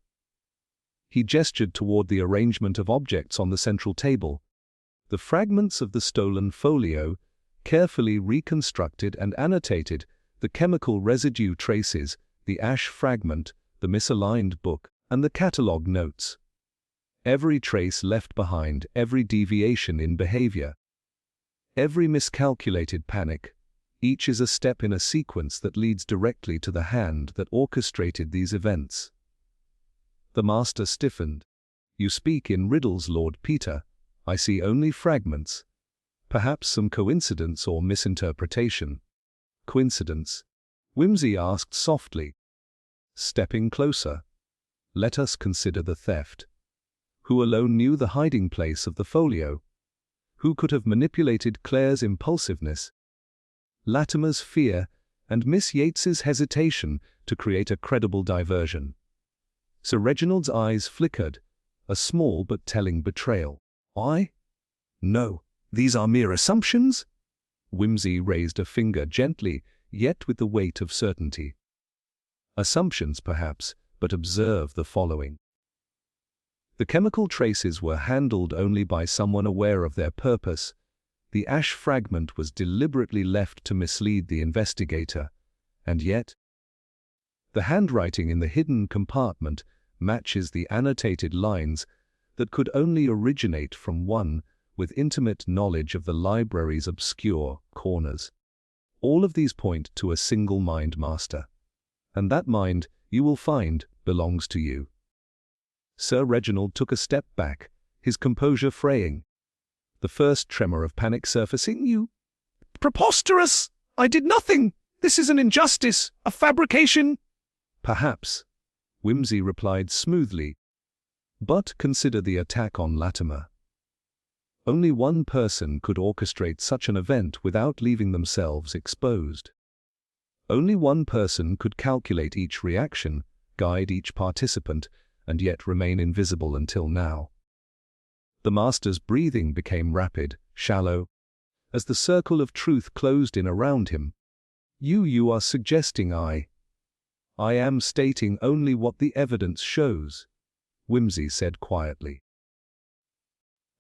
Speaker 1: He gestured toward the arrangement of objects on the central table. The fragments of the stolen folio, carefully reconstructed and annotated, the chemical residue traces, the ash fragment, the misaligned book, and the catalogue notes. Every trace left behind, every deviation in behavior, every miscalculated panic, each is a step in a sequence that leads directly to the hand that orchestrated these events. The master stiffened. "You speak in riddles, Lord Peter. I see only fragments. Perhaps some coincidence or misinterpretation." "Coincidence?" Wimsey asked softly. Stepping closer, "Let us consider the theft. Who alone knew the hiding place of the folio? Who could have manipulated Claire's impulsiveness, Latimer's fear, and Miss Yates's hesitation to create a credible diversion. Sir Reginald's eyes flickered, a small but telling betrayal. "I? No, these are mere assumptions?" Whimsy raised a finger gently, yet with the weight of certainty. "Assumptions, perhaps, but observe the following. The chemical traces were handled only by someone aware of their purpose. The ash fragment was deliberately left to mislead the investigator, and yet the handwriting in the hidden compartment matches the annotated lines that could only originate from one with intimate knowledge of the library's obscure corners. All of these point to a single mind, Master, and that mind, you will find, belongs to you." Sir Reginald took a step back, his composure fraying, the first tremor of panic surfacing. "You...
Speaker 2: Preposterous! I did nothing! This is an injustice, a fabrication!"
Speaker 1: "Perhaps," Whimsy replied smoothly, "but consider the attack on Latimer. Only one person could orchestrate such an event without leaving themselves exposed. Only one person could calculate each reaction, guide each participant, and yet remain invisible until now." The Master's breathing became rapid, shallow, as the circle of truth closed in around him. You are suggesting I am stating only what the evidence shows," Whimsy said quietly.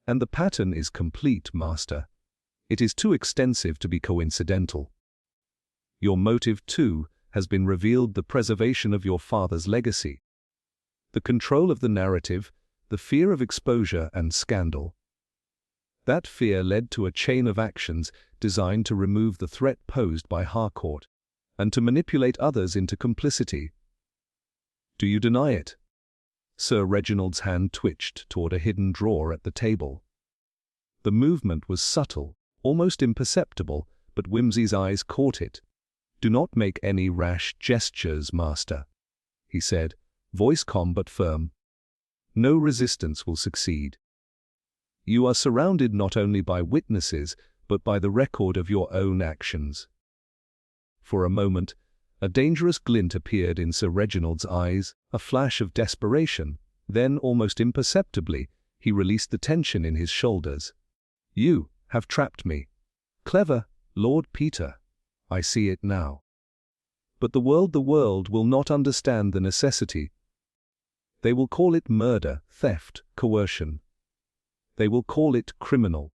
Speaker 1: "And the pattern is complete, Master. It is too extensive to be coincidental. Your motive, too, has been revealed: the preservation of your father's legacy, the control of the narrative, the fear of exposure and scandal. That fear led to a chain of actions designed to remove the threat posed by Harcourt, and to manipulate others into complicity. Do you deny it?" Sir Reginald's hand twitched toward a hidden drawer at the table. The movement was subtle, almost imperceptible, but Whimsy's eyes caught it. "Do not make any rash gestures, Master," he said, voice calm but firm. "No resistance will succeed. You are surrounded not only by witnesses, but by the record of your own actions." For a moment, a dangerous glint appeared in Sir Reginald's eyes, a flash of desperation. Then, almost imperceptibly, he released the tension in his shoulders. "You have trapped me. Clever, Lord Peter. I see it now. But the world will not understand the necessity. They will call it murder, theft, coercion. They will call it criminal.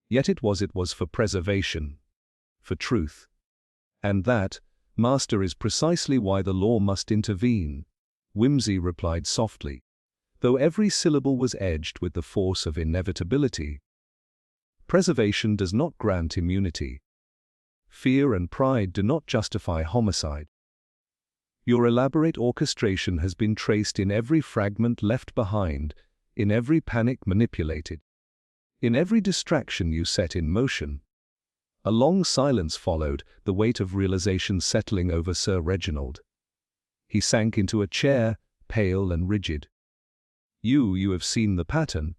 Speaker 1: Yet it was for preservation, for truth. And that, Master, is precisely why the law must intervene," Whimsy replied softly, though every syllable was edged with the force of inevitability. "Preservation does not grant immunity. Fear and pride do not justify homicide. Your elaborate orchestration has been traced in every fragment left behind, in every panic manipulated, in every distraction you set in motion." A long silence followed, the weight of realization settling over Sir Reginald. He sank into a chair, pale and rigid. You have seen the pattern.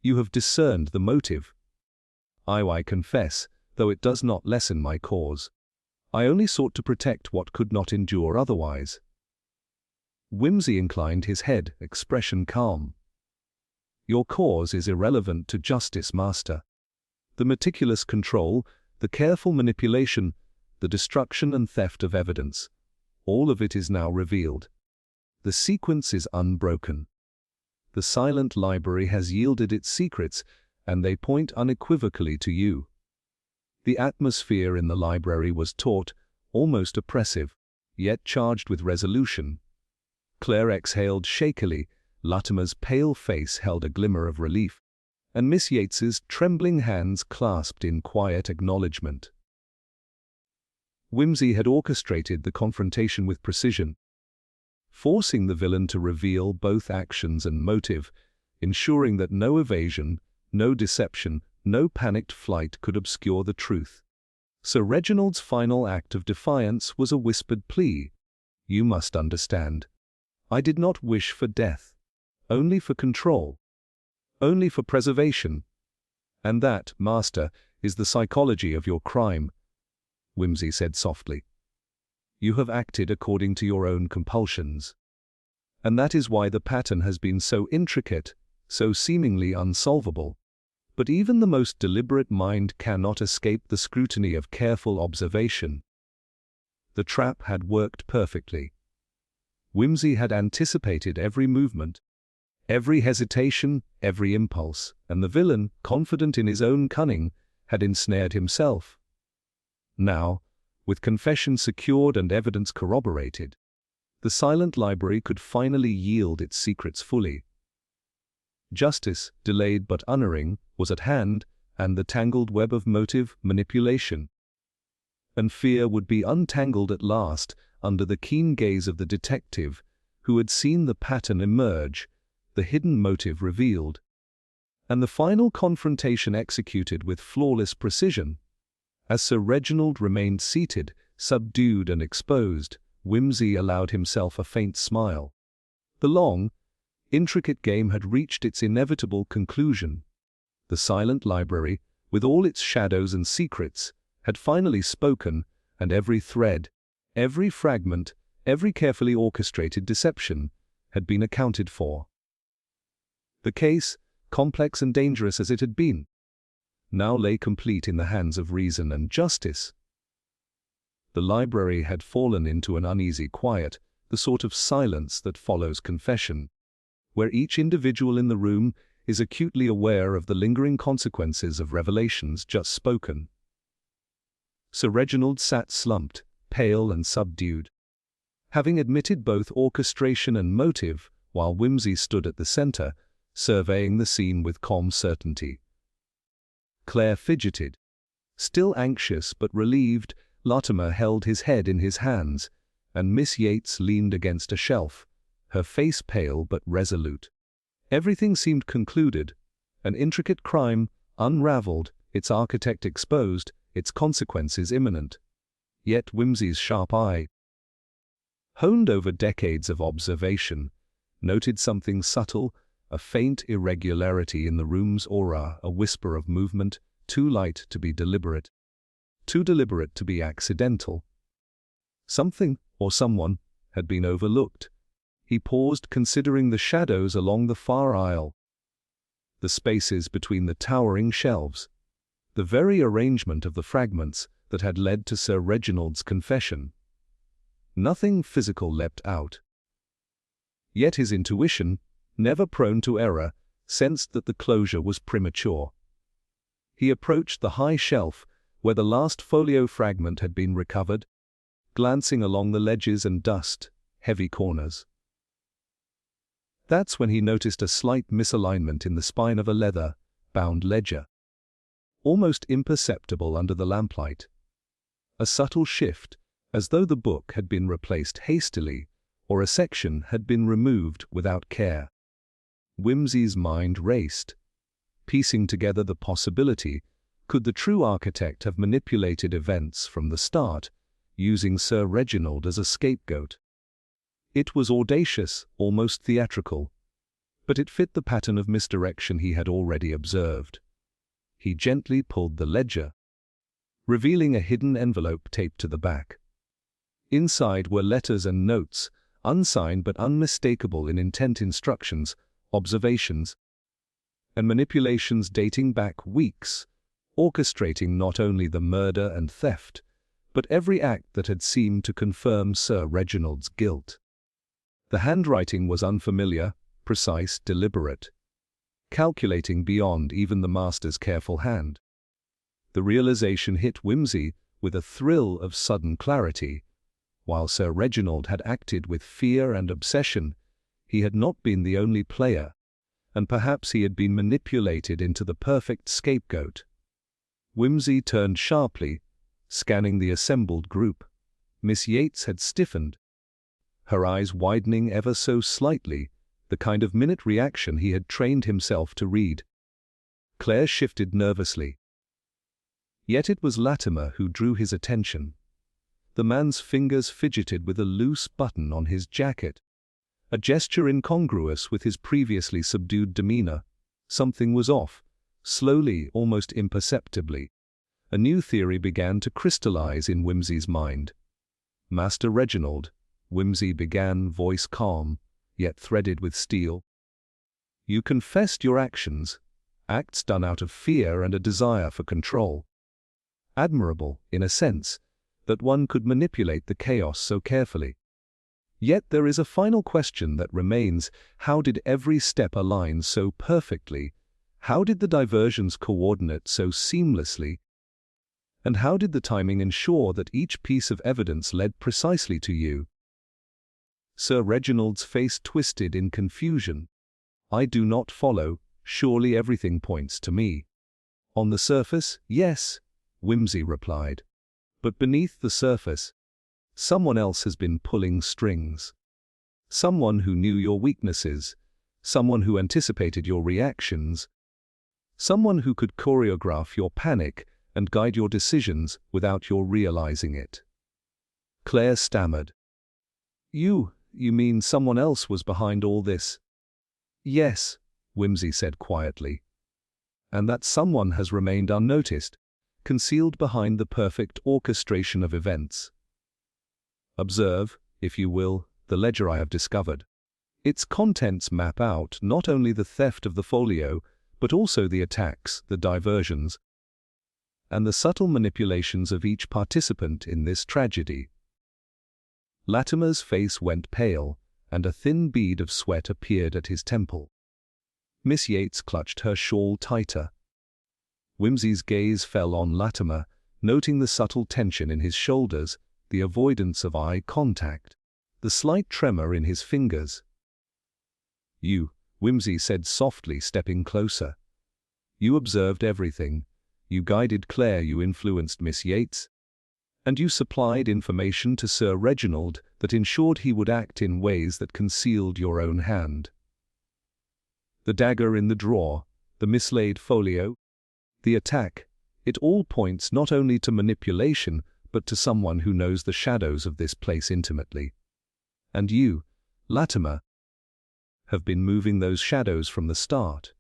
Speaker 1: You have discerned the motive. I confess, though it does not lessen my cause. I only sought to protect what could not endure otherwise." Whimsy inclined his head, expression calm. "Your cause is irrelevant to justice, Master. The meticulous control, the careful manipulation, the destruction and theft of evidence, all of it is now revealed. The sequence is unbroken. The silent library has yielded its secrets, and they point unequivocally to you. The atmosphere in the library was taut, almost oppressive, yet charged with resolution. Claire exhaled shakily, Latimer's pale face held a glimmer of relief, and Miss Yates's trembling hands clasped in quiet acknowledgement. Whimsy had orchestrated the confrontation with precision, forcing the villain to reveal both actions and motive, ensuring that no evasion, no deception, no panicked flight could obscure the truth. Sir Reginald's final act of defiance was a whispered plea. "You must understand. I did not wish for death, only for control, only for preservation. And that, Master, is the psychology of your crime," Whimsy said softly. You have acted according to your own compulsions. And that is why the pattern has been so intricate, so seemingly unsolvable. But even the most deliberate mind cannot escape the scrutiny of careful observation. The trap had worked perfectly. Whimsy had anticipated every movement, every hesitation, every impulse, and the villain, confident in his own cunning, had ensnared himself. Now, with confession secured and evidence corroborated, the silent library could finally yield its secrets fully. Justice, delayed but unerring, was at hand, and the tangled web of motive, manipulation, and fear would be untangled at last under the keen gaze of the detective who had seen the pattern emerge, the hidden motive revealed, and the final confrontation executed with flawless precision. As Sir Reginald remained seated, subdued and exposed, Whimsy allowed himself a faint smile. The long, intricate game had reached its inevitable conclusion. The silent library, with all its shadows and secrets, had finally spoken, and every thread, every fragment, every carefully orchestrated deception had been accounted for. The case, complex and dangerous as it had been, now lay complete in the hands of reason and justice. The library had fallen into an uneasy quiet, the sort of silence that follows confession, where each individual in the room is acutely aware of the lingering consequences of revelations just spoken. Sir Reginald sat slumped, pale and subdued, having admitted both orchestration and motive, while Whimsy stood at the center, surveying the scene with calm certainty. Claire fidgeted. Still anxious but relieved, Latimer held his head in his hands, and Miss Yates leaned against a shelf, her face pale but resolute. Everything seemed concluded, an intricate crime, unraveled, its architect exposed, its consequences imminent. Yet Whimsy's sharp eye, honed over decades of observation, noted something subtle, a faint irregularity in the room's aura, a whisper of movement, too light to be deliberate, too deliberate to be accidental. Something, or someone, had been overlooked. He paused, considering the shadows along the far aisle, the spaces between the towering shelves, the very arrangement of the fragments that had led to Sir Reginald's confession. Nothing physical leapt out. Yet his intuition, never prone to error, sensed that the closure was premature. He approached the high shelf where the last folio fragment had been recovered, glancing along the ledges and dust, heavy corners. That's when he noticed a slight misalignment in the spine of a leather-bound ledger, almost imperceptible under the lamplight. A subtle shift, as though the book had been replaced hastily, or a section had been removed without care. Whimsy's mind raced, piecing together the possibility: could the true architect have manipulated events from the start, using Sir Reginald as a scapegoat? It was audacious, almost theatrical, but it fit the pattern of misdirection he had already observed. He gently pulled the ledger, revealing a hidden envelope taped to the back. Inside were letters and notes, unsigned but unmistakable in intent, instructions, observations, and manipulations dating back weeks, orchestrating not only the murder and theft, but every act that had seemed to confirm Sir Reginald's guilt. The handwriting was unfamiliar, precise, deliberate, calculating beyond even the master's careful hand. The realization hit Whimsy with a thrill of sudden clarity. While Sir Reginald had acted with fear and obsession, he had not been the only player, and perhaps he had been manipulated into the perfect scapegoat. Whimsy turned sharply, scanning the assembled group. Miss Yates had stiffened, her eyes widening ever so slightly, the kind of minute reaction he had trained himself to read. Claire shifted nervously. Yet it was Latimer who drew his attention. The man's fingers fidgeted with a loose button on his jacket, a gesture incongruous with his previously subdued demeanor. Something was off. Slowly, almost imperceptibly, a new theory began to crystallize in Whimsy's mind. Master Reginald, Whimsy began, voice calm, yet threaded with steel. You confessed your actions, acts done out of fear and a desire for control. Admirable, in a sense, that one could manipulate the chaos so carefully. Yet there is a final question that remains: how did every step align so perfectly? How did the diversions coordinate so seamlessly? And how did the timing ensure that each piece of evidence led precisely to you? Sir Reginald's face twisted in confusion. I do not follow. Surely everything points to me. On the surface, yes, Whimsy replied. But beneath the surface, someone else has been pulling strings. Someone who knew your weaknesses, someone who anticipated your reactions, someone who could choreograph your panic and guide your decisions without your realizing it. Claire stammered. You mean someone else was behind all this? Yes, Whimsy said quietly. And that someone has remained unnoticed, concealed behind the perfect orchestration of events. Observe, if you will, the ledger I have discovered. Its contents map out not only the theft of the folio, but also the attacks, the diversions, and the subtle manipulations of each participant in this tragedy. Latimer's face went pale, and a thin bead of sweat appeared at his temple. Miss Yates clutched her shawl tighter. Whimsy's gaze fell on Latimer, noting the subtle tension in his shoulders, the avoidance of eye contact, the slight tremor in his fingers. You, Whimsy said softly, stepping closer. You observed everything. You guided Claire, you influenced Miss Yates, and you supplied information to Sir Reginald that ensured he would act in ways that concealed your own hand. The dagger in the drawer, the mislaid folio, the attack, it all points not only to manipulation, but to someone who knows the shadows of this place intimately. And you, Latimer, have been moving those shadows from the start.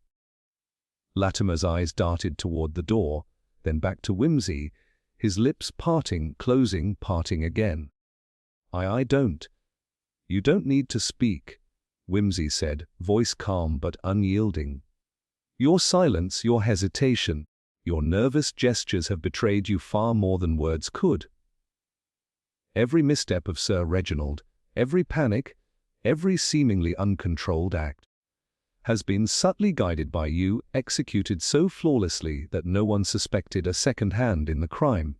Speaker 1: Latimer's eyes darted toward the door, then back to Whimsy, his lips parting, closing, parting again. I don't. You don't need to speak, Whimsy said, voice calm but unyielding. Your silence, your hesitation, your nervous gestures have betrayed you far more than words could. Every misstep of Sir Reginald, every panic, every seemingly uncontrolled act, has been subtly guided by you, executed so flawlessly that no one suspected a second hand in the crime.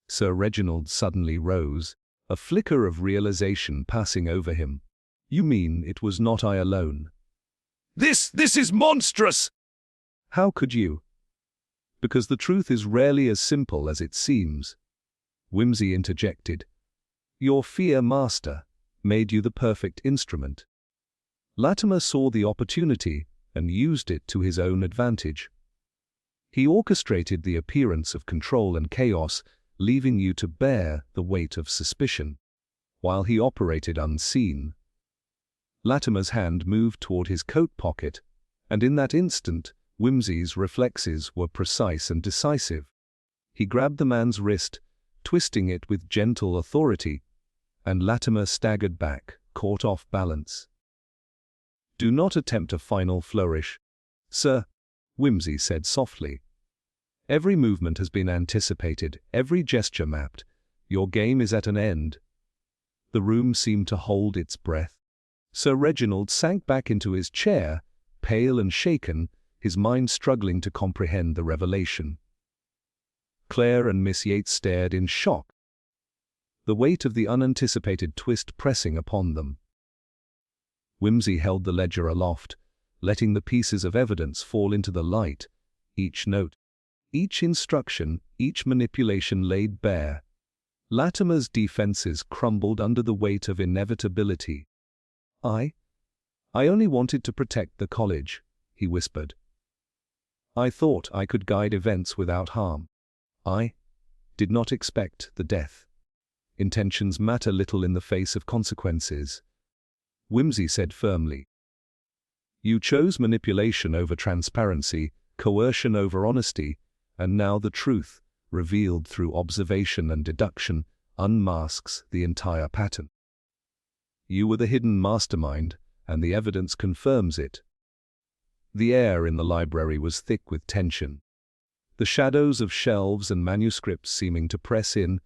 Speaker 1: Sir Reginald suddenly rose, a flicker of realization passing over him. You mean it was not I alone?
Speaker 2: This is monstrous!
Speaker 1: How could you? Because the truth is rarely as simple as it seems. Whimsy interjected. Your fear, master, made you the perfect instrument. Latimer saw the opportunity and used it to his own advantage. He orchestrated the appearance of control and chaos, leaving you to bear the weight of suspicion, while he operated unseen. Latimer's hand moved toward his coat pocket, and in that instant, Whimsy's reflexes were precise and decisive. He grabbed the man's wrist, twisting it with gentle authority, and Latimer staggered back, caught off balance. Do not attempt a final flourish, sir, Whimsy said softly. Every movement has been anticipated, every gesture mapped. Your game is at an end. The room seemed to hold its breath. Sir Reginald sank back into his chair, pale and shaken, his mind struggling to comprehend the revelation. Claire and Miss Yates stared in shock, the weight of the unanticipated twist pressing upon them. Whimsy held the ledger aloft, letting the pieces of evidence fall into the light, each note, each instruction, each manipulation laid bare. Latimer's defenses crumbled under the weight of inevitability. I only wanted to protect the college, he whispered. I thought I could guide events without harm. I did not expect the death. Intentions matter little in the face of consequences, Whimsy said firmly. You chose manipulation over transparency, coercion over honesty, and now the truth, revealed through observation and deduction, unmasks the entire pattern. You were the hidden mastermind, and the evidence confirms it. The air in the library was thick with tension, the shadows of shelves and manuscripts seeming to press in,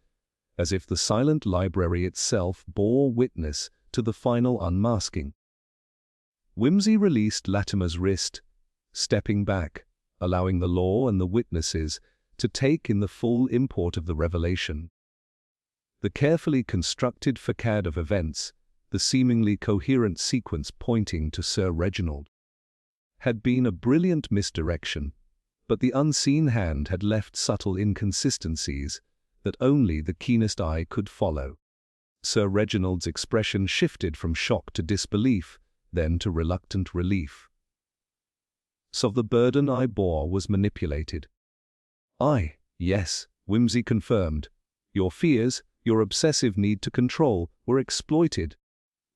Speaker 1: as if the silent library itself bore witness to the final unmasking. Whimsy released Latimer's wrist, stepping back, allowing the law and the witnesses to take in the full import of the revelation. The carefully constructed facade of events, the seemingly coherent sequence pointing to Sir Reginald, had been a brilliant misdirection, but the unseen hand had left subtle inconsistencies that only the keenest eye could follow. Sir Reginald's expression shifted from shock to disbelief, then to reluctant relief. So the burden I bore was manipulated. Yes, Whimsy confirmed. Your fears, your obsessive need to control, were exploited.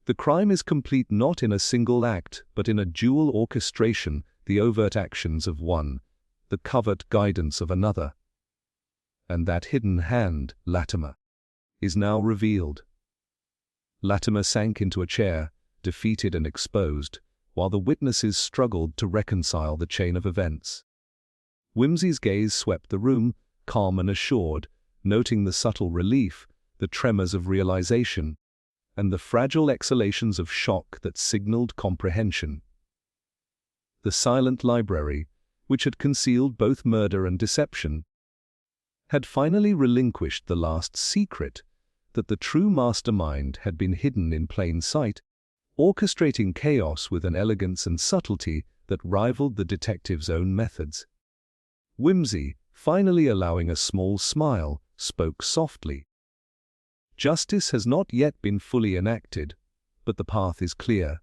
Speaker 1: The crime is complete not in a single act, but in a dual orchestration, the overt actions of one, the covert guidance of another. And that hidden hand, Latimer, is now revealed. Latimer sank into a chair, defeated and exposed, while the witnesses struggled to reconcile the chain of events. Whimsy's gaze swept the room, calm and assured, noting the subtle relief, the tremors of realization, and the fragile exhalations of shock that signaled comprehension. The silent library, which had concealed both murder and deception, had finally relinquished the last secret, that the true mastermind had been hidden in plain sight, orchestrating chaos with an elegance and subtlety that rivaled the detective's own methods. Whimsy, finally allowing a small smile, spoke softly. Justice has not yet been fully enacted, but the path is clear.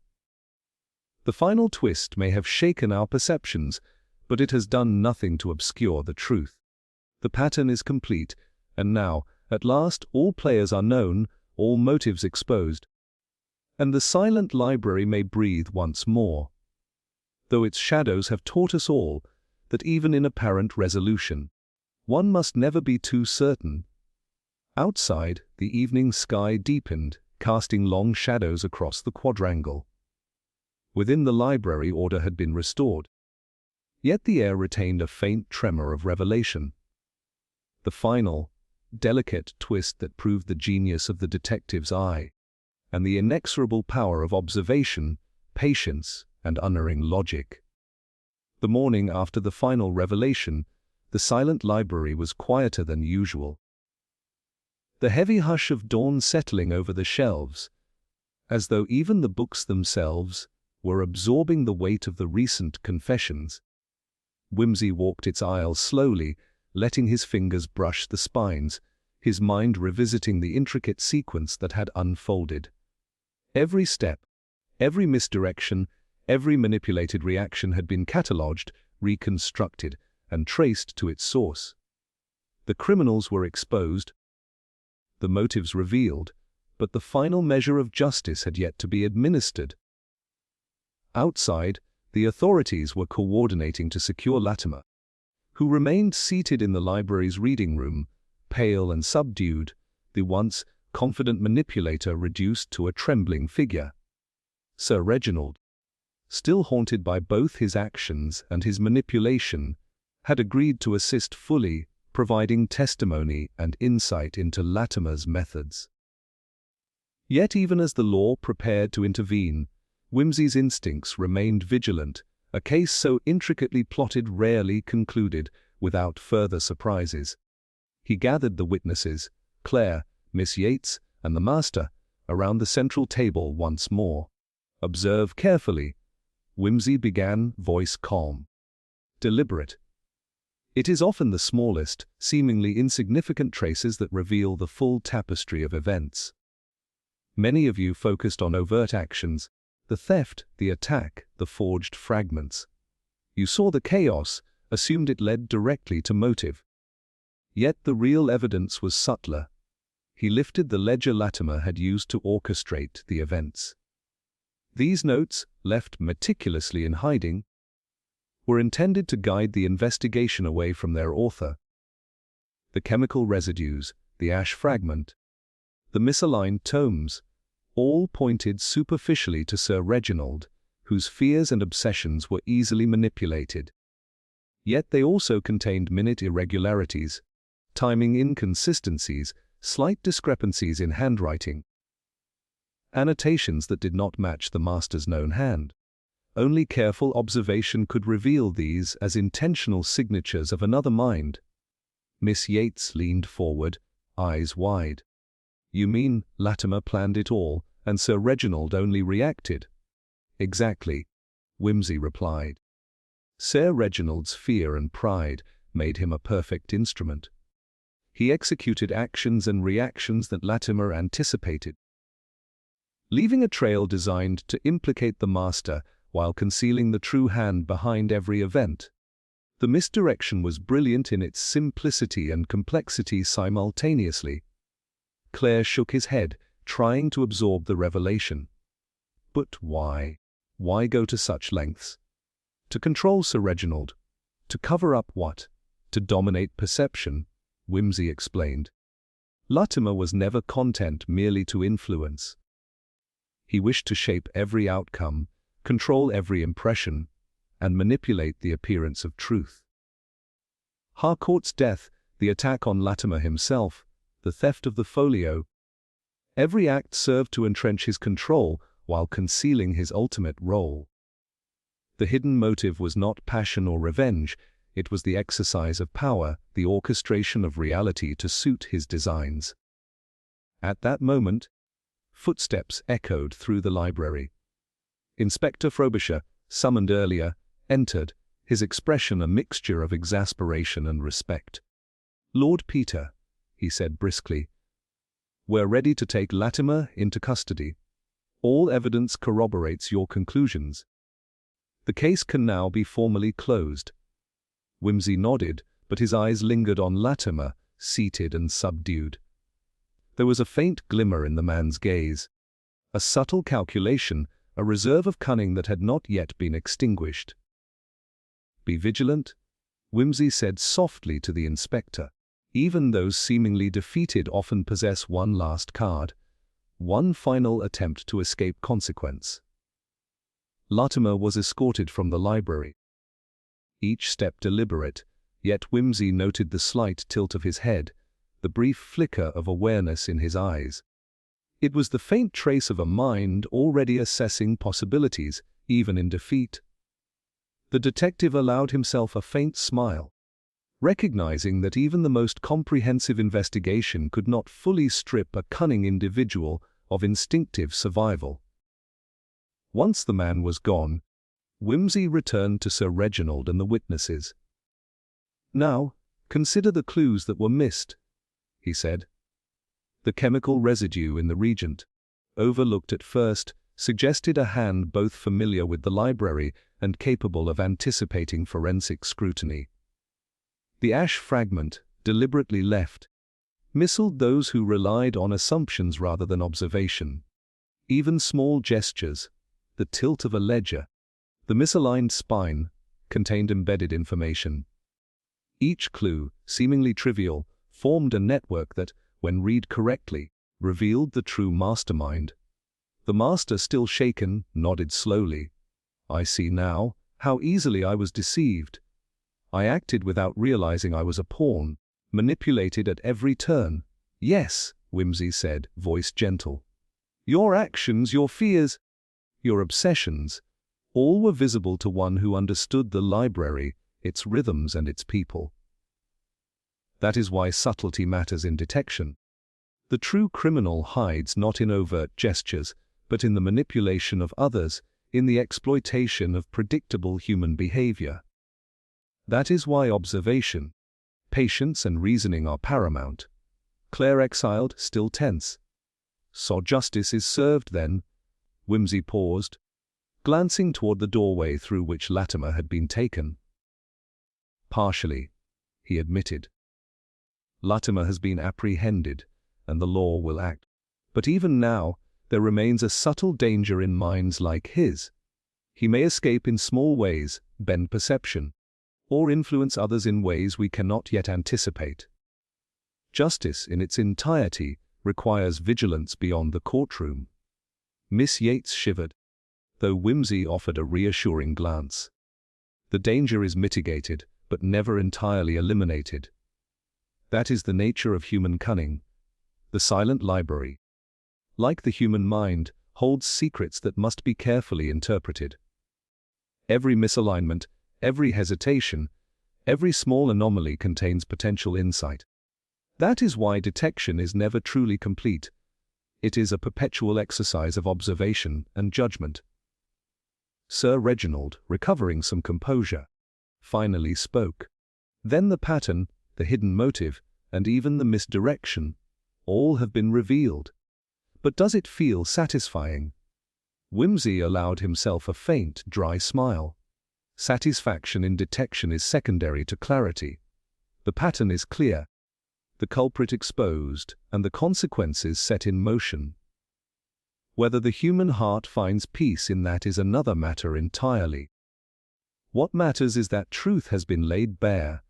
Speaker 1: The final twist may have shaken our perceptions, but it has done nothing to obscure the truth. The pattern is complete, and now, at last, all players are known, all motives exposed, and the silent library may breathe once more, though its shadows have taught us all that even in apparent resolution, one must never be too certain. Outside, the evening sky deepened, casting long shadows across the quadrangle. Within the library, order had been restored, yet the air retained a faint tremor of revelation. The final, delicate twist that proved the genius of the detective's eye, and the inexorable power of observation, patience, and unerring logic. The morning after the final revelation, the silent library was quieter than usual. The heavy hush of dawn settling over the shelves, as though even the books themselves were absorbing the weight of the recent confessions. Whimsy walked its aisle slowly, letting his fingers brush the spines, his mind revisiting the intricate sequence that had unfolded. Every step, every misdirection, every manipulated reaction had been catalogued, reconstructed, and traced to its source. The criminals were exposed, the motives revealed, but the final measure of justice had yet to be administered. Outside, the authorities were coordinating to secure Latimer, who remained seated in the library's reading room, pale and subdued, the once confident manipulator reduced to a trembling figure. Sir Reginald, still haunted by both his actions and his manipulation, had agreed to assist fully, providing testimony and insight into Latimer's methods. Yet even as the law prepared to intervene, Whimsy's instincts remained vigilant. A case so intricately plotted rarely concluded without further surprises. He gathered the witnesses, Claire, Miss Yates, and the master, around the central table once more. "Observe carefully," Whimsy began, voice calm, deliberate. "It is often the smallest, seemingly insignificant traces that reveal the full tapestry of events. Many of you focused on overt actions, the theft, the attack, the forged fragments. You saw the chaos, assumed it led directly to motive. Yet the real evidence was subtler. He lifted the ledger Latimer had used to orchestrate the events. These notes, left meticulously in hiding, were intended to guide the investigation away from their author. The chemical residues, the ash fragment, The misaligned tomes all pointed superficially to Sir Reginald, whose fears and obsessions were easily manipulated. Yet they also contained minute irregularities, timing inconsistencies, slight discrepancies in handwriting, annotations that did not match the master's known hand. Only careful observation could reveal these as intentional signatures of another mind. Miss Yates leaned forward, eyes wide. "You mean Latimer planned it all, and Sir Reginald only reacted?" "Exactly," Whimsy replied. Sir Reginald's fear and pride made him a perfect instrument. He executed actions and reactions that Latimer anticipated, leaving a trail designed to implicate the master while concealing the true hand behind every event. The misdirection was brilliant in its simplicity and complexity simultaneously. Claire shook his head, trying to absorb the revelation. But why? Why go to such lengths? To control Sir Reginald. To cover up what? To dominate perception, Whimsy explained. Latimer was never content merely to influence. He wished to shape every outcome, control every impression, and manipulate the appearance of truth. Harcourt's death, the attack on Latimer himself, the theft of the folio. Every act served to entrench his control while concealing his ultimate role. The hidden motive was not passion or revenge, it was the exercise of power, the orchestration of reality to suit his designs. At that moment, footsteps echoed through the library. Inspector Frobisher, summoned earlier, entered, his expression a mixture of exasperation and respect. "Lord Peter," he said briskly, "we're ready to take Latimer into custody. All evidence corroborates your conclusions. The case can now be formally closed." Whimsy nodded, but his eyes lingered on Latimer, seated and subdued. There was a faint glimmer in the man's gaze, a subtle calculation, a reserve of cunning that had not yet been extinguished. "Be vigilant," Whimsy said softly to the inspector. "Even those seemingly defeated often possess one last card, one final attempt to escape consequence." Latimer was escorted from the library, each step deliberate, yet Whimsy noted the slight tilt of his head, the brief flicker of awareness in his eyes. It was the faint trace of a mind already assessing possibilities, even in defeat. The detective allowed himself a faint smile, recognizing that even the most comprehensive investigation could not fully strip a cunning individual of instinctive survival. Once the man was gone, Whimsy returned to Sir Reginald and the witnesses. "Now, consider the clues that were missed," he said. The chemical residue in the Regent, overlooked at first, suggested a hand both familiar with the library and capable of anticipating forensic scrutiny. The ash fragment, deliberately left, misled those who relied on assumptions rather than observation. Even small gestures, the tilt of a ledger, the misaligned spine, contained embedded information. Each clue, seemingly trivial, formed a network that, when read correctly, revealed the true mastermind. The master, still shaken, nodded slowly. "I see now how easily I was deceived. I acted without realizing I was a pawn, manipulated at every turn." "Yes," Whimsy said, voice gentle. "Your actions, your fears, your obsessions, all were visible to one who understood the library, its rhythms and its people. That is why subtlety matters in detection. The true criminal hides not in overt gestures, but in the manipulation of others, in the exploitation of predictable human behavior. That is why observation, patience and reasoning are paramount." Claire exiled, still tense. "So justice is served then?" Whimsy paused, glancing toward the doorway through which Latimer had been taken. "Partially," he admitted. "Latimer has been apprehended, and the law will act. But even now, there remains a subtle danger in minds like his. He may escape in small ways, bend perception, or influence others in ways we cannot yet anticipate. Justice in its entirety requires vigilance beyond the courtroom. Miss Yates shivered, though Whimsy offered a reassuring glance. The danger is mitigated, but never entirely eliminated. That is the nature of human cunning. The silent library, like the human mind, holds secrets that must be carefully interpreted. Every misalignment, every hesitation, every small anomaly contains potential insight. That is why detection is never truly complete. It is a perpetual exercise of observation and judgment. Sir Reginald, recovering some composure, finally spoke. Then the pattern, the hidden motive, and even the misdirection, all have been revealed. But does it feel satisfying? Whimsy allowed himself a faint, dry smile. Satisfaction in detection is secondary to clarity. The pattern is clear, the culprit exposed, and the consequences set in motion. Whether the human heart finds peace in that is another matter entirely. What matters is that truth has been laid bare,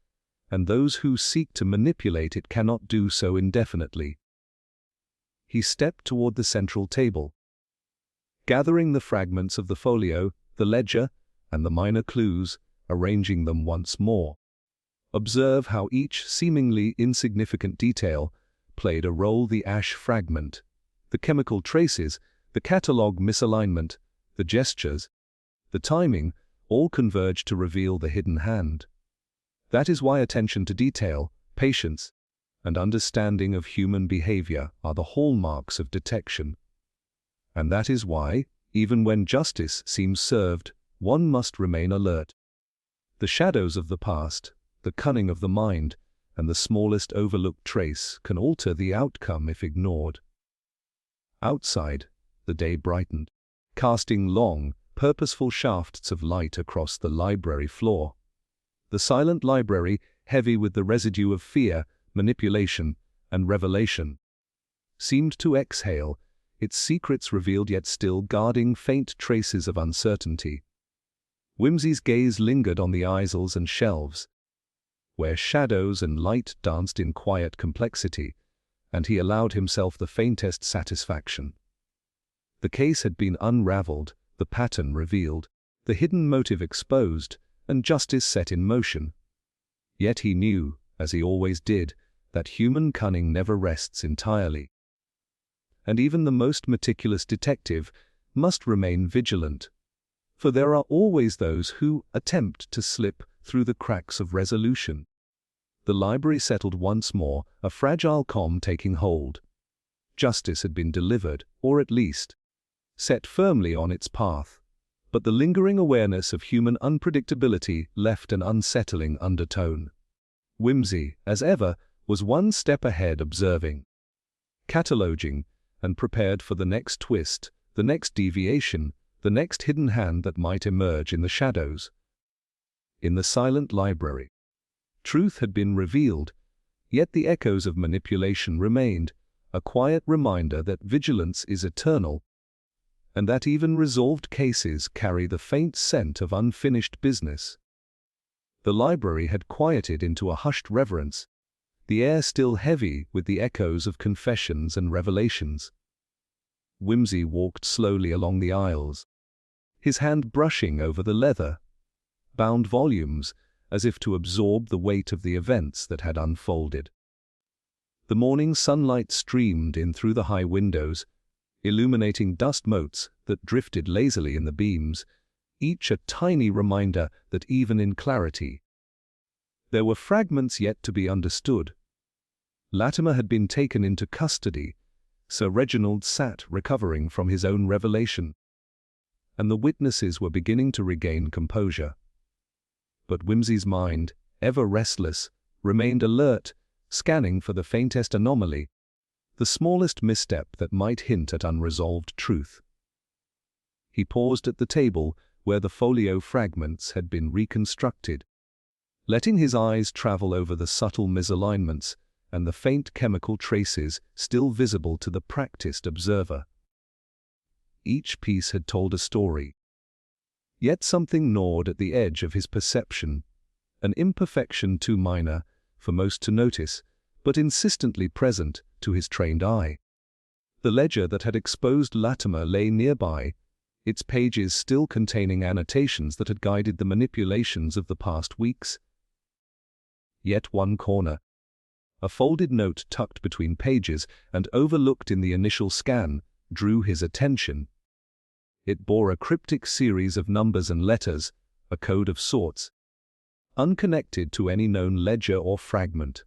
Speaker 1: and those who seek to manipulate it cannot do so indefinitely. He stepped toward the central table. Gathering the fragments of the folio, the ledger, and the minor clues, arranging them once more. Observe how each seemingly insignificant detail played a role: the ash fragment, the chemical traces, the catalogue misalignment, the gestures, the timing, all converge to reveal the hidden hand. That is why attention to detail, patience, and understanding of human behavior are the hallmarks of detection. And that is why, even when justice seems served, one must remain alert. The shadows of the past, the cunning of the mind, and the smallest overlooked trace can alter the outcome if ignored. Outside, the day brightened, casting long, purposeful shafts of light across the library floor. The silent library, heavy with the residue of fear, manipulation, and revelation, seemed to exhale, its secrets revealed yet still guarding faint traces of uncertainty. Whimsy's gaze lingered on the easels and shelves, where shadows and light danced in quiet complexity, and he allowed himself the faintest satisfaction. The case had been unraveled, the pattern revealed, the hidden motive exposed, and justice set in motion. Yet he knew, as he always did, that human cunning never rests entirely. And even the most meticulous detective must remain vigilant. For there are always those who attempt to slip through the cracks of resolution. The library settled once more, a fragile calm taking hold. Justice had been delivered, or at least set firmly on its path. But the lingering awareness of human unpredictability left an unsettling undertone. Whimsy, as ever, was one step ahead, observing, cataloging, and prepared for the next twist, the next deviation, the next hidden hand that might emerge in the shadows. In the silent library, truth had been revealed, yet the echoes of manipulation remained, a quiet reminder that vigilance is eternal, and that even resolved cases carry the faint scent of unfinished business. The library had quieted into a hushed reverence, the air still heavy with the echoes of confessions and revelations. Whimsy walked slowly along the aisles, his hand brushing over the leather bound volumes, as if to absorb the weight of the events that had unfolded. The morning sunlight streamed in through the high windows, illuminating dust motes that drifted lazily in the beams, each a tiny reminder that even in clarity, there were fragments yet to be understood. Latimer had been taken into custody. Sir Reginald sat recovering from his own revelation, and the witnesses were beginning to regain composure. But Whimsy's mind, ever restless, remained alert, scanning for the faintest anomaly, the smallest misstep that might hint at unresolved truth. He paused at the table where the folio fragments had been reconstructed, letting his eyes travel over the subtle misalignments and the faint chemical traces still visible to the practiced observer. Each piece had told a story. Yet something gnawed at the edge of his perception, an imperfection too minor for most to notice, but insistently present to his trained eye. The ledger that had exposed Latimer lay nearby, its pages still containing annotations that had guided the manipulations of the past weeks. Yet one corner, a folded note tucked between pages and overlooked in the initial scan, drew his attention. It bore a cryptic series of numbers and letters, a code of sorts, unconnected to any known ledger or fragment.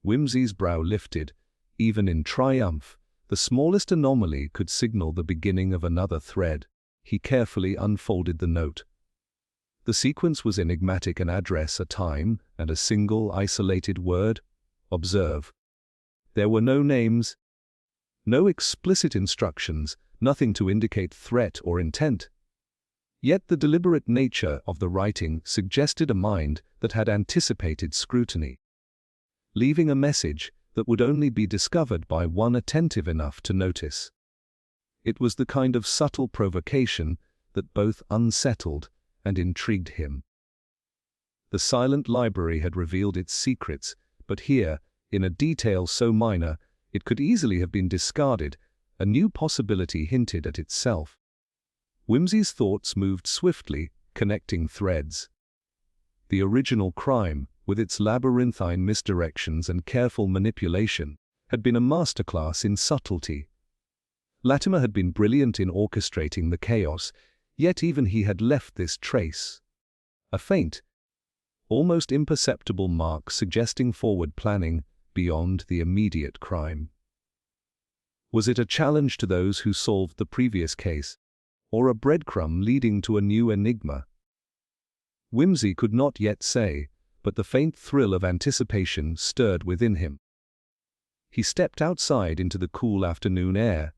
Speaker 1: Wimsey's brow lifted. Even in triumph, the smallest anomaly could signal the beginning of another thread. He carefully unfolded the note. The sequence was enigmatic: an address, a time, and a single isolated word: observe. There were no names, no explicit instructions, nothing to indicate threat or intent. Yet the deliberate nature of the writing suggested a mind that had anticipated scrutiny, leaving a message that would only be discovered by one attentive enough to notice. It was the kind of subtle provocation that both unsettled and intrigued him. The silent library had revealed its secrets, but here, in a detail so minor, it could easily have been discarded. A new possibility hinted at itself. Wimsey's thoughts moved swiftly, connecting threads. The original crime, with its labyrinthine misdirections and careful manipulation, had been a masterclass in subtlety. Latimer had been brilliant in orchestrating the chaos, yet even he had left this trace. A faint, almost imperceptible mark suggesting forward planning beyond the immediate crime. Was it a challenge to those who solved the previous case, or a breadcrumb leading to a new enigma? Wimsey could not yet say, but the faint thrill of anticipation stirred within him. He stepped outside into the cool afternoon air,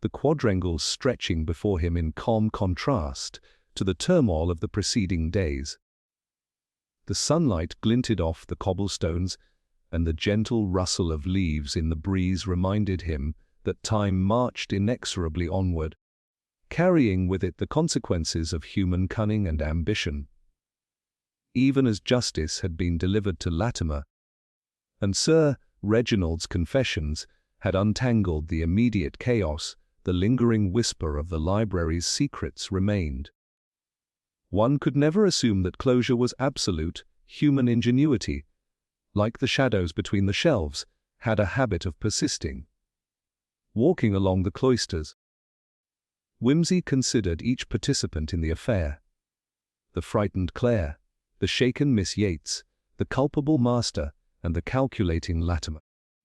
Speaker 1: the quadrangles stretching before him in calm contrast to the turmoil of the preceding days. The sunlight glinted off the cobblestones, and the gentle rustle of leaves in the breeze reminded him that time marched inexorably onward, carrying with it the consequences of human cunning and ambition. Even as justice had been delivered to Latimer, and Sir Reginald's confessions had untangled the immediate chaos, the lingering whisper of the library's secrets remained. One could never assume that closure was absolute. Human ingenuity, like the shadows between the shelves, had a habit of persisting. Walking along the cloisters, Wimsey considered each participant in the affair. The frightened Claire, the shaken Miss Yates, the culpable master, and the calculating Latimer.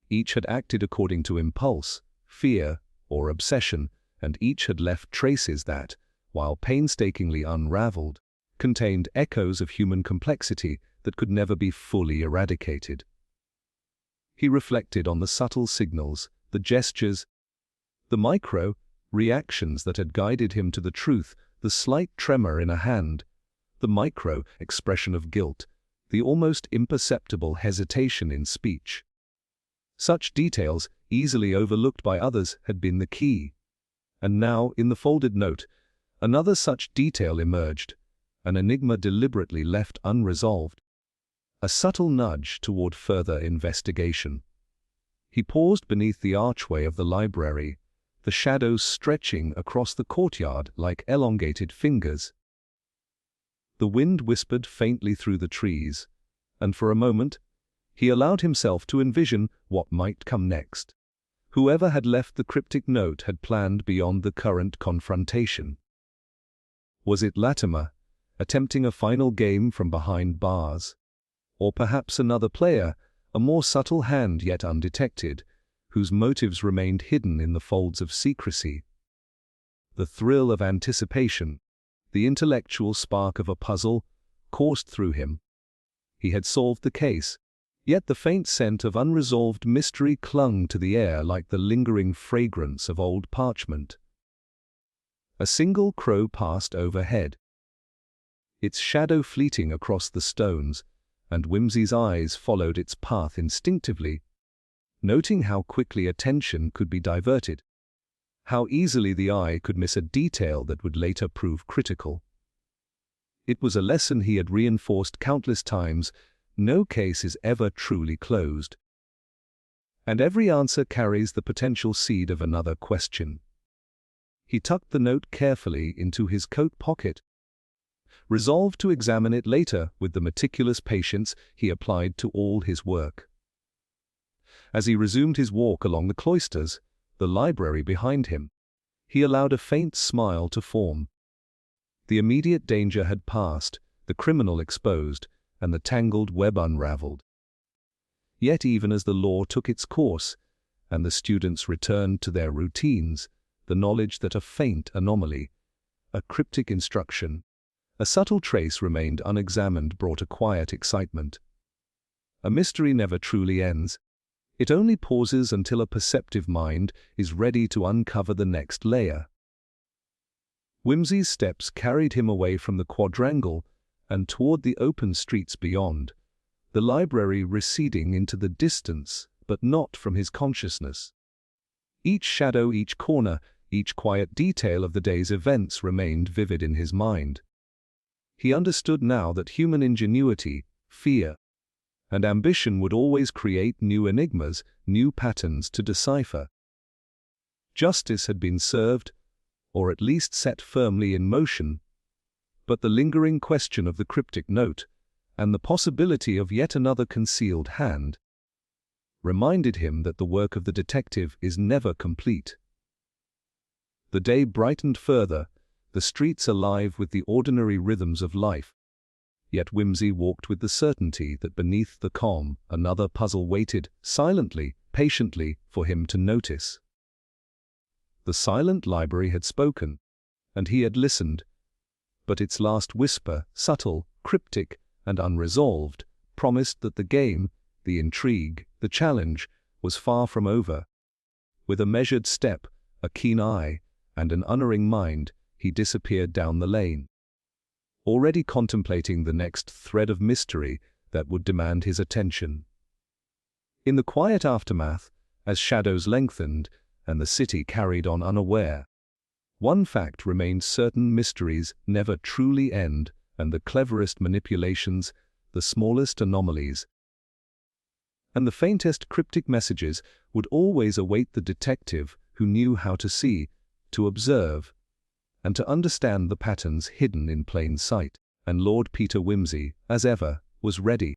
Speaker 1: Each had acted according to impulse, fear, or obsession, and each had left traces that, while painstakingly unraveled, contained echoes of human complexity that could never be fully eradicated. He reflected on the subtle signals, the gestures, the micro-reactions that had guided him to the truth: the slight tremor in a hand, the micro-expression of guilt, the almost imperceptible hesitation in speech. Such details, easily overlooked by others, had been the key. And now, in the folded note, another such detail emerged, an enigma deliberately left unresolved, a subtle nudge toward further investigation. He paused beneath the archway of the library, the shadows stretching across the courtyard like elongated fingers. The wind whispered faintly through the trees, and for a moment he allowed himself to envision what might come next. Whoever had left the cryptic note had planned beyond the current confrontation. Was it Latimer, attempting a final game from behind bars? Or perhaps another player, a more subtle hand yet undetected, whose motives remained hidden in the folds of secrecy? The thrill of anticipation, the intellectual spark of a puzzle, coursed through him. He had solved the case, yet the faint scent of unresolved mystery clung to the air like the lingering fragrance of old parchment. A single crow passed overhead, its shadow fleeting across the stones, and Wimsey's eyes followed its path instinctively, noting how quickly attention could be diverted, how easily the eye could miss a detail that would later prove critical. It was a lesson he had reinforced countless times: no case is ever truly closed. And every answer carries the potential seed of another question. He tucked the note carefully into his coat pocket. Resolved to examine it later with the meticulous patience he applied to all his work. As he resumed his walk along the cloisters, the library behind him, he allowed a faint smile to form. The immediate danger had passed, the criminal exposed, and the tangled web unraveled. Yet even as the law took its course, and the students returned to their routines, the knowledge that a faint anomaly, a cryptic instruction, a subtle trace remained unexamined brought a quiet excitement. A mystery never truly ends. It only pauses until a perceptive mind is ready to uncover the next layer. Whimsy's steps carried him away from the quadrangle and toward the open streets beyond, the library receding into the distance, but not from his consciousness. Each shadow, each corner, each quiet detail of the day's events remained vivid in his mind. He understood now that human ingenuity, fear, and ambition would always create new enigmas, new patterns to decipher. Justice had been served, or at least set firmly in motion, but the lingering question of the cryptic note, and the possibility of yet another concealed hand, reminded him that the work of the detective is never complete. The day brightened further, the streets alive with the ordinary rhythms of life. Yet Whimsy walked with the certainty that beneath the calm another puzzle waited, silently, patiently, for him to notice. The silent library had spoken, and he had listened, but its last whisper, subtle, cryptic, and unresolved, promised that the game, the intrigue, the challenge, was far from over. With a measured step, a keen eye, and an unerring mind, he disappeared down the lane, already contemplating the next thread of mystery that would demand his attention. In the quiet aftermath, as shadows lengthened and the city carried on unaware, one fact remained certain: mysteries never truly end, and the cleverest manipulations, the smallest anomalies, and the faintest cryptic messages would always await the detective who knew how to see, to observe, and to understand the patterns hidden in plain sight. And Lord Peter Wimsey, as ever, was ready.